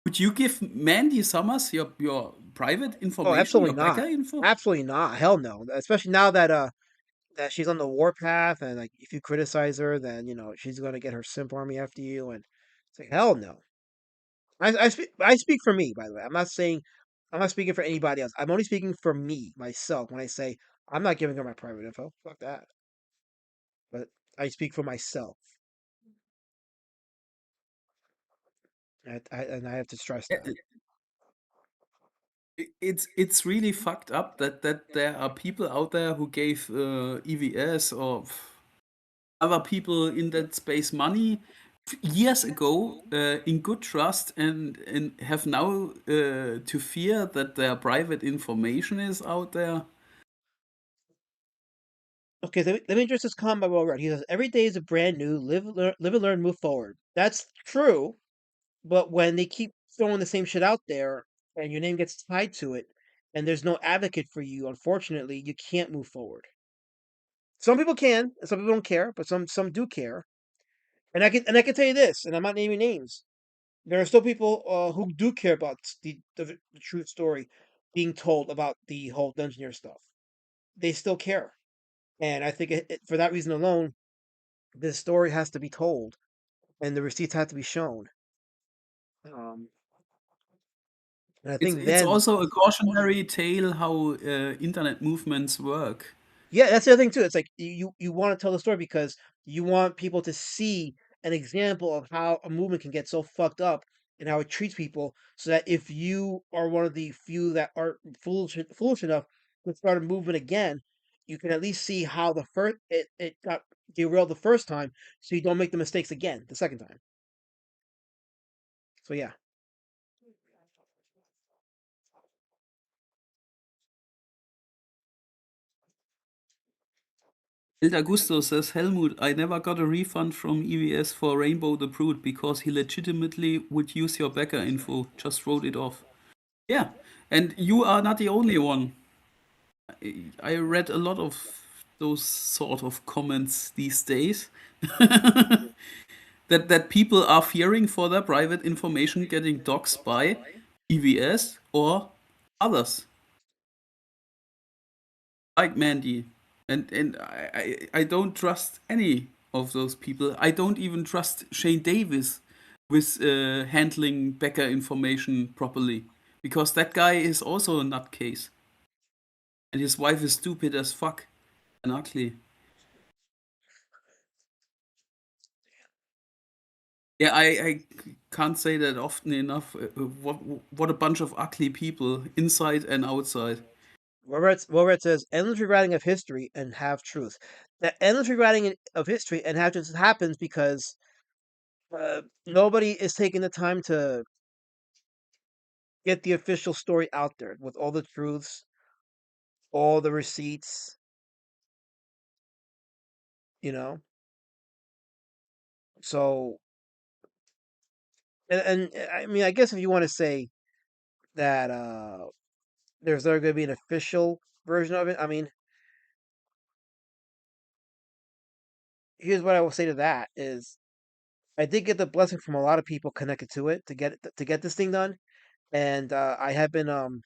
would you give Mandy Summers your private Oh, information, absolutely your backer not, info? absolutely not. Hell no. Especially now that she's on the warpath, and like if you criticize her, then she's gonna get her simp army after you, and it's like hell no. I speak for me, by the way. I'm not speaking for anybody else. I'm only speaking for me, myself, when I say I'm not giving her my private info. Fuck that. But I speak for myself. And I have to stress Yeah, that. it's really fucked up that there are people out there who gave EVS or other people in that space money years ago in good trust and have now to fear that their private information is out there. Okay, let me address this comment by Will Rudd. He says, every day is a brand new, live and learn, move forward. That's true, but when they keep throwing the same shit out there and your name gets tied to it and there's no advocate for you, unfortunately, you can't move forward. Some people can, and some people don't care, but some do care. And I can tell you this, and I'm not naming names. There are still people who do care about the true story being told about the whole Dungeoneer stuff. They still care, and I think for that reason alone, this story has to be told, and the receipts have to be shown. Um, and I think It's then, also a cautionary tale how internet movements work. yeah, that's the other thing too. It's like you want to tell the story because you want people to see an example of how a movement can get so fucked up and how it treats people, so that if you are one of the few that are foolish enough to start a movement again, you can at least see how it got derailed the first time, so you don't make the mistakes again the second time. So yeah. El Augusto says, Helmut, I never got a refund from EVS for Rainbow the Brood because he legitimately would use your backer info. Just wrote it off. Yeah, and you are not the only one. I read a lot of those sort of comments these days. that people are fearing for their private information getting doxed by EVS or others like Mandy. And I don't trust any of those people. I don't even trust Shane Davis with handling backer information properly because that guy is also a nutcase and his wife is stupid as fuck and ugly. Yeah, I can't say that often enough. What a bunch of ugly people inside and outside. Where it says endless rewriting of history and half truth. That endless rewriting of history and half truth happens because nobody is taking the time to get the official story out there with all the truths, all the receipts, you know. So, and I mean, I guess if you want to say that there's never going to be an official version of it, I mean, here's what I will say to that is I did get the blessing from a lot of people connected to it to get this thing done, and I have been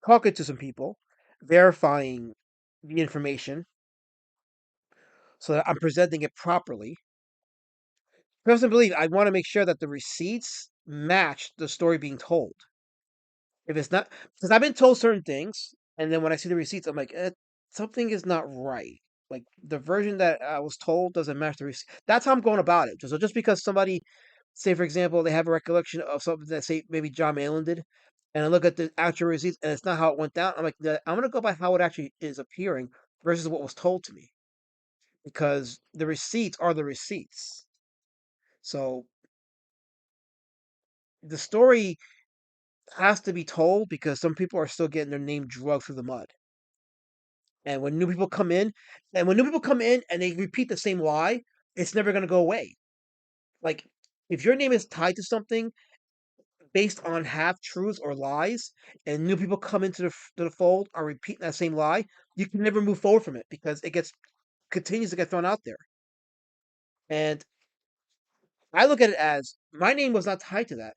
talking to some people, verifying the information so that I'm presenting it properly. Trust and believe, I want to make sure that the receipts match the story being told. If it's not, because I've been told certain things, and then when I see the receipts, I'm like, something is not right. Like the version that I was told doesn't match the receipt. That's how I'm going about it. So just because somebody, say for example, they have a recollection of something that say maybe John Malin did, and I look at the actual receipts and it's not how it went down, I'm like, I'm gonna go by how it actually is appearing versus what was told to me, because the receipts are the receipts. So the story has to be told because some people are still getting their name dragged through the mud. And when new people come in, and they repeat the same lie, it's never going to go away. Like if your name is tied to something based on half truths or lies, and new people come into to the fold are repeating that same lie, you can never move forward from it because it gets continues to get thrown out there. And I look at it as my name was not tied to that,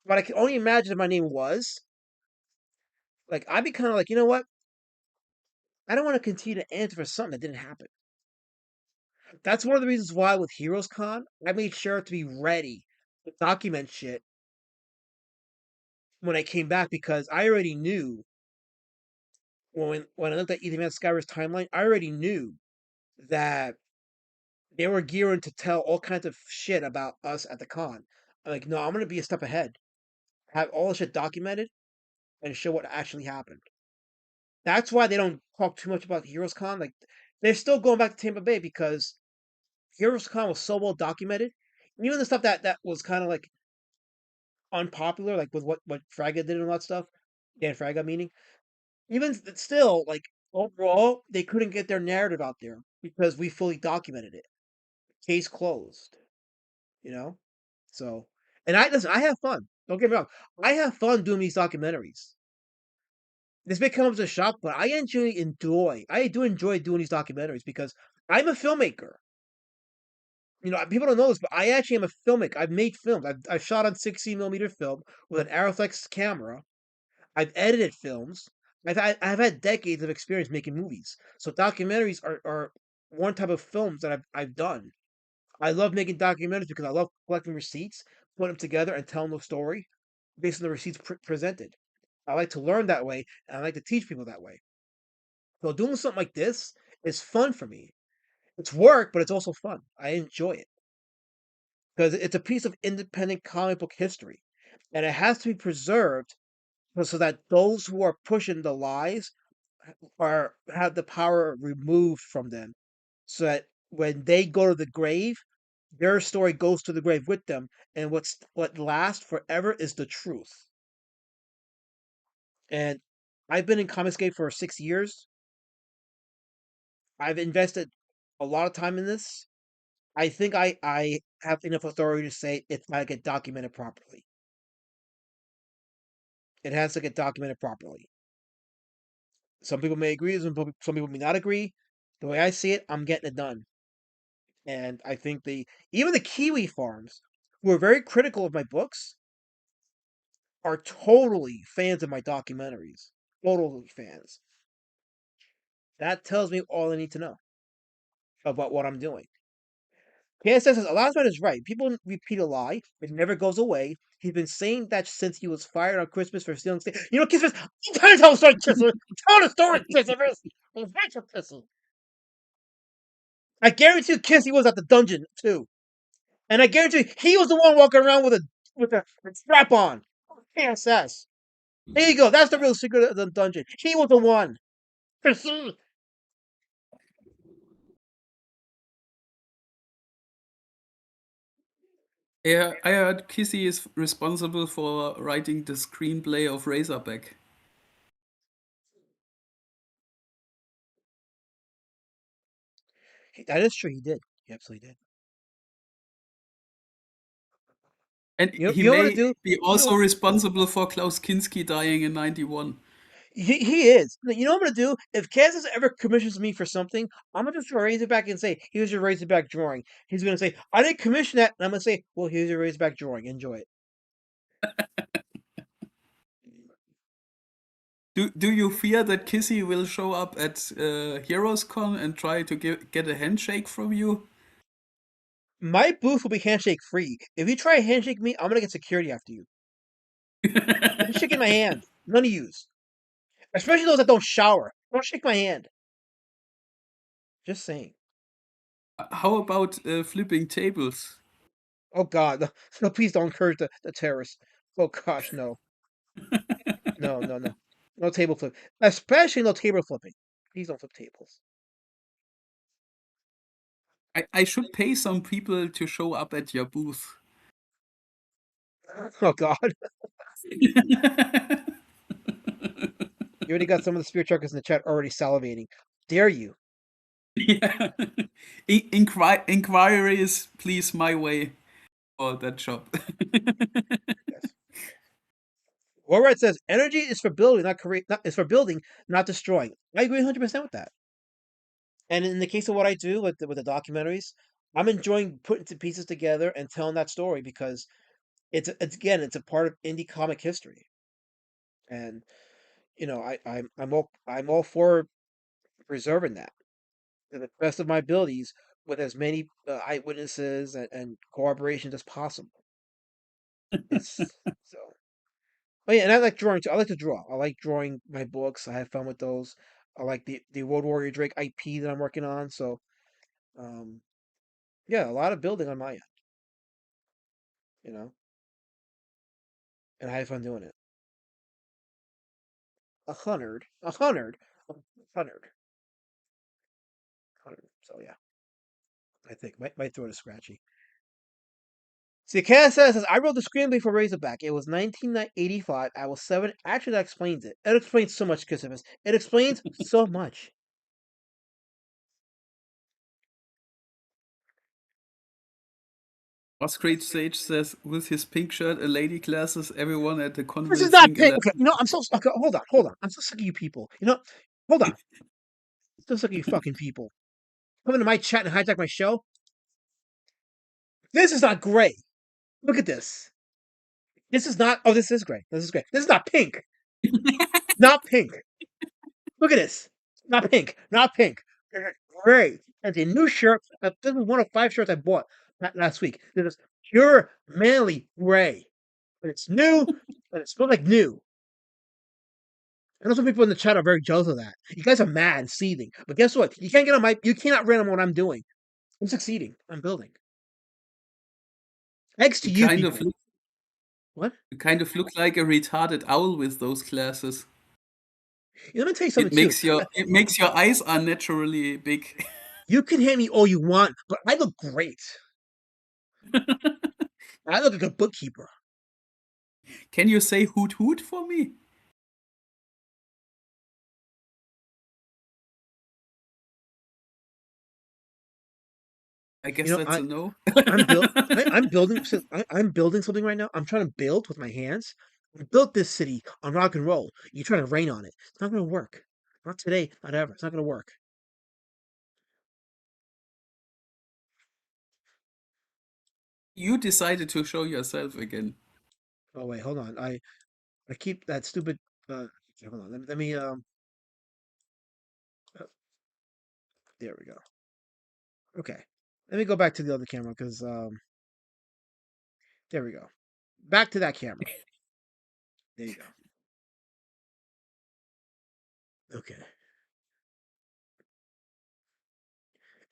but I can only imagine if my name was. Like I'd be kind of like, you know what? I don't want to continue to answer for something that didn't happen. That's one of the reasons why with Heroes Con, I made sure to be ready to document shit when I came back because I already knew when I looked at Ethan Van Skyver's timeline, I already knew that they were gearing to tell all kinds of shit about us at the con. I'm like, no, I'm gonna be a step ahead, have all the shit documented, and show what actually happened. That's why they don't talk too much about Heroes Con. Like they're still going back to Tampa Bay because Heroes Con was so well documented. Even the stuff that was kind of like unpopular, like with what Fraga did and all that stuff, Dan Fraga meaning, even still, like overall, they couldn't get their narrative out there because we fully documented it. Case closed, you know. So, and I listen, I have fun. Don't get me wrong, I have fun doing these documentaries. This may come as a shock, but I do enjoy doing these documentaries because I'm a filmmaker. People don't know this, but I actually am a filmmaker. I've made films. I've shot on 16 millimeter film with an Arriflex camera. I've edited films. I've had decades of experience making movies. So documentaries are one type of films that I've done. I love making documentaries because I love collecting receipts, putting them together, and telling the story based on the receipts presented. I like to learn that way, and I like to teach people that way. So doing something like this is fun for me. It's work, but it's also fun. I enjoy it because it's a piece of independent comic book history, and it has to be preserved so that those who are pushing the lies are have the power removed from them, so that when they go to the grave, their story goes to the grave with them, and what lasts forever is the truth. And I've been in Comicscape for 6 years. I've invested a lot of time in this. I think I have enough authority to say it's got to get documented properly. It has to get documented properly. Some people may agree, some people may not agree. The way I see it, I'm getting it done. And I think even the Kiwi farms, who are very critical of my books, are totally fans of my documentaries. Totally fans. That tells me all I need to know about what I'm doing. KSS says, Elasman is right. People repeat a lie. It never goes away. He's been saying that since he was fired on Christmas for stealing steak. Christmas, I'm trying to tell the story, Christmas. Tell the story, Christmas. I'm Christmas. I guarantee you Kissy was at the dungeon, too. And I guarantee you, he was the one walking around with a strap on. KSS. There you go. That's the real secret of the dungeon. He was the one. Yeah, I heard Kissy is responsible for writing the screenplay of Razorback. That is true. He did. He absolutely did. And he You know what to may do? be You also know responsible for Klaus Kinski dying in 91. he is. You know what I'm gonna do? If Kansas ever commissions me for something, I'm gonna just raise it back and say, "Here's your Razorback drawing." He's gonna say, "I didn't commission that," and I'm gonna say, "Well, here's your Razorback drawing. Enjoy it." Do you fear that Kissy will show up at Heroes Con and try to get a handshake from you? My booth will be handshake free. If you try to handshake me, I'm gonna get security after you. Don't be shaking my hand. None of yous, especially those that don't shower. Don't shake my hand. Just saying. How about flipping tables? Oh God, no, no, please don't encourage the terrorists. Oh gosh, no, no, no, no, no table flip. Especially no table flipping. Please don't flip tables. I should pay some people to show up at your booth. Oh God, you already got some of the spirit truckers in the chat already salivating. Dare you? Yeah. Inquiries, please, my way for that shop. Yes. Warred says energy is for building, not create. Not, is for building, not destroying. I agree 100% with that. And in the case of what I do with the documentaries, I'm enjoying putting the pieces together and telling that story because it's a part of indie comic history. And I'm all for preserving that to the best of my abilities with as many eyewitnesses and corroborations as possible. It's so. Oh yeah, and I like drawing too. I like to draw. I like drawing my books. I have fun with those. I like the Road Warrior Drake IP that I'm working on. So, um, yeah, a lot of building on my end, you know, and I have fun doing it. 100, 100, 100. So yeah, I think my throat is scratchy. See, Ken says, I wrote the screenplay for Razorback. It was 1985. I was 7. Actually, that explains it. It explains so much, Christopher. It explains so much. Oscrate Sage says, with his pink shirt and lady glasses, everyone at the This is not convincing pink. 11. Okay, I'm so okay, hold on. I'm so sick of you people. Hold on. I'm so sick of you fucking people. Come into my chat and hijack my show. This is not gray. Look at this. This is not. Oh, this is gray. This is gray. This is not pink. Not pink. Look at this. Not pink. Not pink. Gray. That's a new shirt. This is one of 5 shirts I bought last week. This is pure manly gray. And it's new, and it smells like new. I know some people in the chat are very jealous of that. You guys are mad and seething. But guess what? You can't get on you cannot read on what I'm doing. I'm succeeding. I'm building. Thanks to You you kind of people. look, What? you kind of look like a retarded owl with those glasses. Let me tell you something It too. makes your eyes unnaturally big. You can hate me all you want, but I look great. I look like a bookkeeper. Can you say hoot hoot for me? I guess that's a no. I'm building. I'm building something right now. I'm trying to build with my hands. I built this city on rock and roll. You're trying to rain on it. It's not going to work. Not today. Not ever. It's not going to work. You decided to show yourself again. Oh wait, hold on. I keep that stupid. Hold on. Let me. There we go. Okay. Let me go back to the other camera because there we go. Back to that camera. There you go. Okay.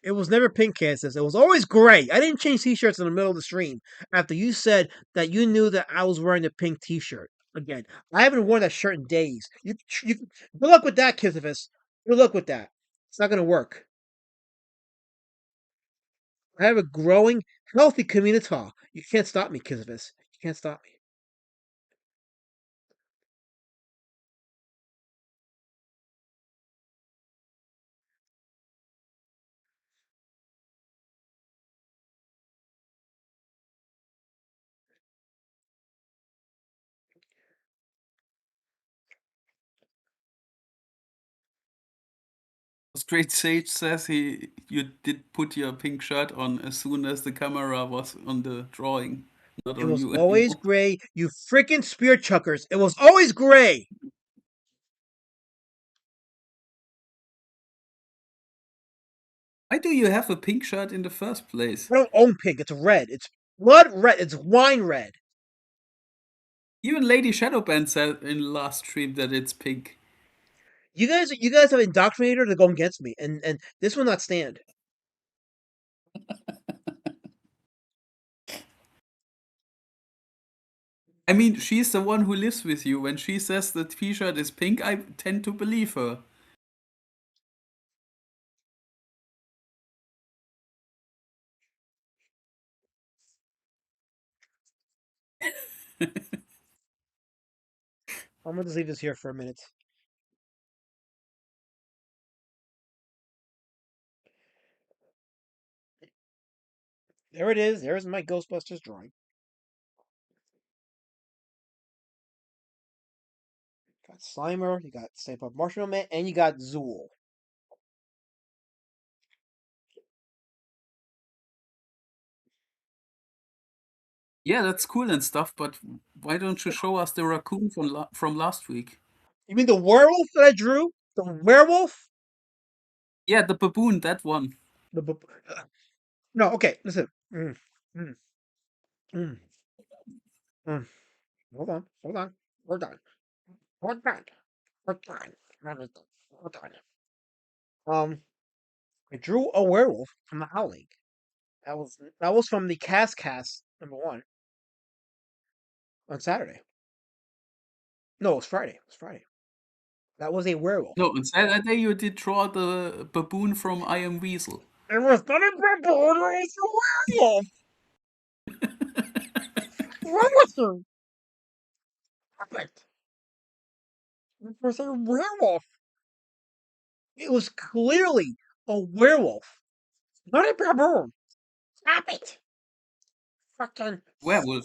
It was never pink, Kansas. It was always gray. I didn't change t-shirts in the middle of the stream after you said that you knew that I was wearing a pink t-shirt. Again, I haven't worn that shirt in days. You good luck with that, Kizifus. Good luck with that. It's not gonna work. I have a growing, healthy Communitah. You can't stop me, Kizifus. You can't stop me. Straight Sage says you did put your pink shirt on as soon as the camera was on the drawing, not It on was you always anymore. gray, you freaking spear chuckers. It was always gray. Why do you have a pink shirt in the first place? I don't own pink. It's red. It's blood red. It's wine red. Even Lady Shadowband said in the last stream that it's pink. You guys have indoctrinated her to go against me, and this will not stand. I mean, she's the one who lives with you. When she says the t-shirt is pink, I tend to believe her. I'm gonna just leave this here for a minute. There it is. There's my Ghostbusters drawing. Got Slimer, you got Stay Puft Marshmallow Man, and you got Zool. Yeah, that's cool and stuff, but why don't you show us the raccoon from last week? You mean the werewolf that I drew? The werewolf? Yeah, the baboon, that one. The no, okay, listen. Mm, mm, mm, mm. Hold on, hold on, hold on, hold on, hold on, hold on. I drew a werewolf from the Howling. That was from the cast #1 on Saturday. No, it was Friday. It was Friday. That was a werewolf. No, on Saturday you did draw the baboon from I Am Weasel. It was not a baboon, it was a werewolf. What was it? Stop it. It was a werewolf. It was clearly a werewolf, not a baboon. Stop it. Fucking. Werewolf,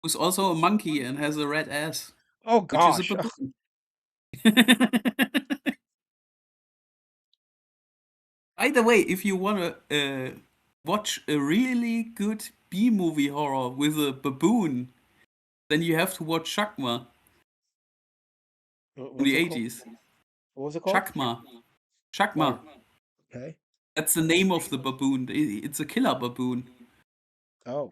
who's also a monkey and has a red ass, Oh which is a gosh. baboon. By the way, if you wanna watch a really good B movie horror with a baboon, then you have to watch Shakma from What's the it called? 80s. What was it called? Shakma. Oh, Shakma. okay. That's the name of the baboon. It's a killer baboon. Oh,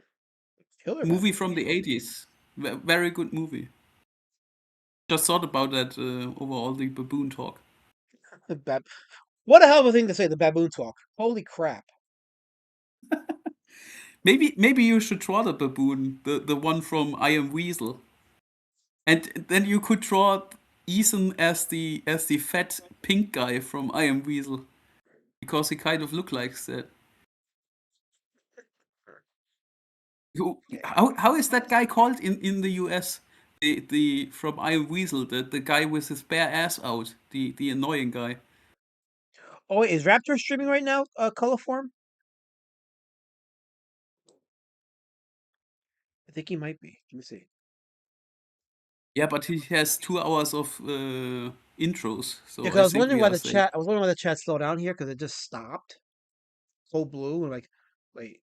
killer Movie baboon. from the 80s. Very good movie. Just thought about that over all the baboon talk. The bab. What a hell of a thing to say, the baboon talk. Holy crap. Maybe you should draw the baboon, the one from I Am Weasel. And then you could draw Ethan as the fat pink guy from I Am Weasel. Because he kind of looked like that. How is that guy called in the US? The from I Am Weasel, the guy with his bare ass out, the annoying guy. Oh, wait, is Raptor streaming right now, color form? I think he might be. Let me see. Yeah, but he has 2 hours of intros, Yeah, so 'cause I I was think wondering we why are the safe. chat. I was wondering why the chat slowed down here because it just stopped. Full blue and like, wait,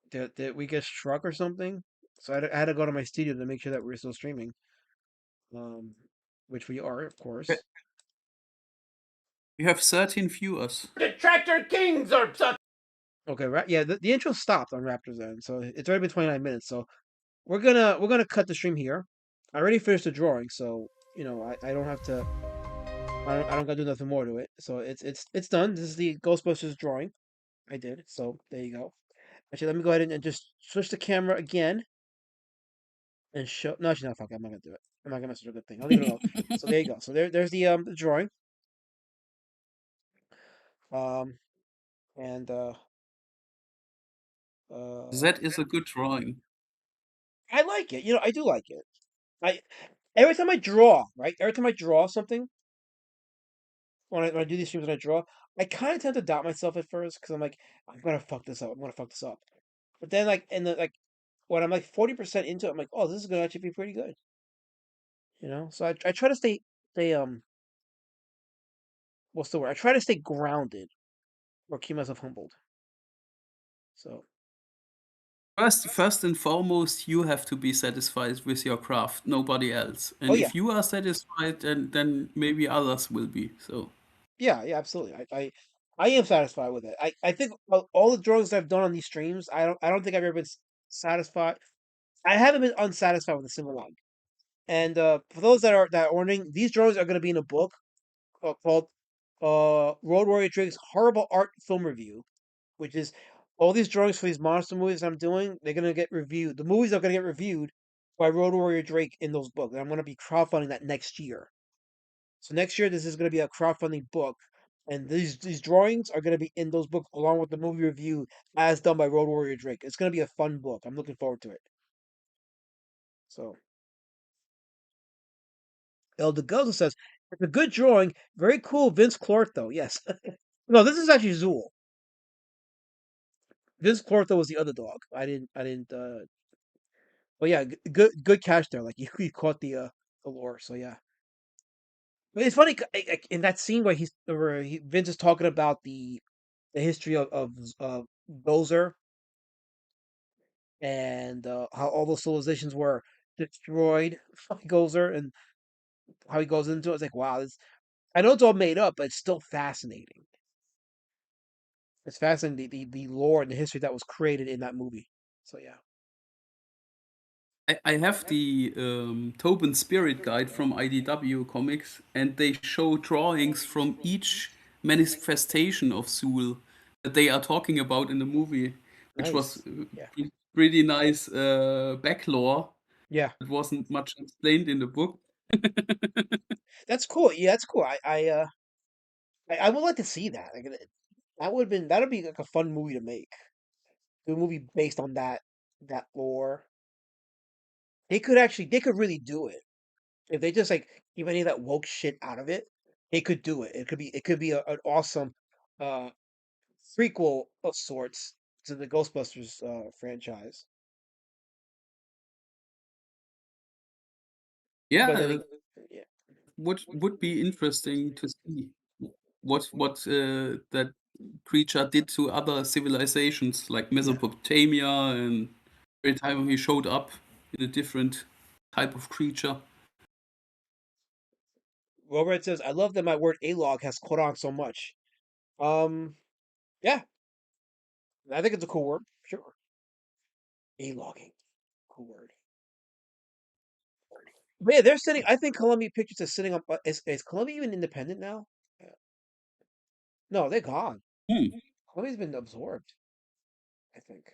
did we get struck or something? So I had to go to my studio to make sure that we're still streaming. Um, which we are, of course. We have 13 viewers. Okay, right. Yeah, the intro stopped on Raptor's end, so it's already been 29 minutes. So we're gonna cut the stream here. I already finished the drawing, so I don't have to. I don't gotta do nothing more to it. So it's done. This is the Ghostbusters drawing I did. So there you go. Actually, let me go ahead and just switch the camera again and show. No, actually, no, fuck. I'm not gonna do it. I'm not gonna mess with a good thing. I'll leave it alone. So there you go. So there's the drawing. Um, and uh, That is a good drawing. I like it. I do like it. I every time I draw, right? Every time I draw something, when I do these streams and I draw, I kind of tend to doubt myself at first because I'm like, I'm gonna fuck this up. I'm gonna fuck this up. But then, like, when I'm like 40% into it, I'm like, oh, this is gonna actually be pretty good. So I try to stay what's the word? I try to stay grounded or keep myself humbled. So First and foremost, you have to be satisfied with your craft, nobody else. oh And yeah, if you are satisfied, then maybe others will be. So yeah, absolutely. I am satisfied with it. I think all the drawings I've done on these streams, I don't think I've ever been satisfied. I haven't been unsatisfied with a single one. And for those that are wondering, these drawings are going to be in a book called Road Warrior Drake's Horrible Art Film Review, which is all these drawings for these monster movies I'm doing. They're gonna get reviewed. The movies are gonna get reviewed by Road Warrior Drake in those books. And I'm gonna be crowdfunding that next year. So next year, this is gonna be a crowdfunding book, and these drawings are gonna be in those books along with the movie review as done by Road Warrior Drake. It's gonna be a fun book. I'm looking forward to it. So El DeGoza says it's a good drawing, very cool. Vince Clortho, yes. No, this is actually Zool. Vince Clortho was the other dog. I didn't. But yeah, good catch there. Like you caught the lore. So yeah, but it's funny in that scene where Vince is talking about the history of Gozer and how all those civilizations were destroyed by Gozer and how he goes into it. It's like wow, I know it's all made up, but it's still fascinating. It's fascinating the lore and the history that was created in that movie. So yeah. I have the Tobin Spirit Guide from IDW Comics, and they show drawings from each manifestation of Zool that they are talking about in the movie, which was Nice. Yeah. pretty nice back lore. Yeah. It wasn't much explained in the book. That's cool. Yeah, that's cool. I would like to see that. that'd be like a fun movie to make. Do a movie based on that lore. They could really do it if they just like keep any of that woke shit out of it. They could do it. It could be an awesome uh prequel of sorts to the Ghostbusters franchise. But then, Yeah, yeah, would be interesting to see what that creature did to other civilizations like yeah. Mesopotamia, and every time he showed up in a different type of creature. Robert says, "I love that my word A-log has caught on so much." Um, yeah, I think it's a cool word. Sure, A-logging, cool word. But yeah, they're sitting. I think Columbia Pictures is sitting up. Is Columbia even independent now? No, they're gone. Hmm. Columbia's been absorbed, I think.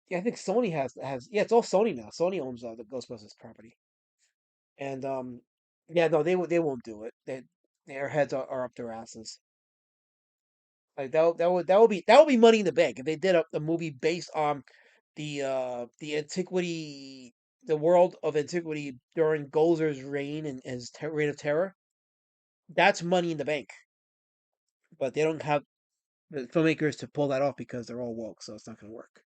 Yeah, I think Sony has. Yeah, it's all Sony now. Sony owns the Ghostbusters property, and yeah, no, they won't do it. Their heads are up their asses. Like that would be money in the bank if they did a movie based on the antiquity, the world of antiquity during Gozer's reign and his reign of terror. That's money in the bank, but they don't have the filmmakers to pull that off because they're all woke, so it's not going to work.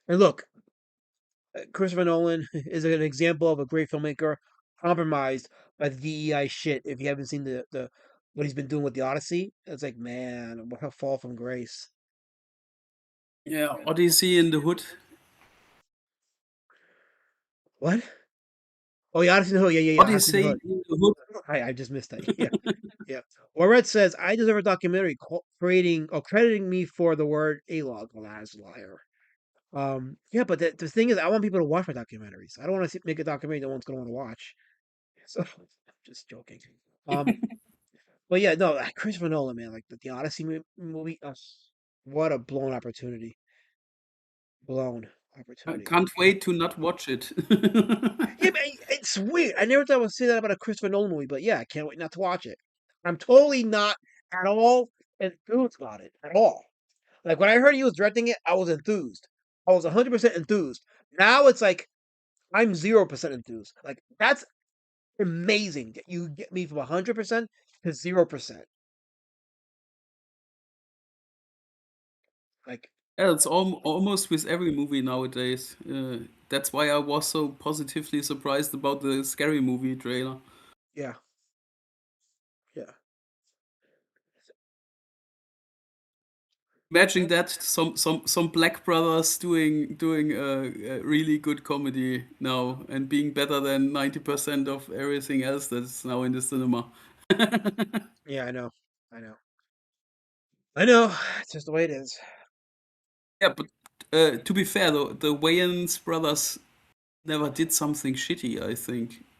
And look, Christopher Nolan is an example of a great filmmaker compromised by the DEI shit. If you haven't seen the what he's been doing with the Odyssey, it's like, man, what a fall from grace. Yeah, Odyssey in the Hood. What? Oh, yeah, Odyssey in the Hood. Yeah, Odyssey in the Odyssey Hood. in the Hood. I just missed that. Yeah, yeah. Red says I deserve a documentary creating or crediting me for the word A-log. Well, that is a liar. Yeah, but the thing is, I want people to watch my documentaries. I don't want to make a documentary no one's gonna want to watch. So, I'm just joking. Um, but yeah, no, Christopher Nolan, man, like the Odyssey movie, what a blown opportunity. Blown I opportunity. can't wait to not watch it. Yeah, but it's weird. I never thought I would say that about a Christopher Nolan movie, but yeah, I can't wait not to watch it. I'm totally not at all enthused about it at all. Like when I heard he was directing it, I was enthused. I was 100% enthused. Now it's like I'm 0% enthused. Like that's amazing that you get me from 100% to 0%. Like Yeah, it's almost with every movie nowadays. That's why I was so positively surprised about the Scary Movie trailer. yeah, yeah, Imagine that some black brothers doing a really good comedy now and being better than 90% of everything else that's now in the cinema. yeah. I know, I know, I know. It's just the way it is. Yeah, but to be fair, the Wayans brothers never did something shitty.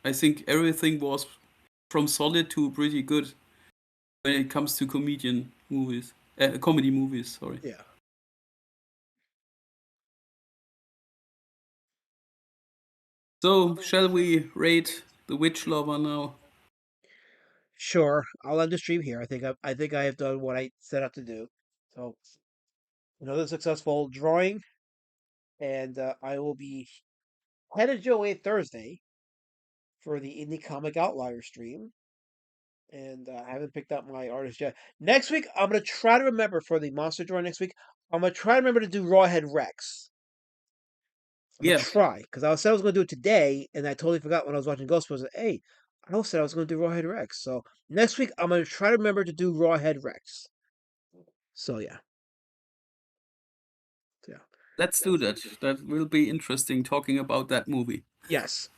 I think everything was from solid to pretty good when it comes to comedy movies. Sorry. Yeah. So shall we rate The Witch Lover now? Sure, I'll end the stream here. I think I have done what I set out to do. So another successful drawing, and I will be headed your way Thursday for the Indie Comic Outlier stream. And I haven't picked up my artist yet. Next week, I'm gonna try to remember for the monster drawing next week. I'm gonna try to remember to do Rawhead Rex. I'm gonna Yeah, try because I said I was gonna do it today, and I totally forgot when I was watching Ghostbusters. Hey, I also said I was gonna do Rawhead Rex. So next week, I'm gonna try to remember to do Rawhead Rex. So yeah, so, yeah. let's do that. That will be interesting talking about that movie. Yes.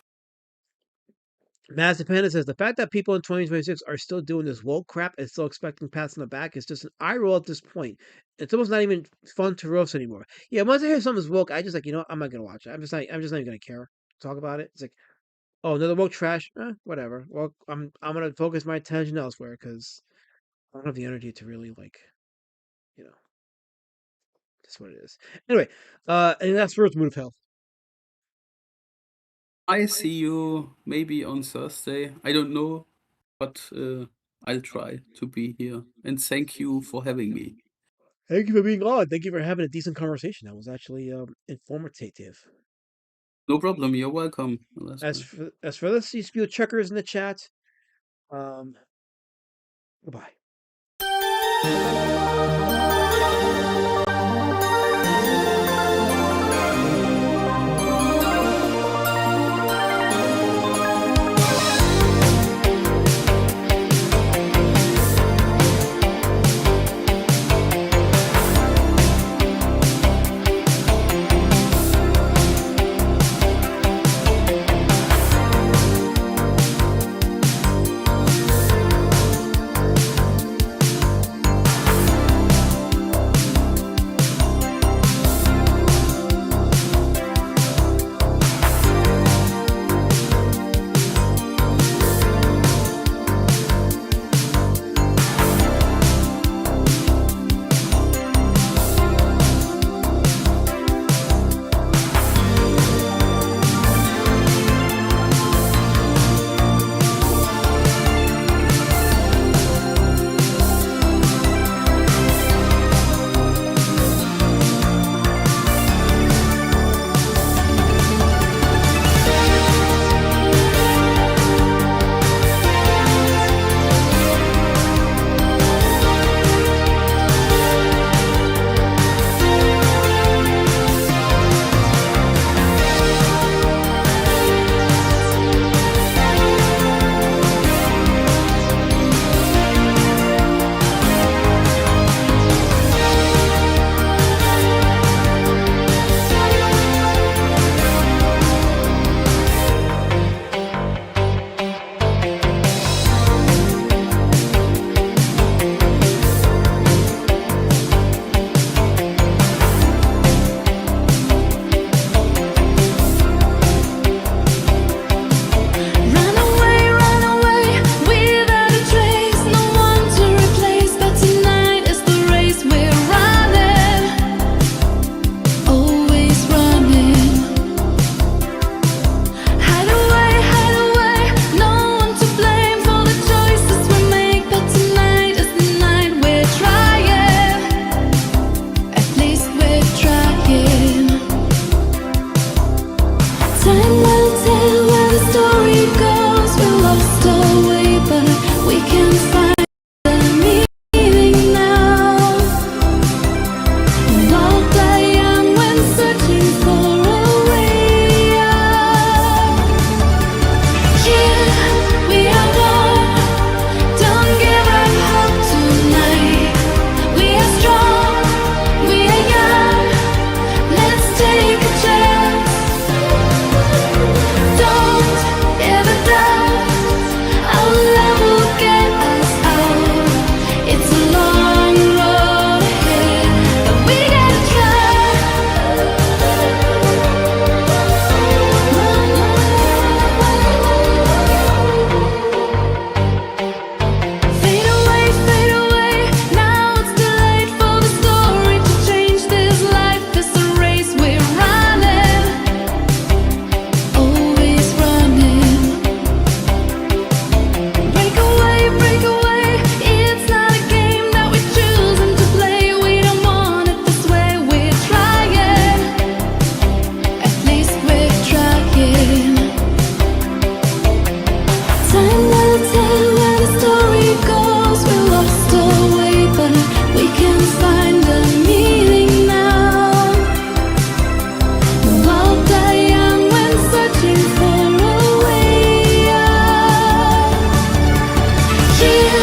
Master Panda says the fact that people in 2026 are still doing this woke crap and still expecting pats on the back is just an eye roll at this point. It's almost not even fun to roast anymore. Yeah, once I hear something's woke, I just like, you know, I'm not gonna watch it. I'm just not even gonna care. Talk about it. It's like, oh, another woke trash. Whatever. Well, I'm gonna focus my attention elsewhere because I don't have the energy to really like, you know, just what it is. Anyway, and that's first mood of health. I see you maybe on Thursday. I don't know, but I'll try to be here. And thank you for having me. Thank you for being on. Thank you for having a decent conversation. That was actually informative. No problem. You're welcome. As for this, these few checkers in the chat. Um, Goodbye. Yeah.